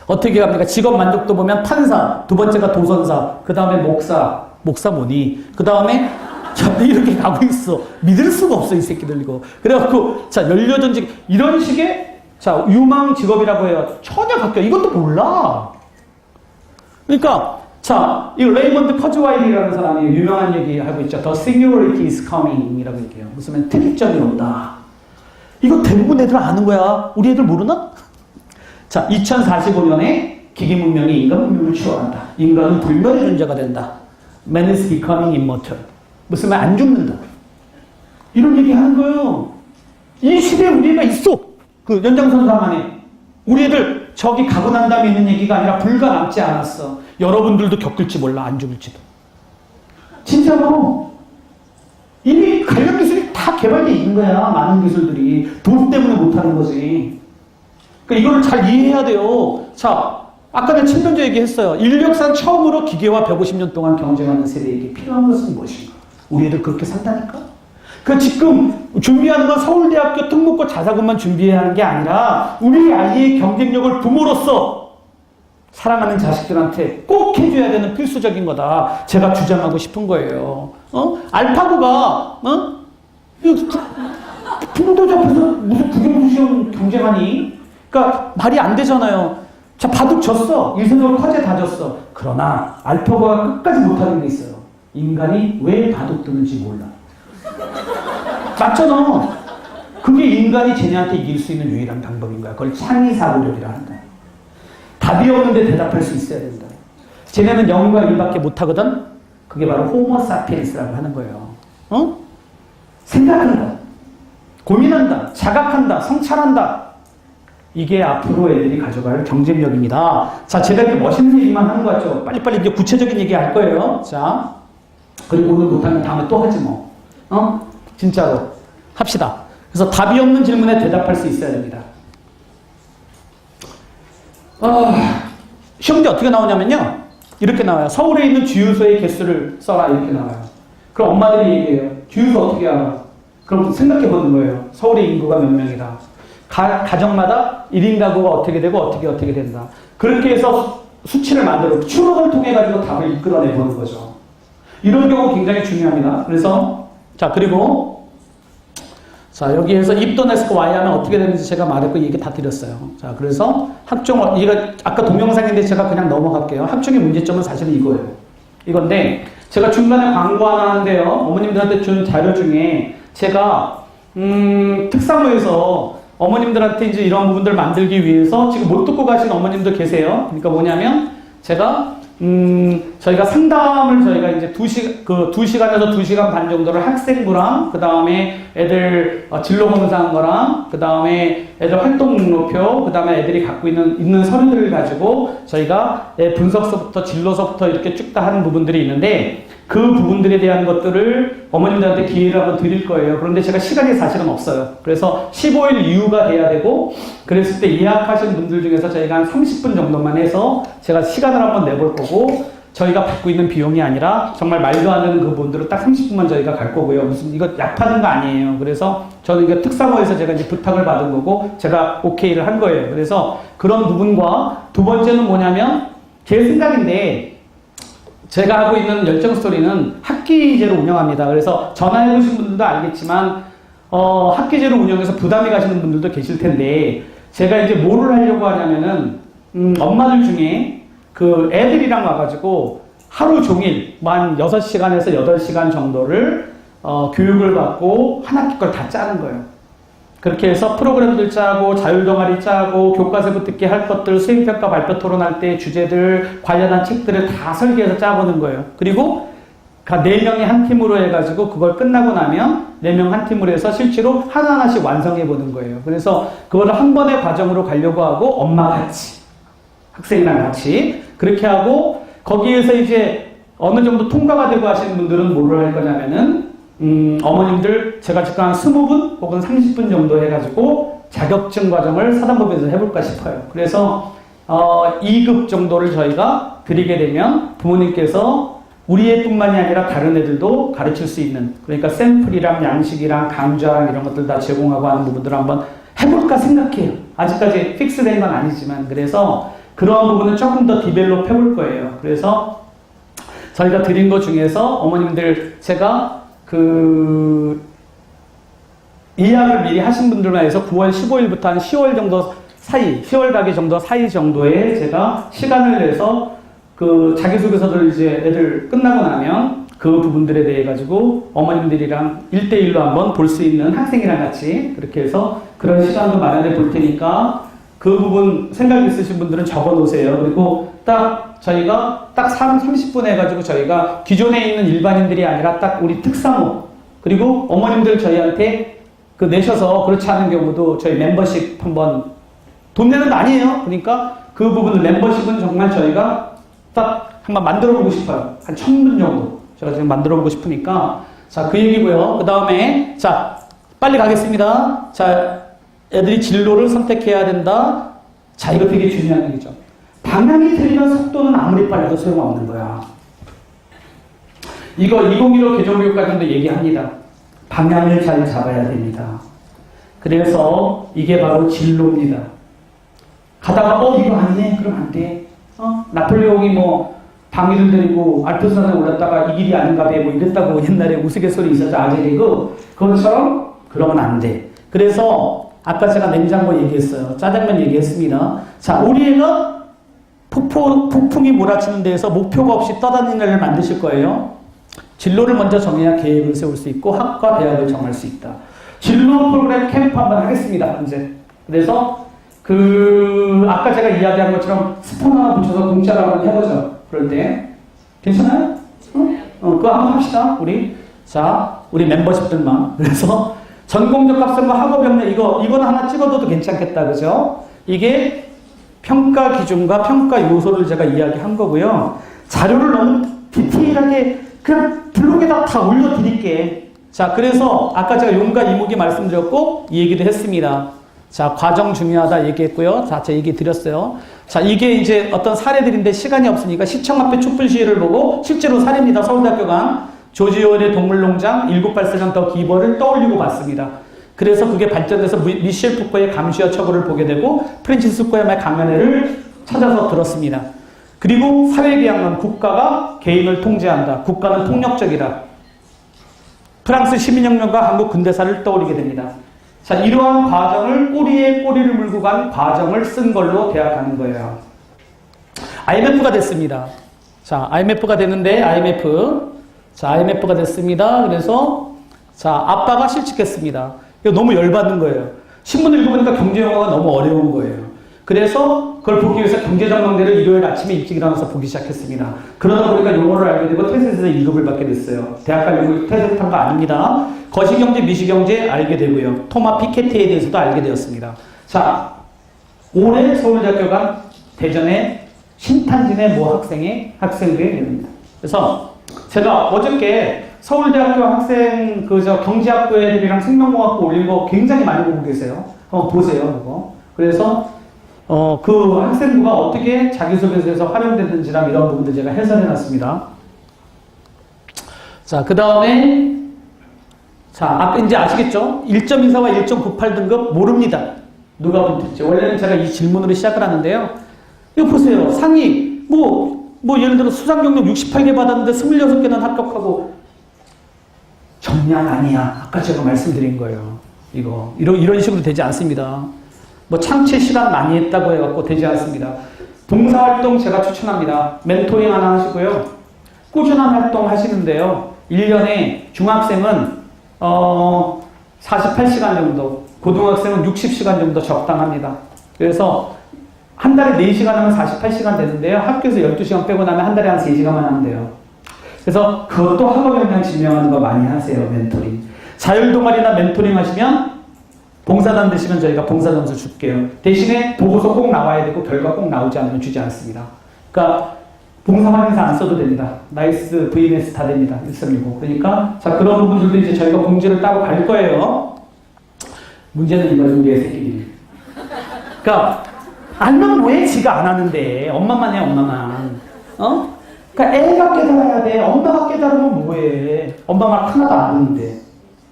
어떻게 합니까? 직업 만족도 보면 판사, 두 번째가 도선사, 그 다음에 목사 뭐니? 그 다음에 이렇게 가고 있어. 믿을 수가 없어, 이 새끼들 이거. 그래갖고 자, 연료전직 이런 식의 자, 유망 직업이라고 해요. 전혀 바뀌어. 이것도 몰라. 그러니까 자, 이 레이먼드 커즈와일이라는 사람이 유명한 얘기 하고 있죠. The singularity is coming 이라고 얘기해요. 무슨 특정이 온다. 이거 대부분 애들 아는 거야. 우리 애들 모르나? 자, 2045년에 기기 문명이 인간 문명을 추월한다. 인간은 불멸의 존재가 된다. Man is becoming immortal. 무슨 말 안 죽는다. 이런 얘기 하는 거예요. 이 시대에 우리 애가 있어. 그 연장선상안에. 우리 애들 저기 가고 난 다음에 있는 얘기가 아니라 불과 남지 않았어. 여러분들도 겪을지 몰라. 안 죽을지도. 진짜로. 이미 관련 기술이 다 개발되어 있는 거야. 많은 기술들이. 돈 때문에 못하는 거지. 그러니까 이거를 잘 이해해야 돼요. 자, 아까 내가 칠면조 얘기했어요. 인류 역사는 처음으로 기계와 150년 동안 경쟁하는 세대에게 필요한 것은 무엇인가? 우리 애들 그렇게 산다니까? 그 지금 준비하는 건 서울대학교 특목고 자사고만 준비해야 하는 게 아니라 우리 아이의 경쟁력을 부모로서 사랑하는 자식들한테 꼭 해줘야 되는 필수적인 거다. 제가 주장하고 싶은 거예요. 알파고가 풍도자 앞에서 무슨 구경시험 경쟁하니? 그러니까 말이 안 되잖아요. 자, 바둑 졌어. 일선으로 화제 다 졌어. 그러나 알파고가 끝까지 못하는 게 있어요. 인간이 왜 바둑 두는지 몰라. 맞잖아. 그게 인간이 쟤네한테 이길 수 있는 유일한 방법인 거야. 그걸 창의사고력이라 한다. 답이 없는데 대답할 수 있어야 된다. 쟤네는 0과 1밖에 못하거든. 그게 바로 호모사피엔스라고 하는 거예요. 생각한다. 고민한다. 자각한다. 성찰한다. 이게 앞으로 애들이 가져갈 경쟁력입니다. 자, 제가 이렇게 멋있는 얘기만 하는 거 같죠? 빨리빨리 이제 구체적인 얘기 할 거예요. 자, 그리고 오늘 못하면 다음에 또 하지 뭐. 진짜로. 합시다. 그래서 답이 없는 질문에 대답할 수 있어야 됩니다. 시험 문제 어떻게 나오냐면요. 이렇게 나와요. 서울에 있는 주유소의 개수를 써라. 이렇게 나와요. 그럼 엄마들이 얘기해요. 주유소 어떻게 알아? 그럼 생각해 보는 거예요. 서울의 인구가 몇 명이다. 가정마다 1인 가구가 어떻게 되고 어떻게 된다. 그렇게 해서 수치를 만들어 추론을 통해 가지고 답을 이끌어내 보는 거죠. 이런 경우 굉장히 중요합니다. 그래서 자, 그리고 자, 여기에서 if don't ask why 하면 어떻게 되는지 제가 말했고 얘기 다 드렸어요. 자, 그래서 학종 이거 아까 동영상인데 제가 그냥 넘어갈게요. 학종의 문제점은 사실은 이거예요. 이건데 제가 중간에 광고 하나 하는데요. 어머님들한테 준 자료 중에 제가 특사부에서 어머님들한테 이제 이런 부분들을 만들기 위해서 지금 못 듣고 가신 어머님도 계세요. 그러니까 뭐냐면 제가 저희가 상담을 저희가 이제 2시간에서 2시간 반 정도를 학생부랑 그 다음에 애들 진로 검사한 거랑 그 다음에 애들 활동 목록표 그 다음에 애들이 갖고 있는 서류들을 가지고 저희가 분석서부터 진로서부터 이렇게 쭉 다 하는 부분들이 있는데 그 부분들에 대한 것들을 어머님들한테 기회를 한번 드릴 거예요. 그런데 제가 시간이 사실은 없어요. 그래서 15일 이후가 돼야 되고 그랬을 때 예약하신 분들 중에서 저희가 한 30분 정도만 해서 제가 시간을 한번 내볼 거고 저희가 받고 있는 비용이 아니라 정말 말도 안 되는 그 분들은 딱 30분만 저희가 갈 거고요. 무슨 이거 약 파는 거 아니에요. 그래서 저는 이거 특사모에서 제가 이제 부탁을 받은 거고 제가 오케이를 한 거예요. 그래서 그런 부분과 두 번째는 뭐냐면 제 생각인데 제가 하고 있는 열정 스토리는 학기제로 운영합니다. 그래서 전화해보신 분들도 알겠지만 학기제로 운영해서 부담이 가시는 분들도 계실 텐데 제가 이제 뭐를 하려고 하냐면은 엄마들 중에 그 애들이랑 와가지고 하루 종일 한 6시간에서 8시간 정도를 교육을 받고 한 학기 걸 다 짜는 거예요. 그렇게 해서 프로그램들 짜고 자율동아리 짜고 교과서부 듣게 할 것들 수행평가 발표 토론할 때 주제들 관련한 책들을 다 설계해서 짜보는 거예요. 그리고 4명이 한 팀으로 해가지고 그걸 끝나고 나면 4명 한 팀으로 해서 실제로 하나하나씩 완성해 보는 거예요. 그래서 그거를 한 번의 과정으로 가려고 하고 엄마 같이 학생이랑 같이 그렇게 하고 거기에서 이제 어느 정도 통과가 되고 하시는 분들은 뭐를 할 거냐면은 어머님들 제가 지금 한 20분 혹은 30분 정도 해가지고 자격증 과정을 사단법인에서 해볼까 싶어요. 그래서 2급 정도를 저희가 드리게 되면 부모님께서 우리 애뿐만이 아니라 다른 애들도 가르칠 수 있는, 그러니까 샘플이랑 양식이랑 강좌랑 이런 것들 다 제공하고 하는 부분들을 한번 해볼까 생각해요. 아직까지 픽스된 건 아니지만. 그래서 그런 부분은 조금 더 디벨롭 해볼 거예요. 그래서 저희가 드린 것 중에서 어머님들 제가 예약을 미리 하신 분들만 해서 9월 15일부터 한 10월 정도 사이, 10월 가기 정도 사이 정도에 제가 시간을 내서 자기소개서들 이제 애들 끝나고 나면 그 부분들에 대해 가지고 어머님들이랑 1대1로 한번 볼 수 있는 학생이랑 같이 그렇게 해서 그런 시간도 마련해 볼 테니까 그 부분 생각 있으신 분들은 적어 놓으세요. 그리고 저희가 딱 30분 해가지고 저희가 기존에 있는 일반인들이 아니라 딱 우리 특사모, 그리고 어머님들 저희한테 내셔서 그렇지 않은 경우도 저희 멤버십 한번, 돈 내는 거 아니에요. 그러니까 그 부분은 멤버십은 정말 저희가 딱 한번 만들어 보고 싶어요. 한 1000분 정도 제가 지금 만들어 보고 싶으니까. 자, 그 얘기고요. 그 다음에 자, 빨리 가겠습니다. 자, 애들이 진로를 선택해야 된다. 자, 이거 되게 중요한 얘기죠. 방향이 틀리면 속도는 아무리 빨라도 소용없는 거야. 이거 2015 개정교육과정도 얘기합니다. 방향을 잘 잡아야 됩니다. 그래서 이게 바로 진로입니다. 가다가 이거 아니네? 그럼 안 돼. 나폴레옹이 방위를 데리고 알프스산에 올랐다가 이 길이 아닌가 봐 이랬다고 옛날에 우스갯소리 있었죠. 아재리그. 그것처럼 그러면 안 돼. 그래서 아까 제가 냉장고 얘기했어요. 짜장면 얘기했습니다. 자, 우리 애가 폭풍이 몰아치는 데에서 목표가 없이 떠다니는 애를 만드실 거예요. 진로를 먼저 정해야 계획을 세울 수 있고 학과 대학을 정할 수 있다. 진로 프로그램 캠프 한번 하겠습니다. 이제. 그래서 아까 제가 이야기한 것처럼 스폰 하나 붙여서 공짜로 한번 해보죠. 그럴 때. 괜찮아요? 그거 한번 합시다. 우리 멤버십들만. 그래서 전공적 학생과 학업연례 이거는 하나 찍어둬도 괜찮겠다. 그죠? 이게 평가 기준과 평가 요소를 제가 이야기한 거고요. 자료를 너무 디테일하게 그냥 블로그에다 다 올려드릴게. 자, 그래서 아까 제가 용과 이목이 말씀드렸고 이 얘기도 했습니다. 자, 과정 중요하다 얘기했고요. 자, 제 얘기 드렸어요. 자, 이게 이제 어떤 사례들인데 시간이 없으니까 시청 앞에 촛불 시위를 보고 실제로 사례입니다. 서울대학교가 조지 오웰의 동물농장, 1984년 더 기버를 떠올리고 봤습니다. 그래서 그게 발전돼서 미셸 푸코의 감시와 처벌을 보게 되고 프랜시스 코야마의 강연회를 찾아서 들었습니다. 그리고 사회계약론, 국가가 개인을 통제한다. 국가는 폭력적이다. 프랑스 시민혁명과 한국 근대사를 떠올리게 됩니다. 자, 이러한 과정을 꼬리에 꼬리를 물고 간 과정을 쓴 걸로 대학하는 거예요. IMF가 됐습니다. 자, IMF가 됐는데 IMF가 됐습니다. 그래서 자, 아빠가 실직했습니다. 이거 너무 열받는 거예요. 신문을 읽어보니까 경제영어가 너무 어려운 거예요. 그래서 그걸 보기 위해서 경제전망대를 일요일 아침에 일찍 일어나서 보기 시작했습니다. 그러다 보니까 용어를 알게 되고 테스트에서 1급을 받게 됐어요. 대학 가려고 테스트 한 거 아닙니다. 거시경제, 미시경제 알게 되고요. 토마 피케티에 대해서도 알게 되었습니다. 자, 올해 서울대학교가 대전의 신탄진의 학생들이 됩니다. 그래서 제가 어저께 서울대학교 학생 경제학부 애들이랑 생명공학부 올린 거 굉장히 많이 보고 계세요. 보세요, 그거. 그래서 그 학생부가 어떻게 자기소개서에서 활용되는지랑 이런 부분들 제가 해설해 놨습니다. 자, 그 다음에 자, 이제 아시겠죠? 1.24와 1.98 등급 모릅니다. 누가 본지. 원래는 제가 이 질문으로 시작을 하는데요. 이거 보세요. 상위 예를 들어 수상 경력 68개 받았는데 26개는 합격하고 정량 아니야. 아까 제가 말씀드린 거예요. 이런 식으로 되지 않습니다. 창체 시간 많이 했다고 해갖고 되지 않습니다. 봉사활동 제가 추천합니다. 멘토링 하나 하시고요. 꾸준한 활동 하시는데요. 1년에 중학생은 48시간 정도, 고등학생은 60시간 정도 적당합니다. 그래서 한 달에 4시간 하면 48시간 되는데요. 학교에서 12시간 빼고 나면 한 달에 한 3시간만 하면 돼요. 그래서 그것도 학업역량 증명하는 거 많이 하세요. 멘토링. 자율동아리나 멘토링 하시면 봉사단 되시면 저희가 봉사점수 줄게요. 대신에 보고서 꼭 나와야 되고 결과 꼭 나오지 않으면 주지 않습니다. 그러니까 봉사활동에서 안 써도 됩니다. 나이스, VMS 다 됩니다. 1.319. 그러니까 자, 그런 부분들도 이제 저희가 공지를 따로 갈 거예요. 문제는 이거죠, 우리 새끼들이. 그러니까 알면 뭐해? 지가 안 하는데. 엄마만 해, 엄마만. 그러니까 애가 깨달아야 돼. 엄마가 깨달으면 뭐해. 엄마 말 하나도 안 듣는데.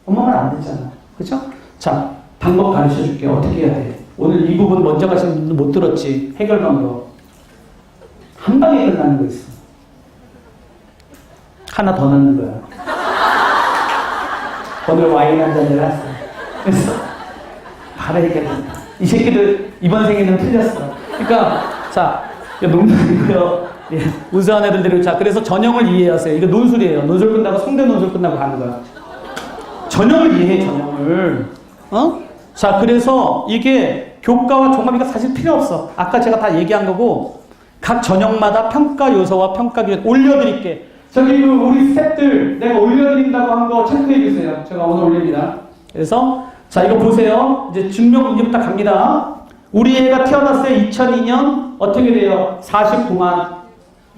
엄마 말 안 듣잖아. 그죠? 자, 방법 가르쳐 줄게. 어떻게 해야 돼? 오늘 이 부분 먼저 가신 분들 못 들었지? 해결방법. 한 방에 끝나는 거 있어. 하나 더 넣는 거야. 오늘 와인 한 잔을 했어. 그래서 바로 해결된다. 이 새끼들 이번 생에는 틀렸어. 그러니까 자, 농담이고요. 예, 우수한 애들대로. 자, 그래서 전형을 이해하세요. 이거 논술이에요. 논술 끝나고 성대 논술 끝나고 가는 거야. 전형을 이해해, 전형을. 어? 자, 그래서 이게 교과와 종합이가 사실 필요 없어. 아까 제가 다 얘기한 거고, 각 전형마다 평가 요소와 평가 기준 올려드릴게. 저기 우리 스태프들 내가 올려드린다고 한 거 체크해 주세요. 제가 오늘 올립니다. 그래서 자, 이거 보세요. 이제 증명 문제부터 갑니다. 우리 애가 태어났어요. 2002년 어떻게 돼요? 49만,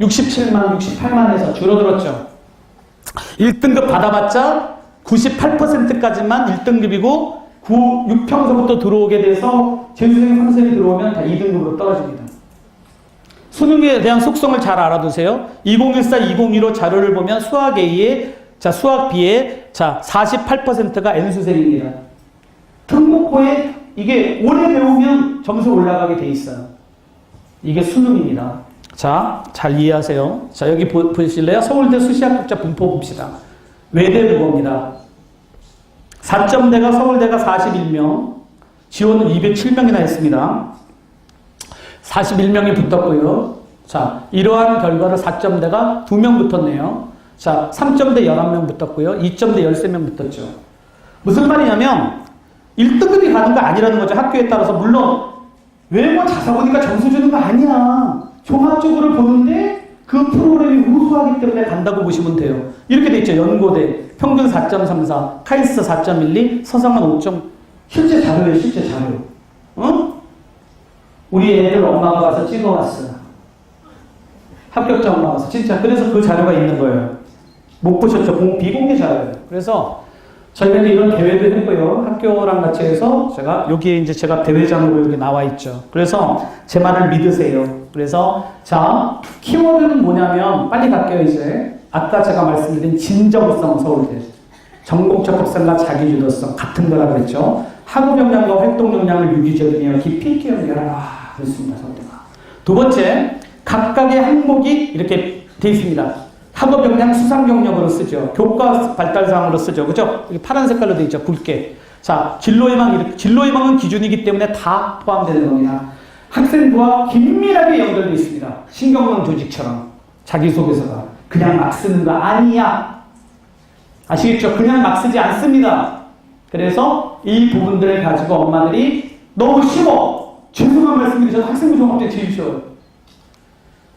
67만, 68만에서 줄어들었죠. 1등급 받아봤자 98%까지만 1등급이고 6평서부터 들어오게 돼서 재수생 3선이 들어오면 다 2등급으로 떨어집니다. 수능에 대한 속성을 잘 알아두세요. 2014, 2015 자료를 보면 수학 A에, 자, 수학 B에, 자, 48%가 N수생입니다. 특목고에 이게 오래 배우면 점수 올라가게 돼 있어요. 이게 수능입니다. 자, 잘 이해하세요. 자, 여기 보실래요? 서울대 수시합격자 분포 봅시다. 외대 국어입니다. 4점대가 서울대가 41명, 지원은 207명이나 했습니다. 41명이 붙었고요. 자, 이러한 결과를 4점대가 2명 붙었네요. 자, 3점대 11명 붙었고요. 2점대 13명 붙었죠. 무슨 말이냐면 1등급이 가는 거 아니라는 거죠. 학교에 따라서. 물론 외모 자사 보니까 점수 주는 거 아니야. 종합적으로 보는데 그 프로그램이 우수하기 때문에 간다고 보시면 돼요. 이렇게 돼 있죠. 연고대 평균 4.34, 카이스트 4.12, 서성한 5점. 실제 자료예요. 실제 자료. 어? 우리 애들 엄마가 가서 찍어왔어. 합격자 엄마가 가서. 진짜. 그래서 그 자료가 있는 거예요. 못 보셨죠? 비공개 자료예요. 그래서 저희는 이런 대회도 했고요. 학교랑 같이 해서 제가 여기에 이제 제가 대회장으로 여기 나와 있죠. 그래서 제 말을 믿으세요. 그래서 자, 키워드는 뭐냐면 빨리 갈게요 이제. 아까 제가 말씀드린 진정성 서울대. 전공적 특성과 자기주도성 같은 거라 그랬죠. 학업 역량과 활동 역량을 유기적이며 깊이 있게 연결하라. 그렇습니다. 서울대가. 두 번째, 각각의 항목이 이렇게 돼 있습니다. 학업 역량 수상 경력으로 쓰죠. 교과 발달 사항으로 쓰죠. 그죠? 여기 파란 색깔로 돼 있죠. 붉게. 자, 진로희망은 기준이기 때문에 다 포함되는 겁니다. 학생부와 긴밀하게 연결되어 있습니다. 신경망 조직처럼. 자기소개서가. 그냥 막 쓰는 거 아니야. 아시겠죠? 그냥 막 쓰지 않습니다. 그래서 이 부분들을 가지고 엄마들이 너무 쉬워. 죄송한 말씀드리면 학생부 종합제 제일 쉬워요.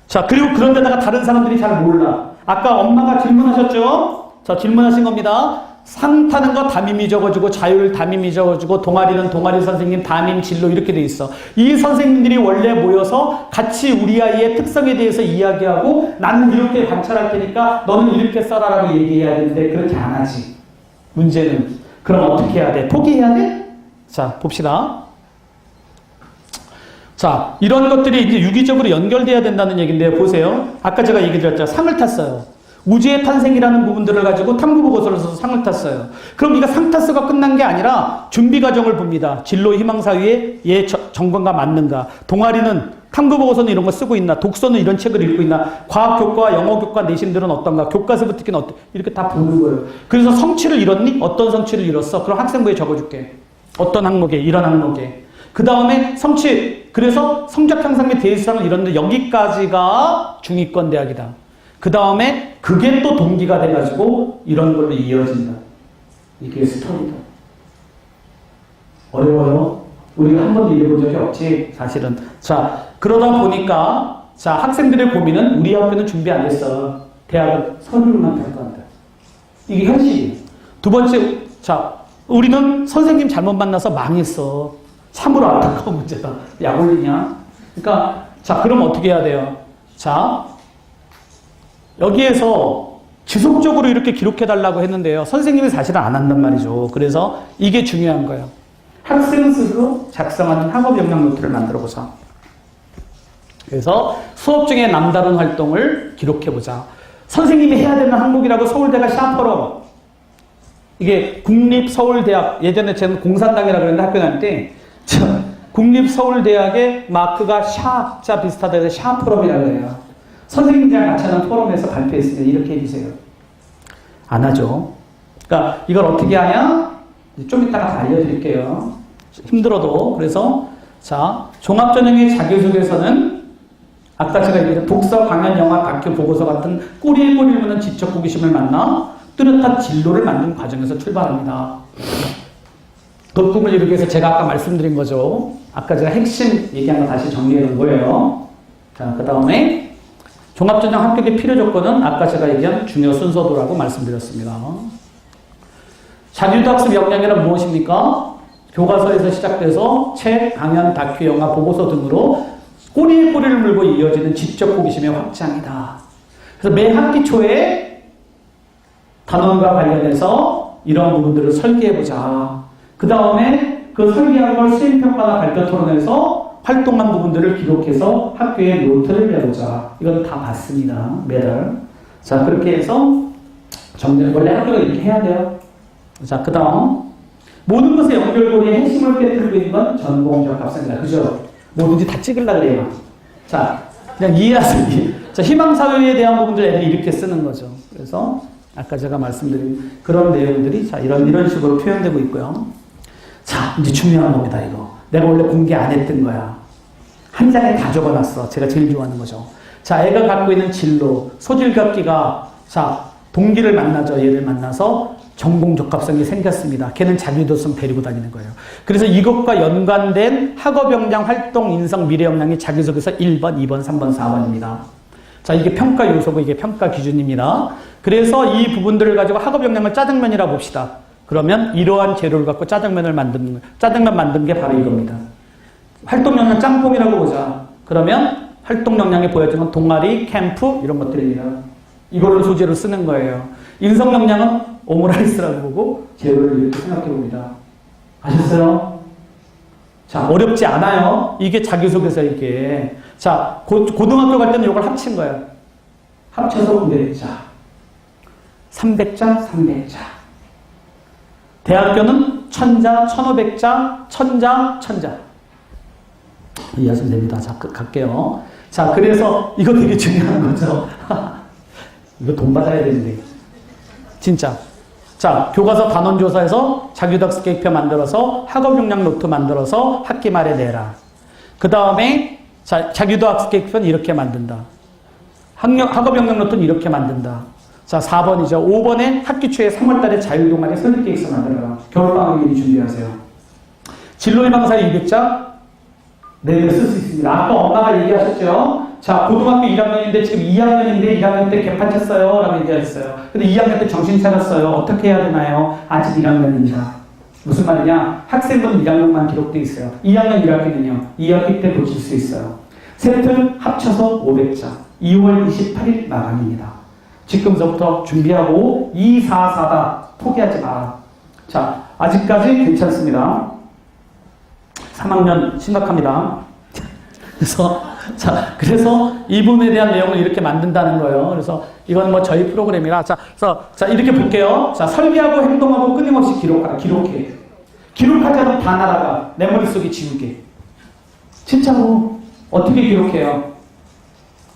자, 그리고 그런 데다가 다른 사람들이 잘 몰라. 아까 엄마가 질문하셨죠? 자, 질문하신 겁니다. 상 타는 거 담임이 적어주고 자율 담임이 적어주고 동아리는 동아리 선생님 담임 진로 이렇게 돼 있어. 이 선생님들이 원래 모여서 같이 우리 아이의 특성에 대해서 이야기하고 나는 이렇게 관찰할 테니까 너는 이렇게 써라라고 얘기해야 되는데 그렇게 안 하지. 문제는 그럼 어떻게 해야 돼? 포기해야 돼? 자, 봅시다. 자, 이런 것들이 이제 유기적으로 연결돼야 된다는 얘기인데요. 보세요. 아까 제가 얘기 드렸죠. 상을 탔어요. 우주의 탄생이라는 부분들을 가지고 탐구보고서를 써서 상을 탔어요. 그럼 이거 상 탔어가 끝난 게 아니라 준비 과정을 봅니다. 진로 희망 사유에 얘 정관과 맞는가. 동아리는 탐구보고서는 이런 거 쓰고 있나. 독서는 이런 책을 읽고 있나. 과학교과, 영어교과 내신들은 어떤가. 교과서 특히는 어떤 이렇게 다 보는 거예요. 그래서 성취를 이뤘니? 어떤 성취를 이뤘어? 그럼 학생부에 적어줄게. 어떤 항목에? 이런 항목에. 그 다음에 성취, 그래서 성적 향상 및 대입상을 이뤘는데 여기까지가 중위권 대학이다. 그 다음에 그게 또 동기가 돼가지고 이런 걸로 이어진다. 이게 스토리다. 어려워요? 우리가 한 번도 이해본 적이 없지, 사실은. 자, 그러다 보니까, 자, 학생들의 고민은 우리 학교는 준비 안 했어. 대학은 서류만 평가한다. 이게 현실이에요. 두 번째, 자, 우리는 선생님 잘못 만나서 망했어. 참으로 안타까운 문제다. 약 올리냐? 그러니까, 자, 그럼 어떻게 해야 돼요? 자, 여기에서 지속적으로 이렇게 기록해달라고 했는데요. 선생님이 사실은 안 한단 말이죠. 그래서 이게 중요한 거예요. 학생 스스로 작성하는 학업 역량 노트를 만들어 보자. 그래서 수업 중에 남다른 활동을 기록해보자. 선생님이 해야 되는 항목이라고 서울대가 샤퍼로 이게 국립서울대학, 예전에 저는 공산당이라고 그랬는데 학교 다닐 때 국립서울대학의 마크가 샤자 비슷하다 해서 샤포럼이라고 해요. 선생님들이랑 같이 하는 포럼에서 발표했으면 이렇게 해주세요. 안 하죠. 그러니까 이걸 어떻게 하냐? 좀 이따가 다 알려드릴게요. 힘들어도. 그래서 자, 종합전형의 자기소개서는 아까 제가 얘기했던 독서, 강연, 영화, 다큐, 보고서 같은 꼬리에 꼬리를 무는 지적 호기심을 만나 뚜렷한 진로를 만든 과정에서 출발합니다. 그 꿈을 이루기 위해서 제가 아까 말씀드린 거죠. 아까 제가 핵심 얘기한 거 다시 정리해 놓은 거예요. 자, 그 다음에 종합전형 합격의 필요 조건은 아까 제가 얘기한 중요 순서도라고 말씀드렸습니다. 자기유도 학습 역량이란 무엇입니까? 교과서에서 시작돼서 책, 강연, 다큐, 영화, 보고서 등으로 꼬리에 꼬리를 물고 이어지는 지적 호기심의 확장이다. 그래서 매 학기 초에 단원과 관련해서 이런 부분들을 설계해보자. 그 다음에 그 설계한 걸 수행평가나 발표 토론에서 활동한 부분들을 기록해서 학교에 노트를 내보자. 이건 다 봤습니다. 매달. 자, 그렇게 해서 원래 학교가 이렇게 해야 돼요. 자, 그 다음 모든 것의 연결고리에 핵심을 깨뜨리고 있는 건 전공적합성이다. 그죠? 뭐든지 다 찍으려고 그래요. 자, 그냥 이해하세요. 자, 희망사회에 대한 부분들 애들이 이렇게 쓰는 거죠. 그래서 아까 제가 말씀드린 그런 내용들이 자, 이런 식으로 표현되고 있고요. 자, 이제 중요한 겁니다, 이거. 내가 원래 공개 안 했던 거야. 한 장에 다 적어놨어. 제가 제일 좋아하는 거죠. 자, 애가 갖고 있는 진로, 소질갖기가, 자, 동기를 만나죠. 얘를 만나서 전공 적합성이 생겼습니다. 걔는 자기유도성 데리고 다니는 거예요. 그래서 이것과 연관된 학업 역량, 활동, 인성, 미래 역량이 자기소개서 1번, 2번, 3번, 4번입니다. 자, 이게 평가 요소고 이게 평가 기준입니다. 그래서 이 부분들을 가지고 학업 역량을 짜장면이라고 봅시다. 그러면 이러한 재료를 갖고 짜장면 만든 게 바로 이겁니다. 활동 역량 짬뽕이라고 보자. 그러면 활동 역량이 보여지는 동아리, 캠프 이런 것들입니다. 이걸로 소재로 쓰는 거예요. 인성 역량은 오므라이스라고 보고 재료를 이렇게 생각해 봅니다. 아셨어요? 자, 어렵지 않아요. 이게 자기소개서 이게. 자, 고등학교 갈 때는 이걸 합친 거예요. 합쳐서 900자. 300자, 300자. 대학교는 1000자, 1500자, 1000자, 1000자. 이해하시면 됩니다. 자, 갈게요. 자, 그래서 이거 되게 중요한 거죠. 이거 돈 받아야 되는데. 진짜. 자, 교과서 단원조사에서 자기유도 학습 계획표 만들어서 학업 역량 노트 만들어서 학기 말에 내라. 그 다음에 자기유도 학습 계획표는 이렇게 만든다. 학업 역량 노트는 이렇게 만든다. 자, 4번이죠. 5번에 학기 초에 3월달에 자율동아리 설립계획서 만들어라. 겨울방학 미리 준비하세요. 진로희망사의 200자 내년에 쓸 수 있습니다. 아까 엄마가 얘기하셨죠. 자, 고등학교 1학년인데 지금 2학년인데 1학년 때 개판쳤어요 라고 얘기하셨어요. 근데 2학년 때 정신 차렸어요. 어떻게 해야 되나요? 아직 1학년입니다. 무슨 말이냐? 학생분 1학년만 기록되어 있어요. 2학년 1학기는요. 2학기 때 고칠 수 있어요. 세트 합쳐서 500자. 2월 28일 마감입니다. 지금서부터 준비하고 244다. 포기하지 마. 자, 아직까지 괜찮습니다. 3학년 심각합니다. 그래서 이 부분에 대한 내용을 이렇게 만든다는 거예요. 그래서 이건 뭐 저희 프로그램이라. 자, 이렇게 볼게요. 자, 설계하고 행동하고 끊임없이 기록하라. 기록해. 기록하지 않으면 다 날아가. 내 머릿속에 지우개. 진짜로. 어떻게 기록해요?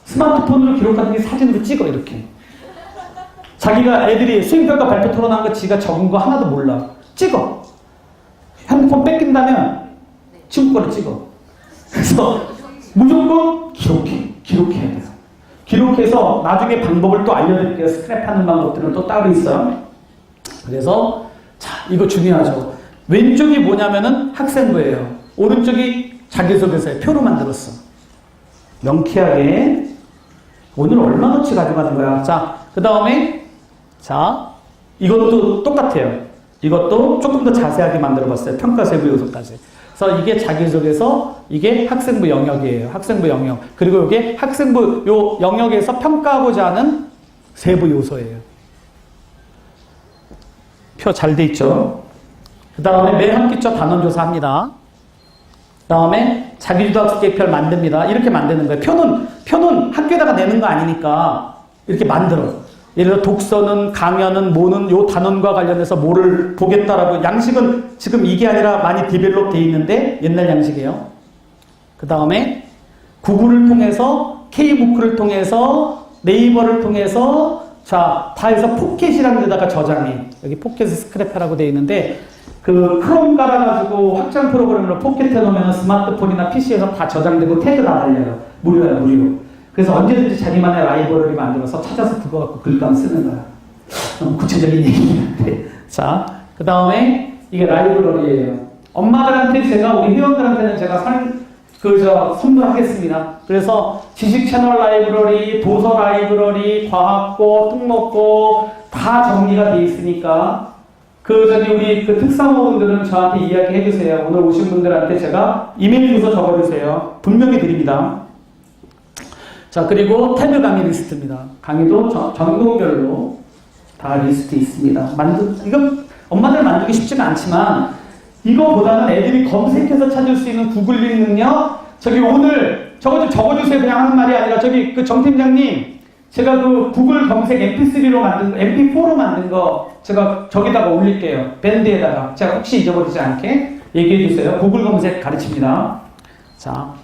스마트폰으로 기록하는 게 사진으로 찍어, 이렇게. 자기가 애들이 수행평가 발표 토론한 거 지가 적은 거 하나도 몰라. 찍어. 핸드폰 뺏긴다면 친구 거를 찍어. 그래서 무조건 기록해야 돼요. 기록해서 나중에 방법을 또 알려드릴게요. 스크랩하는 방법들은 또 따로 있어요. 그래서 자, 이거 중요하죠. 왼쪽이 뭐냐면은 학생부예요. 오른쪽이 자기소개서에 표로 만들었어. 명쾌하게. 오늘 얼마나치 가져가는 거야. 자, 그 다음에 자, 이것도 똑같아요. 이것도 조금 더 자세하게 만들어봤어요. 평가 세부 요소까지. 그래서 이게 자기소개서, 이게 학생부 영역이에요. 학생부 영역. 그리고 이게 학생부 요 영역에서 평가하고자 하는 세부 요소예요. 표 잘 돼 있죠? 그 다음에 매 학기 초 단원조사 합니다. 그 다음에 자기주도 학습 계획표를 만듭니다. 이렇게 만드는 거예요. 표는 학교에다가 내는 거 아니니까 이렇게 만들어. 예를 들어 독서는, 강연은, 뭐는 요 단원과 관련해서 뭐를 보겠다라고. 양식은 지금 이게 아니라 많이 디벨롭 돼 있는데 옛날 양식이에요. 그 다음에 구글을 통해서, K무크를 통해서, 네이버를 통해서 자, 다 해서 포켓이라는 데다가 저장해. 여기 포켓 스크래퍼라고 되어 있는데 그 크롬 깔아가지고 확장 프로그램으로 포켓 해놓으면 스마트폰이나 PC에서 다 저장되고 태그 다 달려요. 무료야, 무료. 그래서 언제든지 자기만의 라이브러리 만들어서 찾아서 그거 갖고 글감 쓰는 거야. 너무 구체적인 얘기인데. 자, 그 다음에 이게 라이브러리예요. 엄마들한테 제가, 우리 회원들한테는 제가 선물하겠습니다. 그래서 지식 채널 라이브러리, 도서 라이브러리, 과학고, 특목고 다 정리가 돼 있으니까 우리 특사모분들은 저한테 이야기해 주세요. 오늘 오신 분들한테 제가 이메일 주소 적어주세요. 분명히 드립니다. 자, 그리고 태그 강의 리스트입니다. 강의도 전공별로 다 리스트 있습니다. 이건 엄마들 만들기 쉽지가 않지만 이거보다는 애들이 검색해서 찾을 수 있는 구글링 능력, 오늘 저거 적어주세요. 그냥 하는 말이 아니라 정 팀장님, 제가 구글 검색 MP3로 만든 거, MP4로 만든 거 제가 저기다가 올릴게요. 밴드에다가. 제가 혹시 잊어버리지 않게 얘기해 주세요. 구글 검색 가르칩니다. 자,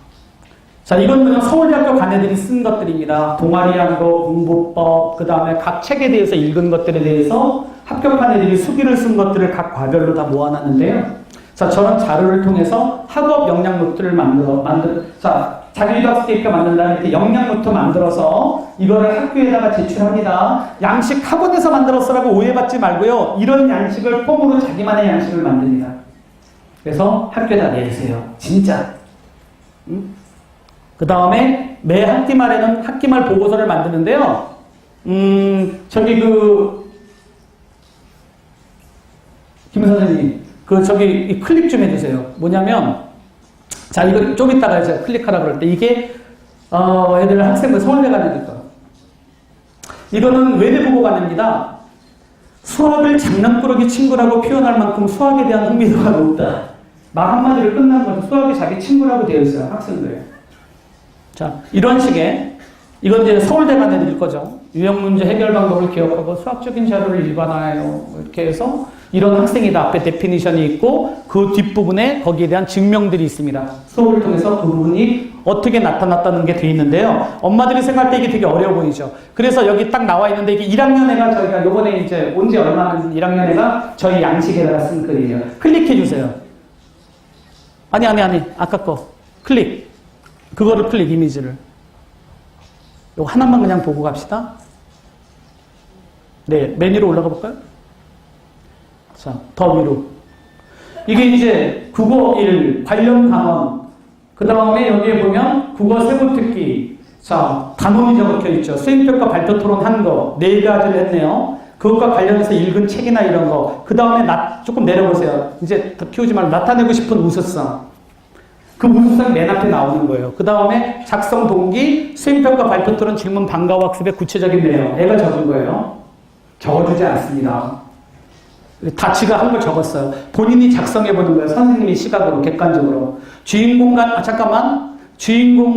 이건 그냥 서울대학교 관애들이 쓴 것들입니다. 동아리한 거, 공부법, 그 다음에 각 책에 대해서 읽은 것들에 대해서 합격한 애들이 수기를 쓴 것들을 각 과별로 다 모아놨는데요. 자, 저런 자료를 통해서 학업 역량 노트를 자기주도 학습 계획표 만든 다음에 이렇게 역량 노트 만들어서 이거를 학교에다가 제출합니다. 양식 학원에서 만들었어라고 오해받지 말고요. 이런 양식을 폼으로 자기만의 양식을 만듭니다. 그래서 학교에다 내주세요. 진짜. 그 다음에 매 학기 말에는 학기말 보고서를 만드는데요. 김 선생님, 이 클릭 좀 해주세요. 뭐냐면, 자, 이거 좀 이따가 제가 클릭하라 그럴 때, 이게, 애들 학생들 서울대 가는 거. 이거는 외대보고 관입니다. 수학을 장난꾸러기 친구라고 표현할 만큼 수학에 대한 흥미도가 높다. 말 한마디로 끝난 거죠. 수학이 자기 친구라고 되어 있어요, 학생들. 자, 이런 식의, 이건 이제 서울대 간 애들일 거죠. 유형 문제 해결 방법을 기억하고 수학적인 자료를 일반화해요. 이렇게 해서 이런 학생이다. 앞에 데피니션이 있고 그 뒷부분에 거기에 대한 증명들이 있습니다. 수업을 통해서 그 부분이 어떻게 나타났다는 게 돼 있는데요. 엄마들이 생각할 때 이게 되게 어려워 보이죠. 그래서 여기 딱 나와 있는데 이게 1학년 애가 저희가 요번에 이제 온 지 얼마 안 된 1학년 애가 저희 양식에다가 쓴 글이에요. 클릭해 주세요. 아니. 아까 거. 클릭. 그거를 클릭, 이미지를. 요거 하나만 그냥 보고 갑시다. 네, 메뉴로 올라가 볼까요? 자, 더 위로. 이게 이제 국어 1 관련 단원. 그 다음에 여기에 보면 국어 세부특기. 자, 단원이 적혀 있죠. 수행평가 발표 토론 한 거. 4가지를 했네요. 그것과 관련해서 읽은 책이나 이런 거. 그 다음에 조금 내려보세요. 이제 더 키우지 말고 나타내고 싶은 우수성. 그 우수성이 맨 앞에 나오는 거예요. 그 다음에 작성 동기, 수행평가 발표 토론 질문 방과후 학습의 구체적인 내용. 애가 적은 거예요. 적어주지 않습니다. 다 지가 한 걸 적었어요. 본인이 작성해보는 거예요. 선생님이 시각으로, 객관적으로. 주인공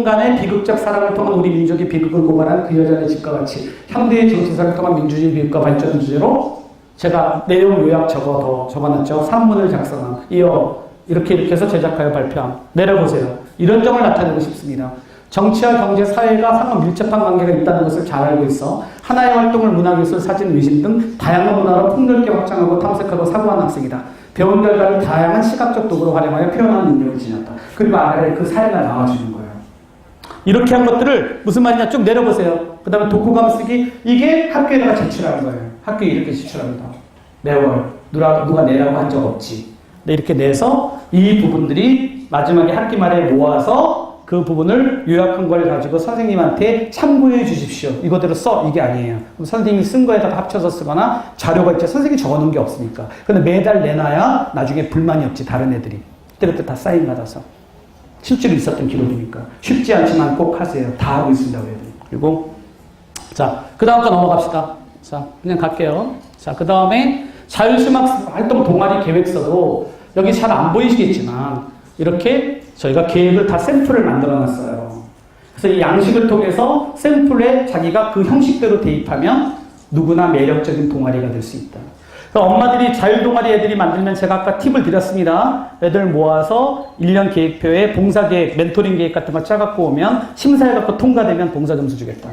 간의 비극적 사랑을 통한 우리 민족의 비극을 고발한 그 여자의 집과 같이 현대의 정치사를 통한 민주주의 비극과 발전 주제로 제가 내용 요약 적어놨죠. 산문을 작성한 이렇게 해서 제작하여 발표함. 내려보세요. 이런 점을 나타내고 싶습니다. 정치와 경제, 사회가 상호 밀접한 관계가 있다는 것을 잘 알고 있어 하나의 활동을 문화기술, 사진, 외신 등 다양한 문화로 폭넓게 확장하고 탐색하고 사고한 학생이다. 배운 결과를 다양한 시각적 도구로 활용하여 표현하는 능력을 지녔다. 그리고 아래 그 사례가 나와주는 거예요. 이렇게 한 것들을 무슨 말이냐 쭉 내려보세요. 그 다음에 독후감 쓰기. 이게 학교에다가 제출하는 거예요. 학교에 이렇게 제출합니다. 매월 누가 내라고 한 적 없지. 네, 이렇게 내서 이 부분들이 마지막에 학기 말에 모아서 그 부분을 요약한 걸 가지고 선생님한테 참고해 주십시오. 이거대로 써. 이게 아니에요. 그럼 선생님이 쓴 거에다가 합쳐서 쓰거나 자료가 있죠. 선생님이 적어놓은 게 없으니까. 근데 매달 내놔야 나중에 불만이 없지. 다른 애들이. 그때부터 다 사인 받아서. 실제로 있었던 기록이니까. 쉽지 않지만 꼭 하세요. 다 하고 있습니다. 애들이. 그리고 자, 그 다음 거 넘어갑시다. 자, 그냥 갈게요. 자, 그 다음에 자율심학 활동 동아리 계획서도 여기 잘 안 보이시겠지만 이렇게 저희가 계획을 다 샘플을 만들어 놨어요. 그래서 이 양식을 통해서 샘플에 자기가 그 형식대로 대입하면 누구나 매력적인 동아리가 될 수 있다. 그래서 엄마들이 자율동아리 애들이 만들면 제가 아까 팁을 드렸습니다. 애들 모아서 1년 계획표에 봉사계획, 멘토링 계획 같은 거 짜갖고 오면 심사해갖고 통과되면 봉사 점수 주겠다.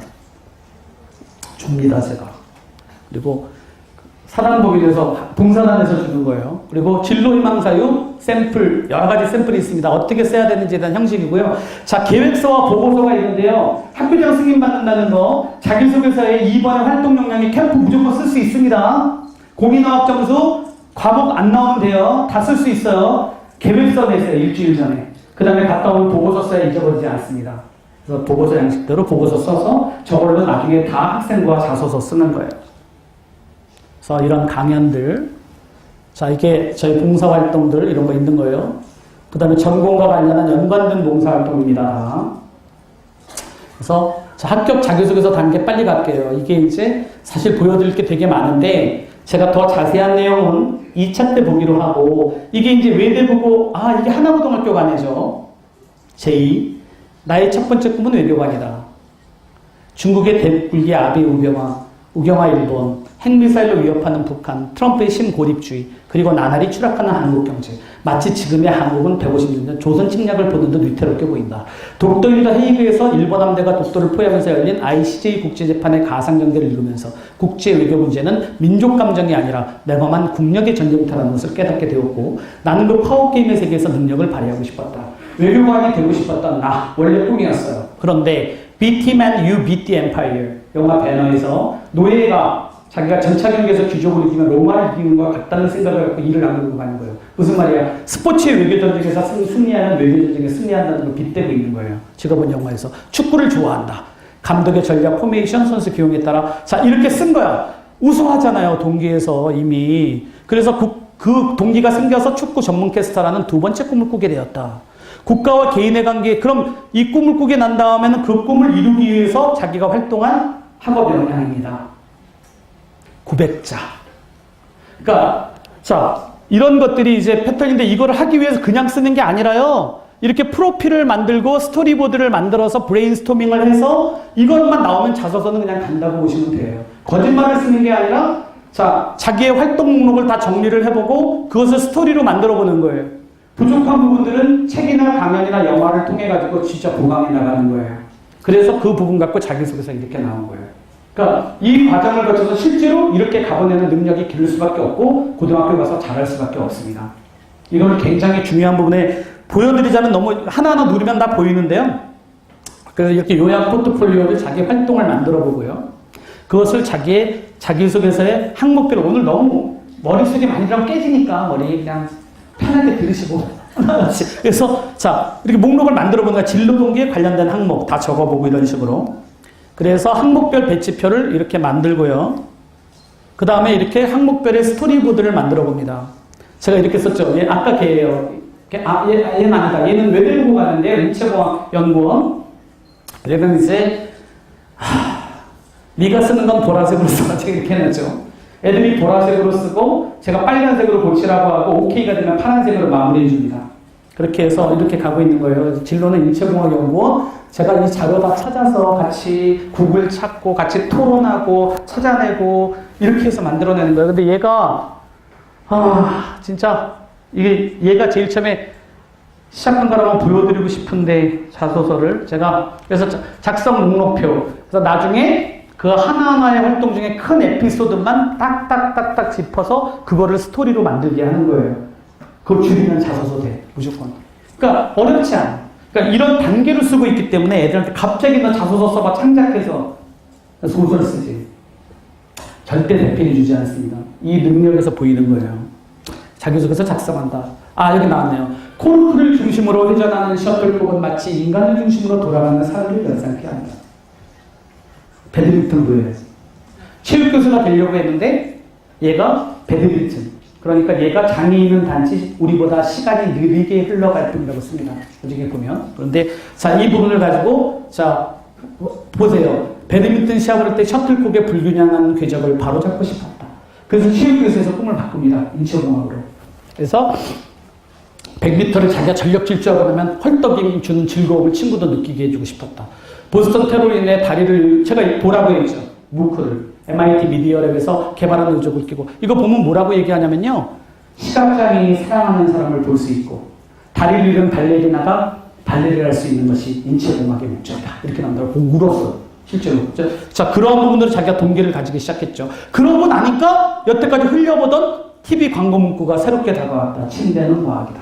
줍니다, 제가. 그리고 사단법인에서 봉사단에서 주는 거예요. 그리고 진로희망사유 샘플, 여러 가지 샘플이 있습니다. 어떻게 써야 되는지에 대한 형식이고요. 자, 계획서와 보고서가 있는데요. 학교장 승인받는다는 거, 자기소개서에 2번의 활동 역량이 캠프 무조건 쓸 수 있습니다. 공인어학 점수, 과목 안 나오면 돼요. 다 쓸 수 있어요. 계획서 내세요, 일주일 전에. 그 다음에 갔다 오면 보고서 써야 잊어버리지 않습니다. 그래서 보고서 양식대로 보고서 써서 저걸로 나중에 다 학생과 자소서 쓰는 거예요. 그래서 이런 강연들, 자, 이게 저희 봉사활동들 이런 거 있는 거예요. 그 다음에 전공과 관련한 연관된 봉사활동입니다. 그래서 자, 합격 자기소개서 단계 빨리 갈게요. 이게 이제 사실 보여드릴 게 되게 많은데 제가 더 자세한 내용은 2차 때 보기로 하고 이게 이제 외대보고 이게 하나고등학교가 아니죠. 제2 나의 첫 번째 꿈은 외교관이다. 중국의 대불기 아베 우경화 일본, 핵미사일로 위협하는 북한, 트럼프의 심고립주의, 그리고 나날이 추락하는 한국경제. 마치 지금의 한국은 156년 조선 침략을 보는 듯 위태롭게 보인다. 독도일가 헤이그에서 일본 함대가 독도를 포위하면서 열린 ICJ 국제재판의 가상경제를 이루면서 국제외교 문제는 민족감정이 아니라 매범한 국력의 전쟁터라는 것을 깨닫게 되었고 나는 그 파워게임의 세계에서 능력을 발휘하고 싶었다. 외교관이 되고 싶었던 나, 원래 꿈이었어요. 그런데 Beat him and you beat the empire. 영화 배너에서 노예가 자기가 전차 경기에서 귀족을 이기면 로마를 이기는 것 같다는 생각을 갖고 일을 나누고 가는 거예요. 무슨 말이야? 스포츠의 외교전쟁에서 승리하는 외교전쟁에 승리한다는 걸 빗대고 있는 거예요. 제가 본 영화에서. 축구를 좋아한다. 감독의 전략, 포메이션, 선수 기용에 따라. 자, 이렇게 쓴 거야. 우승하잖아요. 동기에서 이미. 그래서 그 동기가 생겨서 축구 전문 캐스터라는 두 번째 꿈을 꾸게 되었다. 국가와 개인의 관계, 그럼 이 꿈을 꾸게 난 다음에는 그 꿈을 이루기 위해서 자기가 활동한 학업 역량입니다. 900자. 그러니까, 자, 이런 것들이 이제 패턴인데 이거를 하기 위해서 그냥 쓰는 게 아니라요. 이렇게 프로필을 만들고 스토리보드를 만들어서 브레인스토밍을 해서 이것만 나오면 자소서는 그냥 간다고 보시면 돼요. 거짓말을 쓰는 게 아니라, 자, 자기의 활동 목록을 다 정리를 해보고 그것을 스토리로 만들어 보는 거예요. 부족한 부분들은 책이나 강연이나 영화를 통해 가지고 진짜 보강해 나가는 거예요. 그래서 그 부분 갖고 자기소개서 이렇게 나온 거예요. 그러니까 이 과정을 거쳐서 실제로 이렇게 가보내는 능력이 기를 수밖에 없고 고등학교 가서 잘할 수밖에 없습니다. 이건 굉장히 중요한 부분에 보여드리자면 너무 하나하나 누르면 다 보이는데요. 그래서 이렇게 요약 포트폴리오를 자기 활동을 만들어 보고요. 그것을 자기의 자기소개서의 항목별로 오늘 너무 머릿속이 많이 들어가면 깨지니까 머리 그냥 편하게 들으시고 하나같이. 그래서 자 이렇게 목록을 만들어 보는 거야. 진로 동기에 관련된 항목 다 적어보고 이런 식으로. 그래서 항목별 배치표를 이렇게 만들고요. 그 다음에 이렇게 항목별의 스토리보드를 만들어 봅니다. 제가 이렇게 썼죠. 얘 아까 걔예요. 얘는 아니다. 얘는 외대보고 가는데 인체공학 연구원. 얘는 이제 네가 쓰는 건 보라색으로 써가지고 이렇게 해놨죠. 애들이 보라색으로 쓰고 제가 빨간색으로 고치라고 하고 OK가 되면 파란색으로 마무리해 줍니다. 그렇게 해서 이렇게 가고 있는 거예요. 진로는 인체공학연구원. 제가 이 자료 다 찾아서 같이 구글 찾고 같이 토론하고 찾아내고 이렇게 해서 만들어내는 거예요. 근데 얘가 진짜 이게 얘가 제일 처음에 시작한 거라고 보여드리고 싶은데 자소서를 제가 그래서 작성 목록표. 그래서 나중에 그 하나하나의 활동 중에 큰 에피소드만 딱딱딱딱 짚어서 그거를 스토리로 만들게 하는 거예요. 그걸 줄이면 자소서 돼. 무조건. 그러니까 어렵지 않아. 그러니까 이런 단계로 쓰고 있기 때문에 애들한테 갑자기 너 자소서 써봐 창작해서 소설 쓰지. 절대 대필해 주지 않습니다. 이 능력에서 보이는 거예요. 자기소개서 작성한다. 여기 나왔네요. 코르크를 중심으로 회전하는 셔틀콕은 마치 인간을 중심으로 돌아가는 사람을 연상케 한다. 배드민턴 부여해. 체육교수가 되려고 했는데 얘가 배드민턴. 그러니까 얘가 장애인은 단지 우리보다 시간이 느리게 흘러갈 뿐이라고 씁니다. 나중에 보면. 그런데 자, 이 부분을 가지고 자 보세요. 배드민턴 시합을 할 때 셔틀콕의 불균형한 궤적을 바로잡고 싶었다. 그래서 체육교수에서 꿈을 바꿉니다. 인체공학으로. 그래서 100m를 자기가 전력 질주하고 나면 헐떡임이 주는 즐거움을 친구도 느끼게 해주고 싶었다. 보스턴 테러로 인해 다리를 제가 보라고 했죠. 무크를 MIT 미디어랩에서 개발한 의족을 끼고 이거 보면 뭐라고 얘기하냐면요. 시각장애인이 사랑하는 사람을 볼 수 있고 다리를 잃은 발레리나가 발레를 할 수 있는 것이 인체공학의 목적이다. 이렇게 나온다고 울었어요. 실제로. 자, 그러한 부분들을 자기가 동기를 가지기 시작했죠. 그러고 나니까 여태까지 흘려보던 TV 광고 문구가 새롭게 다가왔다. 침대는 과학이다.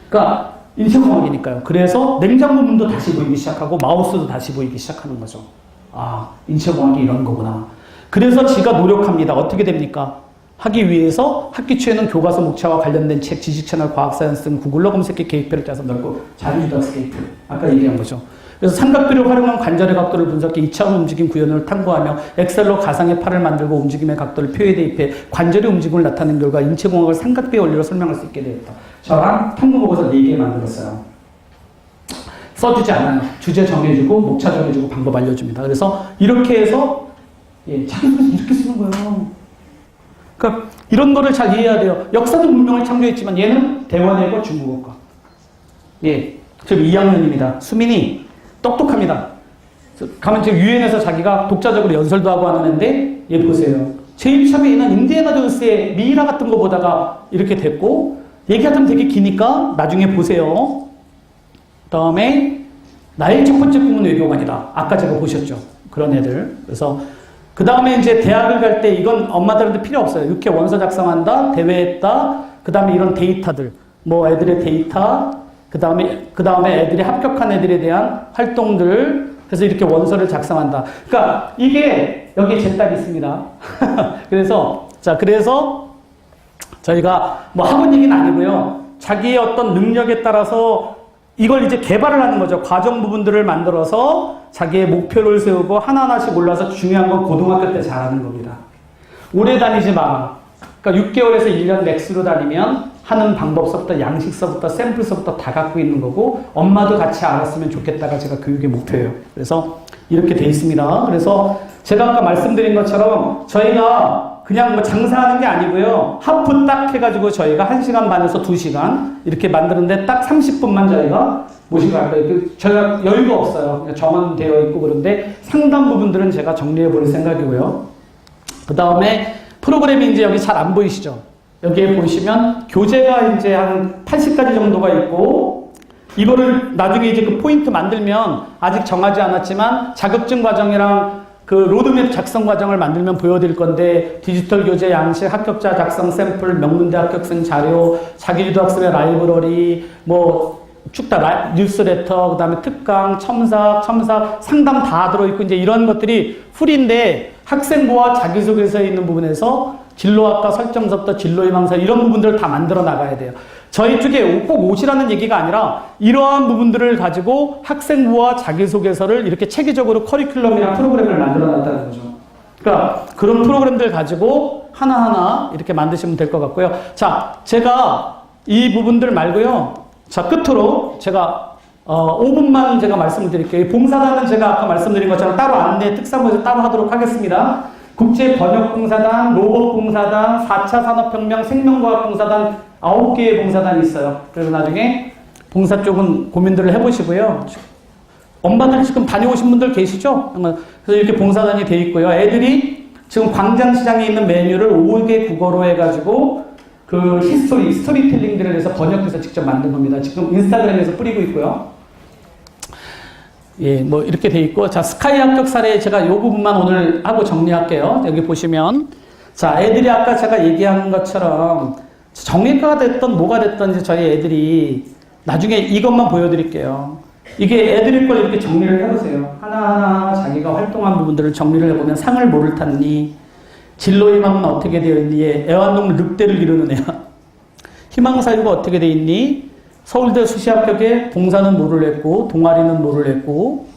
그러니까 인체공학이니까요. 그래서 냉장고 문도 다시 보이기 시작하고 마우스도 다시 보이기 시작하는 거죠. 아, 인체공학이 이런 거구나. 그래서 지가 노력합니다. 어떻게 됩니까? 하기 위해서 학기 초에는 교과서 목차와 관련된 책, 지식채널, 과학사이언스 등 구글러 검색기 계획표를 짜서 넣고 자유주도 스케이프. 아까 얘기한 거죠. 그래서 삼각비를 활용한 관절의 각도를 분석해 2차원 움직임 구현을 탐구하며 엑셀로 가상의 팔을 만들고 움직임의 각도를 표에 대입해 관절의 움직임을 나타낸 결과 인체공학을 삼각비의 원리로 설명할 수 있게 되었다. 저랑 탐구보고서 4개 만들었어요. 써주지 않아요. 주제 정해주고 목차 정해주고 방법 알려줍니다. 그래서 이렇게 해서 자기가 이렇게 쓰는 거예요. 그러니까 이런 거를 잘 이해해야 돼요. 역사도 문명을 창조했지만 얘는 대원외고 중국어과. 지금 2학년입니다. 수민이 똑똑합니다. 가면 지금 유엔에서 자기가 독자적으로 연설도 하고 하는 애인데 얘 보세요. 제일 처음에 얘는 인디애나 존스의 미이라 같은 거 보다가 이렇게 됐고 얘기하자면 되게 기니까 나중에 보세요. 다음에 나의 첫 번째 꿈은 외교관이다. 아까 제가 보셨죠. 그런 애들. 그래서 그 다음에 이제 대학을 갈 때 이건 엄마들한테 필요 없어요. 이렇게 원서 작성한다, 대회했다, 그 다음에 이런 데이터들, 뭐 애들의 데이터, 그 다음에 애들이 합격한 애들에 대한 활동들, 그래서 이렇게 원서를 작성한다. 그러니까 이게 여기에 제 딸이 있습니다. 그래서 저희가 뭐 학원 얘기는 아니고요. 자기의 어떤 능력에 따라서 이걸 이제 개발을 하는 거죠. 과정 부분들을 만들어서 자기의 목표를 세우고 하나하나씩 올라서 중요한 건 고등학교 때 잘하는 겁니다. 오래 다니지 마. 그러니까 6개월에서 1년 맥스로 다니면 하는 방법서부터 양식서부터 샘플서부터 다 갖고 있는 거고 엄마도 같이 알았으면 좋겠다가 제가 교육의 목표예요. 그래서 이렇게 돼 있습니다. 그래서 제가 아까 말씀드린 것처럼 저희가 그냥 뭐 장사하는 게 아니고요. 하프 딱 해가지고 저희가 1시간 반에서 2시간 이렇게 만드는데 딱 30분만 저희가 모시고 갈 거예요. 저희가 여유가 없어요. 정원되어 있고 그런데 상당 부분들은 제가 정리해 볼 생각이고요. 그 다음에 프로그램이 이제 여기 잘 안 보이시죠? 여기에 보시면 교재가 이제 한 80가지 정도가 있고 이거를 나중에 이제 그 포인트 만들면 아직 정하지 않았지만 자격증 과정이랑 그 로드맵 작성 과정을 만들면 보여드릴 건데 디지털 교재 양식, 합격자 작성 샘플, 명문대 합격생 자료, 자기주도 학습의 라이브러리, 뭐 쭉 다 뉴스레터, 그 다음에 특강, 첨삭, 상담 다 들어있고 이제 이런 것들이 풀인데 학생부와 자기소개서에 있는 부분에서 진로학과 설정서부터 진로희망서 이런 부분들을 다 만들어 나가야 돼요. 저희 쪽에 꼭 오시라는 얘기가 아니라 이러한 부분들을 가지고 학생부와 자기소개서를 이렇게 체계적으로 커리큘럼이나 프로그램을 만들어 놨다는 거죠. 그러니까 그런 프로그램들 가지고 하나하나 이렇게 만드시면 될 것 같고요. 자, 제가 이 부분들 말고요. 자, 끝으로 제가 5분만 제가 말씀을 드릴게요. 봉사단은 제가 아까 말씀드린 것처럼 따로 안내 특사부에서 따로 하도록 하겠습니다. 국제번역봉사단, 로봇봉사단, 4차 산업혁명, 생명과학봉사단 9개의 봉사단이 있어요. 그래서 나중에 봉사 쪽은 고민들을 해보시고요. 엄마들 지금 다녀오신 분들 계시죠? 그래서 이렇게 봉사단이 돼 있고요. 애들이 지금 광장시장에 있는 메뉴를 5개 국어로 해가지고 그 스토리텔링들을 해서 번역해서 직접 만든 겁니다. 지금 인스타그램에서 뿌리고 있고요. 예, 뭐 이렇게 돼 있고, 자, 스카이 합격 사례 제가 요 부분만 오늘 하고 정리할게요. 여기 보시면, 자, 애들이 아까 제가 얘기한 것처럼 정예과가 됐던 뭐가 됐던 이제 저희 애들이 나중에 이것만 보여드릴게요. 이게 애들일 걸 이렇게 정리를 해보세요. 하나하나 자기가 활동한 부분들을 정리를 해보면 상을 뭐를 탔니? 진로희망은 어떻게 되어 있니? 애완동물 늑대를 기르는 애야. 희망사유가 어떻게 되어 있니? 서울대 수시합격에 봉사는 뭐를 했고 동아리는 뭐를 했고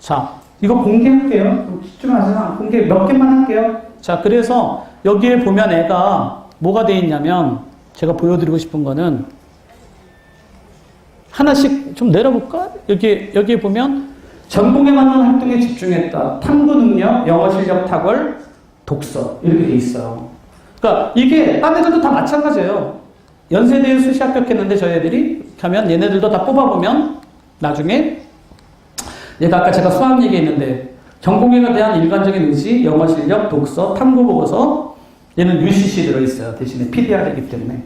자 이거 공개할게요. 집중하세요. 공개 몇 개만 할게요. 자 그래서 여기에 보면 애가 뭐가 돼 있냐면 제가 보여드리고 싶은 거는 하나씩 좀 내려볼까? 여기에 보면 전공에 맞는 활동에 집중했다. 탐구 능력, 영어 실력 탁월, 독서 이렇게 돼 있어요. 그러니까 이게 딴 애들도 다 마찬가지예요. 연세대에 수시 합격했는데 저희 애들이 하면 얘네들도 다 뽑아보면 나중에 얘가 아까 제가 수학 얘기했는데 전공의에 대한 일관적인 의지, 영어 실력, 독서, 탐구 보고서 얘는 UCC 들어있어요. 대신에 PDR이기 때문에.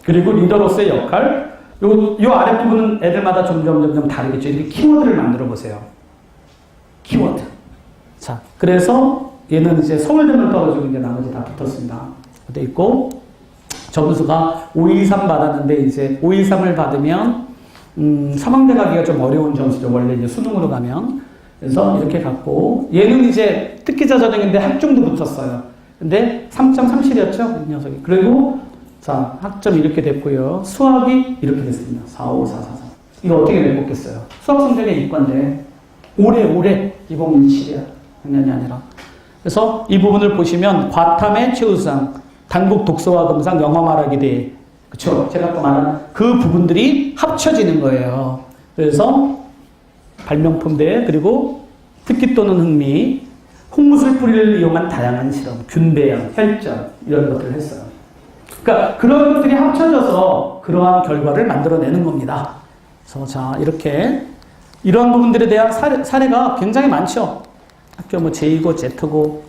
그리고 리더로서의 역할, 요 아랫부분은 애들마다 점점 다르겠죠. 이렇게 키워드를 만들어 보세요. 키워드. 자, 그래서 얘는 이제 서울대만 떨어지고 이제 나머지 다 붙었습니다. 돼 있고, 점수가 513 받았는데 이제 513을 받으면, 서강대 가기가 좀 어려운 점수죠. 원래 이제 수능으로 가면. 그래서 이렇게 갖고, 얘는 이제 특기자 전형인데 학종도 붙었어요. 근데 3.37이었죠? 이 녀석이. 그리고, 자, 학점이 이렇게 됐고요. 수학이 이렇게 됐습니다. 4, 5, 4, 4, 4. 이거 어떻게 내먹겠어요? 수학 성적의 이과인데, 올해 2017이야. 작년이 아니라. 그래서 이 부분을 보시면, 과탐의 최우수상, 단국 독서와 금상, 영어 말하기 대회. 그쵸? 제가 아까 말한 그 부분들이 합쳐지는 거예요. 그래서, 발명품 대회, 그리고 특기 또는 흥미, 홍무술 뿌리를 이용한 다양한 실험, 균배양, 혈전, 이런 것들을 했어요. 그러니까 그런 것들이 합쳐져서 그러한 결과를 만들어내는 겁니다. 그래서 자, 이렇게 이런 부분들에 대한 사례가 굉장히 많죠. 학교 뭐 J고 Z고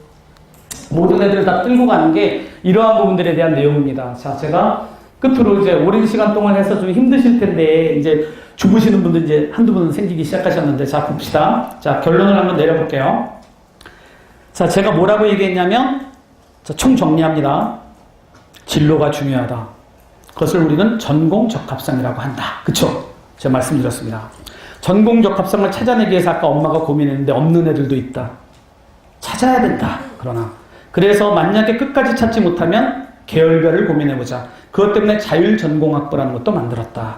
모든 애들 다 끌고 가는 게 이러한 부분들에 대한 내용입니다. 자, 제가 끝으로 이제 오랜 시간 동안 해서 좀 힘드실 텐데 이제 주부시는 분들 이제 한두 분은 생기기 시작하셨는데 자, 봅시다. 자, 결론을 한번 내려볼게요. 자, 제가 뭐라고 얘기했냐면 자, 총 정리합니다. 진로가 중요하다. 그것을 우리는 전공 적합성이라고 한다. 그쵸? 제가 말씀드렸습니다. 전공 적합성을 찾아내기 위해서 아까 엄마가 고민했는데 없는 애들도 있다. 찾아야 된다. 그래서 만약에 끝까지 찾지 못하면 계열별을 고민해보자. 그것 때문에 자율전공학부라는 것도 만들었다.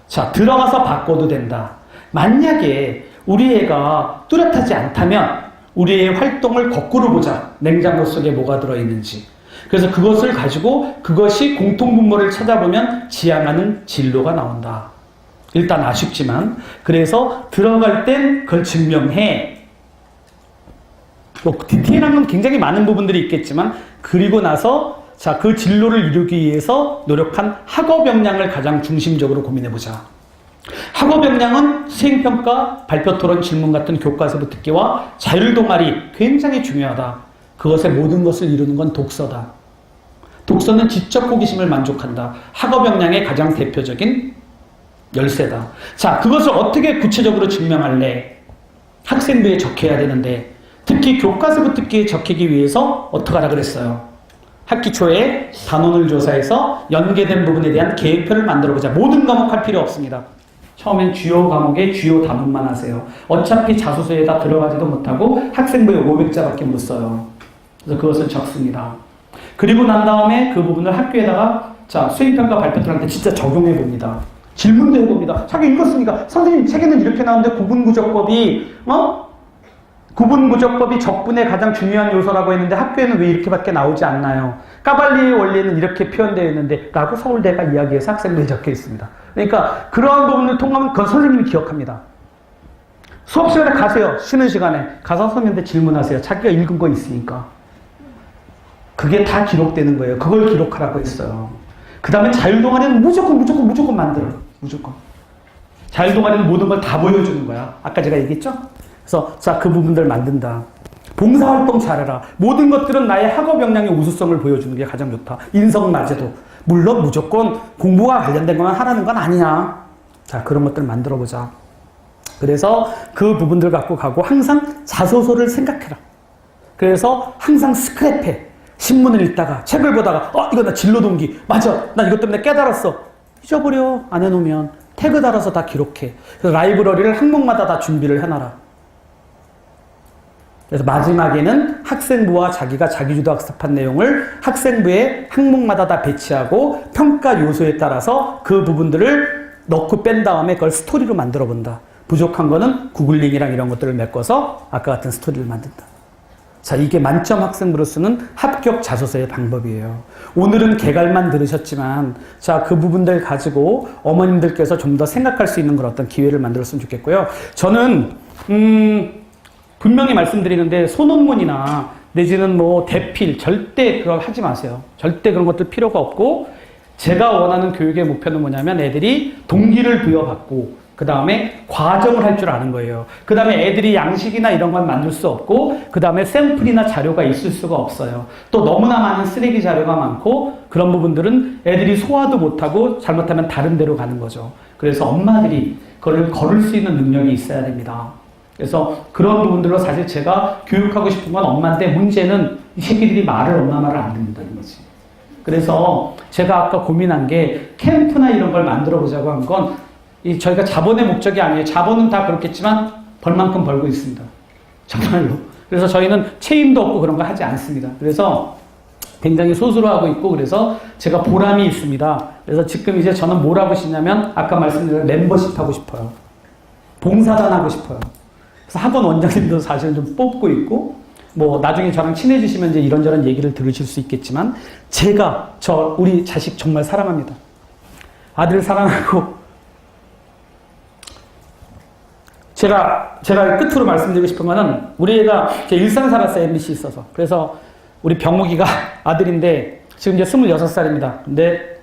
자, 들어가서 바꿔도 된다. 만약에 우리 애가 뚜렷하지 않다면 우리 애의 활동을 거꾸로 보자. 냉장고 속에 뭐가 들어있는지. 그래서 그것을 가지고 그것이 공통분모를 찾아보면 지향하는 진로가 나온다. 일단 아쉽지만 그래서 들어갈 땐 그걸 증명해. 뭐 디테일한 건 굉장히 많은 부분들이 있겠지만 그리고 나서 자, 그 진로를 이루기 위해서 노력한 학업 역량을 가장 중심적으로 고민해보자. 학업 역량은 수행평가, 발표토론, 질문 같은 교과서부 듣기와 자율동아리 굉장히 중요하다. 그것의 모든 것을 이루는 건 독서다. 독서는 지적 호기심을 만족한다. 학업 역량의 가장 대표적인 열쇠다. 자, 그것을 어떻게 구체적으로 증명할래? 학생부에 적혀야 되는데 특히 교과서부 듣기에 적히기 위해서 어떻게 하라 그랬어요? 학기 초에 단원을 조사해서 연계된 부분에 대한 계획표를 만들어보자. 모든 과목 할 필요 없습니다. 처음엔 주요 과목의 주요 단원만 하세요. 어차피 자소서에 다 들어가지도 못하고 학생부에 500자밖에 못 써요. 그래서 그것을 적습니다. 그리고 난 다음에 그 부분을 학교에다가 자, 수행평가 발표들한테 진짜 적용해 봅니다. 질문도 해봅니다. 자기 읽었으니까 선생님 책에는 이렇게 나오는데 구분구조법이 구분구조법이 적분의 가장 중요한 요소라고 했는데 학교에는 왜 이렇게밖에 나오지 않나요? 까발리의 원리는 이렇게 표현되어 있는데 라고 서울대가 이야기해서 학생들이 적혀 있습니다. 그러니까 그러한 부분을 통하면 그건 선생님이 기억합니다. 수업 시간에 가세요. 쉬는 시간에 가서 선생님한테 질문하세요. 자기가 읽은 거 있으니까. 그게 다 기록되는 거예요. 그걸 기록하라고 했어요. 그 다음에 자율동아리는 무조건 만들어요. 무조건. 자율동아리는 모든 걸 다 보여주는 거야. 아까 제가 얘기했죠? 그래서 자, 그 부분들 만든다. 봉사활동 잘해라. 모든 것들은 나의 학업 역량의 우수성을 보여주는 게 가장 좋다. 인성 낮에도. 물론 무조건 공부와 관련된 것만 하라는 건 아니야. 자, 그런 것들 만들어보자. 그래서 그 부분들 갖고 가고 항상 자소서를 생각해라. 그래서 항상 스크랩해. 신문을 읽다가 책을 보다가 이거 나 진로동기 맞아. 나 이것 때문에 깨달았어. 잊어버려. 안 해놓으면 태그 달아서 다 기록해. 그래서 라이브러리를 항목마다 다 준비를 해놔라. 그래서 마지막에는 학생부와 자기가 자기주도 학습한 내용을 학생부에 항목마다 다 배치하고 평가 요소에 따라서 그 부분들을 넣고 뺀 다음에 그걸 스토리로 만들어 본다. 부족한 거는 구글링이랑 이런 것들을 메꿔서 아까 같은 스토리를 만든다. 자, 이게 만점 학생부로 쓰는 합격 자소서의 방법이에요. 오늘은 개괄만 들으셨지만 자, 그 부분들 가지고 어머님들께서 좀 더 생각할 수 있는 그런 어떤 기회를 만들었으면 좋겠고요. 저는 분명히 말씀드리는데 소논문이나 내지는 뭐 대필 절대 그걸 하지 마세요. 절대 그런 것들 필요가 없고 제가 원하는 교육의 목표는 뭐냐면 애들이 동기를 부여받고 그 다음에 과정을 할 줄 아는 거예요. 그 다음에 애들이 양식이나 이런 건 만들 수 없고 그 다음에 샘플이나 자료가 있을 수가 없어요. 또 너무나 많은 쓰레기 자료가 많고 그런 부분들은 애들이 소화도 못하고 잘못하면 다른 데로 가는 거죠. 그래서 엄마들이 그걸 걸을 수 있는 능력이 있어야 됩니다. 그래서 그런 부분들로 사실 제가 교육하고 싶은 건 엄마인데 문제는 이 새끼들이 엄마 말을 안 듣는다는 거지. 그래서 제가 아까 고민한 게 캠프나 이런 걸 만들어 보자고 한 건 저희가 자본의 목적이 아니에요. 자본은 다 그렇겠지만 벌만큼 벌고 있습니다. 정말로. 그래서 저희는 책임도 없고 그런 거 하지 않습니다. 그래서 굉장히 소수로 하고 있고 그래서 제가 보람이 있습니다. 그래서 지금 이제 저는 뭘 하고 싶냐면 아까 말씀드린 멤버십 하고 싶어요. 봉사단 하고 싶어요. 그래서 학원 원장님도 사실 좀 뽑고 있고 뭐 나중에 저랑 친해지시면 이제 이런저런 얘기를 들으실 수 있겠지만 제가 우리 자식 정말 사랑합니다. 아들 사랑하고 제가 끝으로 말씀드리고 싶은 거는 우리 애가 제 일산 살았어요. MBC 있어서. 그래서 우리 병욱이가 아들인데 지금 이제 26살입니다. 근데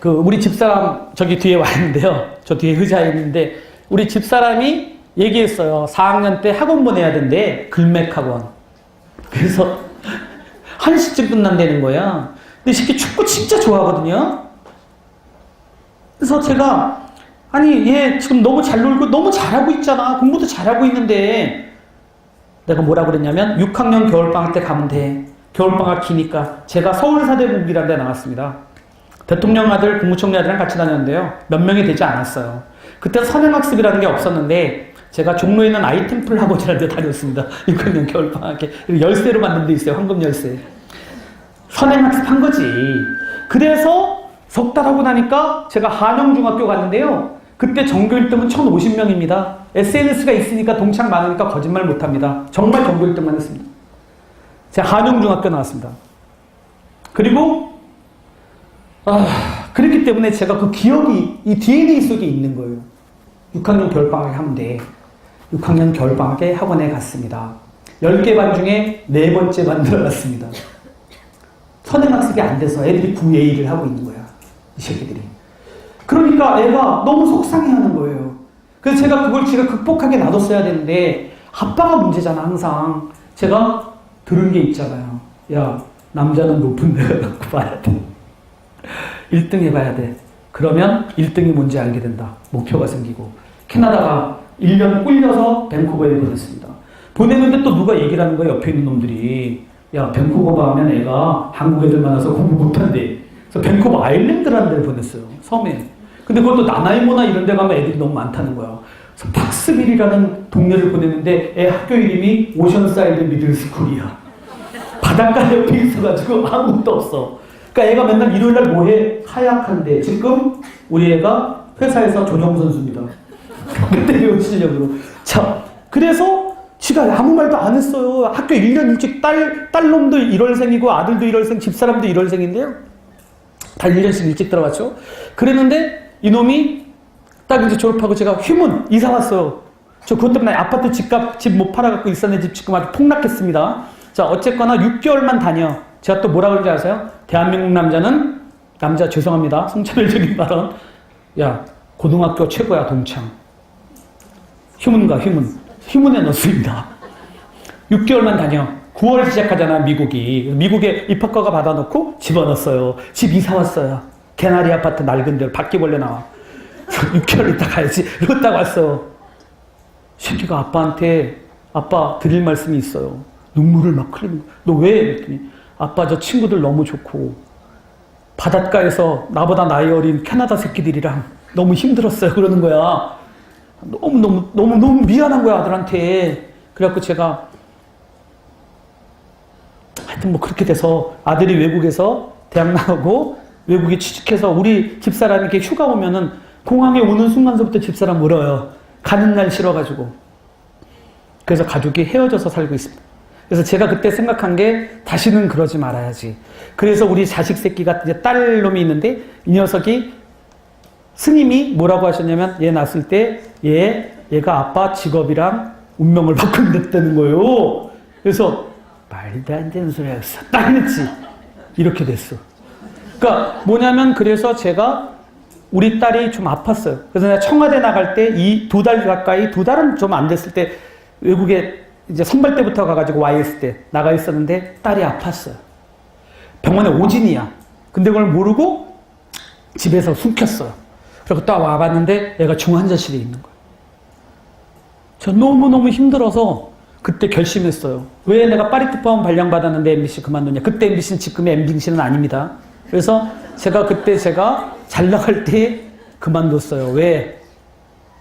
우리 집사람 저기 뒤에 와 있는데요. 저 뒤에 의자에 있는데 우리 집사람이 얘기했어요. 4학년 때 학원 보내야 된대. 글맥 학원. 그래서 1시쯤 끝난다는 거야. 근데 이 새끼 축구 진짜 좋아하거든요. 그래서 제가 아니 얘 지금 너무 잘 놀고 너무 잘하고 있잖아. 공부도 잘하고 있는데 내가 뭐라 그랬냐면 6학년 겨울방학 때 가면 돼. 겨울방학 기니까 제가 서울사대국이라는 데 나갔습니다. 대통령 아들, 국무총리 아들이랑 같이 다녔는데요. 몇 명이 되지 않았어요. 그때 선행학습이라는 게 없었는데 제가 종로에 있는 아이템플 학원이라는 데 다녔습니다. 6학년 겨울방학에. 열쇠로 만든 데 있어요. 황금 열쇠. 선행학습 한 거지. 그래서 석 달 하고 나니까 제가 한영중학교 갔는데요. 그때 전교 1등은 1050명입니다. SNS가 있으니까 동창 많으니까 거짓말 못합니다. 정말 전교 1등만 했습니다. 제가 한영중학교 나왔습니다. 그리고 그렇기 때문에 제가 그 기억이 이 DNA 속에 있는 거예요. 6학년 겨울방학에 하면 돼. 6학년 겨울방학에 학원에 갔습니다. 10개 반 중에 4번째 반 들어갔습니다. 선행학습이 안 돼서 애들이 9A1을 하고 있는 거야. 이 새끼들이. 그러니까 애가 너무 속상해하는 거예요. 그래서 제가 그걸 극복하게 놔뒀어야 되는데 아빠가 문제잖아 항상. 제가 들은 게 있잖아요. 야 남자는 높은 데 갖고 봐야 돼. 1등 해봐야 돼. 그러면 1등이 뭔지 알게 된다. 목표가 생기고. 캐나다가 1년 꿀려서 밴쿠버에 보냈습니다. 보냈는데 또 누가 얘기를 하는 거야. 옆에 있는 놈들이. 야 밴쿠버 가면 애가 한국 애들 많아서 공부 못한대. 그래서 밴쿠버 아일랜드라는 데를 보냈어요. 섬에. 근데 그것도 나나이모나 이런 데 가면 애들이 너무 많다는 거야. 그래서 팍스빌이라는 동네를 보냈는데 애 학교 이름이 오션사이드 미들스쿨이야. 바닷가 옆에 있어가지고 아무것도 없어. 그러니까 애가 맨날 일요일날 뭐해? 카약한대. 지금 우리 애가 회사에서 조정 선수입니다. 그때 배운 실력으로. 자, 그래서 지가 아무 말도 안 했어요. 학교 1년 일찍 딸놈도 1월생이고 아들도 1월생, 집사람도 1월생인데요. 다 1년씩 일찍 들어갔죠. 그랬는데 이놈이 딱 이제 졸업하고 제가 휴문 이사 왔어요. 저 그것 때문에 아파트 집 못 팔아갖고 있었는데 집 지금 아주 폭락했습니다. 자, 어쨌거나 6개월만 다녀. 제가 또 뭐라 그런지 아세요? 대한민국 남자 죄송합니다. 성차별적인 발언. 야, 고등학교 최고야, 동창. 휴문에 넣습니다. 6개월만 다녀. 9월 시작하잖아, 미국에 입학허가 받아놓고 집어넣었어요. 집 이사 왔어요. 개나리 아파트 낡은 데로 바퀴벌레 나와. 6개월 있다 가야지. 이러고 딱 왔어. 새끼가 아빠한테 아빠 드릴 말씀이 있어요. 눈물을 막 흘리는 거야. 너 왜? 그랬더니 아빠 저 친구들 너무 좋고 바닷가에서 나보다 나이 어린 캐나다 새끼들이랑 너무 힘들었어요. 그러는 거야. 너무 미안한 거야, 아들한테. 그래갖고 제가 하여튼 뭐 그렇게 돼서 아들이 외국에서 대학 나가고 외국에 취직해서 우리 집사람이 이렇게 휴가 오면은 공항에 오는 순간서부터 집사람 울어요. 가는 날 싫어가지고. 그래서 가족이 헤어져서 살고 있습니다. 그래서 제가 그때 생각한 게 다시는 그러지 말아야지. 그래서 우리 자식 새끼가 이제 딸놈이 있는데 이 녀석이 스님이 뭐라고 하셨냐면 얘 낳았을 때 얘가 아빠 직업이랑 운명을 바꾼댔다는 거예요. 그래서 말도 안 되는 소리 하겠어. 딱 했지. 이렇게 됐어. 그러니까 뭐냐면 그래서 제가 우리 딸이 좀 아팠어요. 그래서 내가 청와대 나갈 때 이 2달 가까이 2달은 좀 안 됐을 때 외국에 이제 선발 때부터 가가지고 와 있을 때 나가 있었는데 딸이 아팠어요. 병원에 오진이야. 근데 그걸 모르고 집에서 숨겼어요. 그리고 딱 와봤는데 애가 중환자실에 있는 거예요. 저 너무너무 힘들어서 그때 결심했어요. 왜 내가 파리특파원 발령받았는데 MBC 그만두냐. 그때 MBC는 지금의 MBC는 아닙니다. 그래서 제가 그때 제가 잘 나갈 때 그만뒀어요. 왜?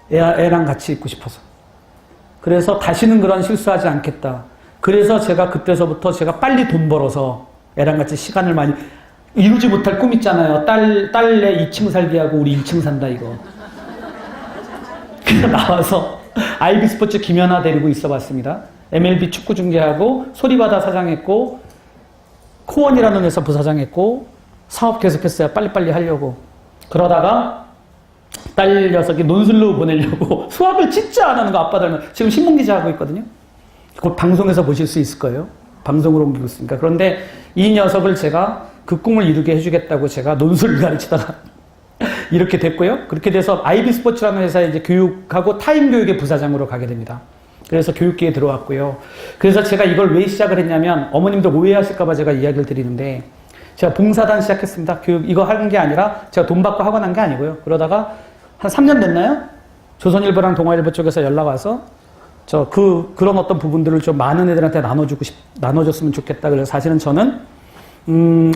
애랑 같이 있고 싶어서. 그래서 다시는 그런 실수하지 않겠다. 그래서 제가 그때서부터 제가 빨리 돈 벌어서 애랑 같이 시간을 많이 이루지 못할 꿈 있잖아요. 딸내 2층 살기하고 우리 1층 산다 이거. 그래서 나와서 아이비스포츠 김연아 데리고 있어 봤습니다. MLB 축구 중계하고 소리바다 사장했고 코원이라는 회사 부사장했고 사업 계속했어요. 빨리빨리 하려고. 그러다가 딸 녀석이 논술로 보내려고 수학을 진짜 안 하는 거 아빠 닮은 지금 신문기자 하고 있거든요. 곧 방송에서 보실 수 있을 거예요. 방송으로 보고 있으니까. 그런데 이 녀석을 제가 그 꿈을 이루게 해주겠다고 제가 논술을 가르치다가 이렇게 됐고요. 그렇게 돼서 아이비스포츠라는 회사에 이제 교육하고 타임교육의 부사장으로 가게 됩니다. 그래서 교육계에 들어왔고요. 그래서 제가 이걸 왜 시작을 했냐면 어머님들 오해하실까봐 제가 이야기를 드리는데 제가 봉사단 시작했습니다. 교육 이거 하는 게 아니라 제가 돈 받고 하고 난 게 아니고요. 그러다가 한 3년 됐나요? 조선일보랑 동아일보 쪽에서 연락 와서 그런 어떤 부분들을 좀 많은 애들한테 나눠줬으면 좋겠다. 그래서 사실은 저는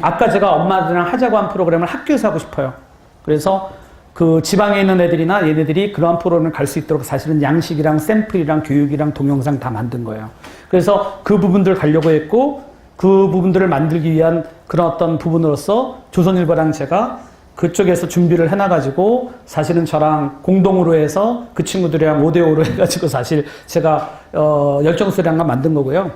아까 제가 엄마들이랑 하자고 한 프로그램을 학교에서 하고 싶어요. 그래서 그 지방에 있는 애들이나 얘네들이 그러한 프로그램을 갈 수 있도록 사실은 양식이랑 샘플이랑 교육이랑 동영상 다 만든 거예요. 그래서 그 부분들을 가려고 했고 그 부분들을 만들기 위한 그런 어떤 부분으로서 조선일보랑 제가 그쪽에서 준비를 해놔가지고 사실은 저랑 공동으로 해서 그 친구들이랑 5대5로 해가지고 사실 제가 열정소리랑만 만든 거고요.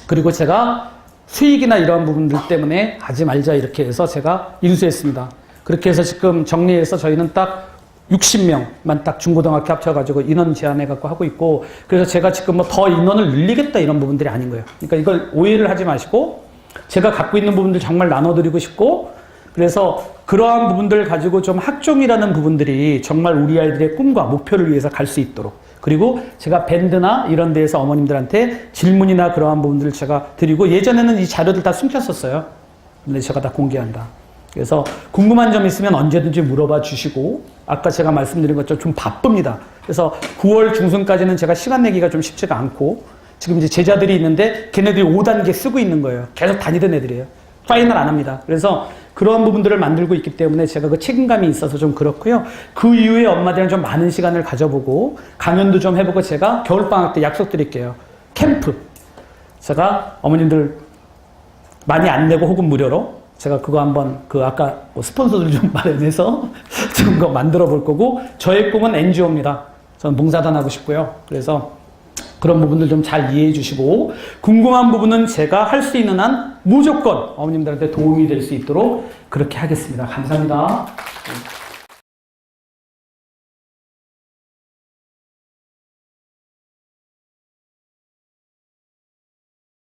그리고 제가 수익이나 이런 부분들 때문에 하지 말자 이렇게 해서 제가 인수했습니다. 그렇게 해서 지금 정리해서 저희는 딱 60명만 딱 중고등학교 합쳐가지고 인원 제한해갖고 하고 있고 그래서 제가 지금 뭐 더 인원을 늘리겠다 이런 부분들이 아닌 거예요. 그러니까 이걸 오해를 하지 마시고 제가 갖고 있는 부분들 정말 나눠드리고 싶고 그래서 그러한 부분들을 가지고 좀 학종이라는 부분들이 정말 우리 아이들의 꿈과 목표를 위해서 갈 수 있도록 그리고 제가 밴드나 이런 데에서 어머님들한테 질문이나 그러한 부분들을 제가 드리고 예전에는 이 자료들 다 숨겼었어요. 근데 제가 다 공개한다. 그래서 궁금한 점 있으면 언제든지 물어봐 주시고 아까 제가 말씀드린 것처럼 좀 바쁩니다. 그래서 9월 중순까지는 제가 시간 내기가 좀 쉽지가 않고 지금 이제 제자들이 있는데 걔네들이 5단계 쓰고 있는 거예요. 계속 다니던 애들이에요. 파이널 안 합니다. 그래서 그런 부분들을 만들고 있기 때문에 제가 그 책임감이 있어서 좀 그렇고요. 그 이후에 엄마들이랑 좀 많은 시간을 가져보고 강연도 좀 해보고 제가 겨울방학 때 약속드릴게요. 캠프. 제가 어머님들 많이 안 내고 혹은 무료로 제가 그거 한번 아까 스폰서들 좀 마련해서 좀 거 만들어 볼 거고 저의 꿈은 NGO입니다. 저는 봉사단 하고 싶고요. 그래서 그런 부분들 좀 잘 이해해 주시고 궁금한 부분은 제가 할 수 있는 한 무조건 어머님들한테 도움이 될 수 있도록 그렇게 하겠습니다. 감사합니다.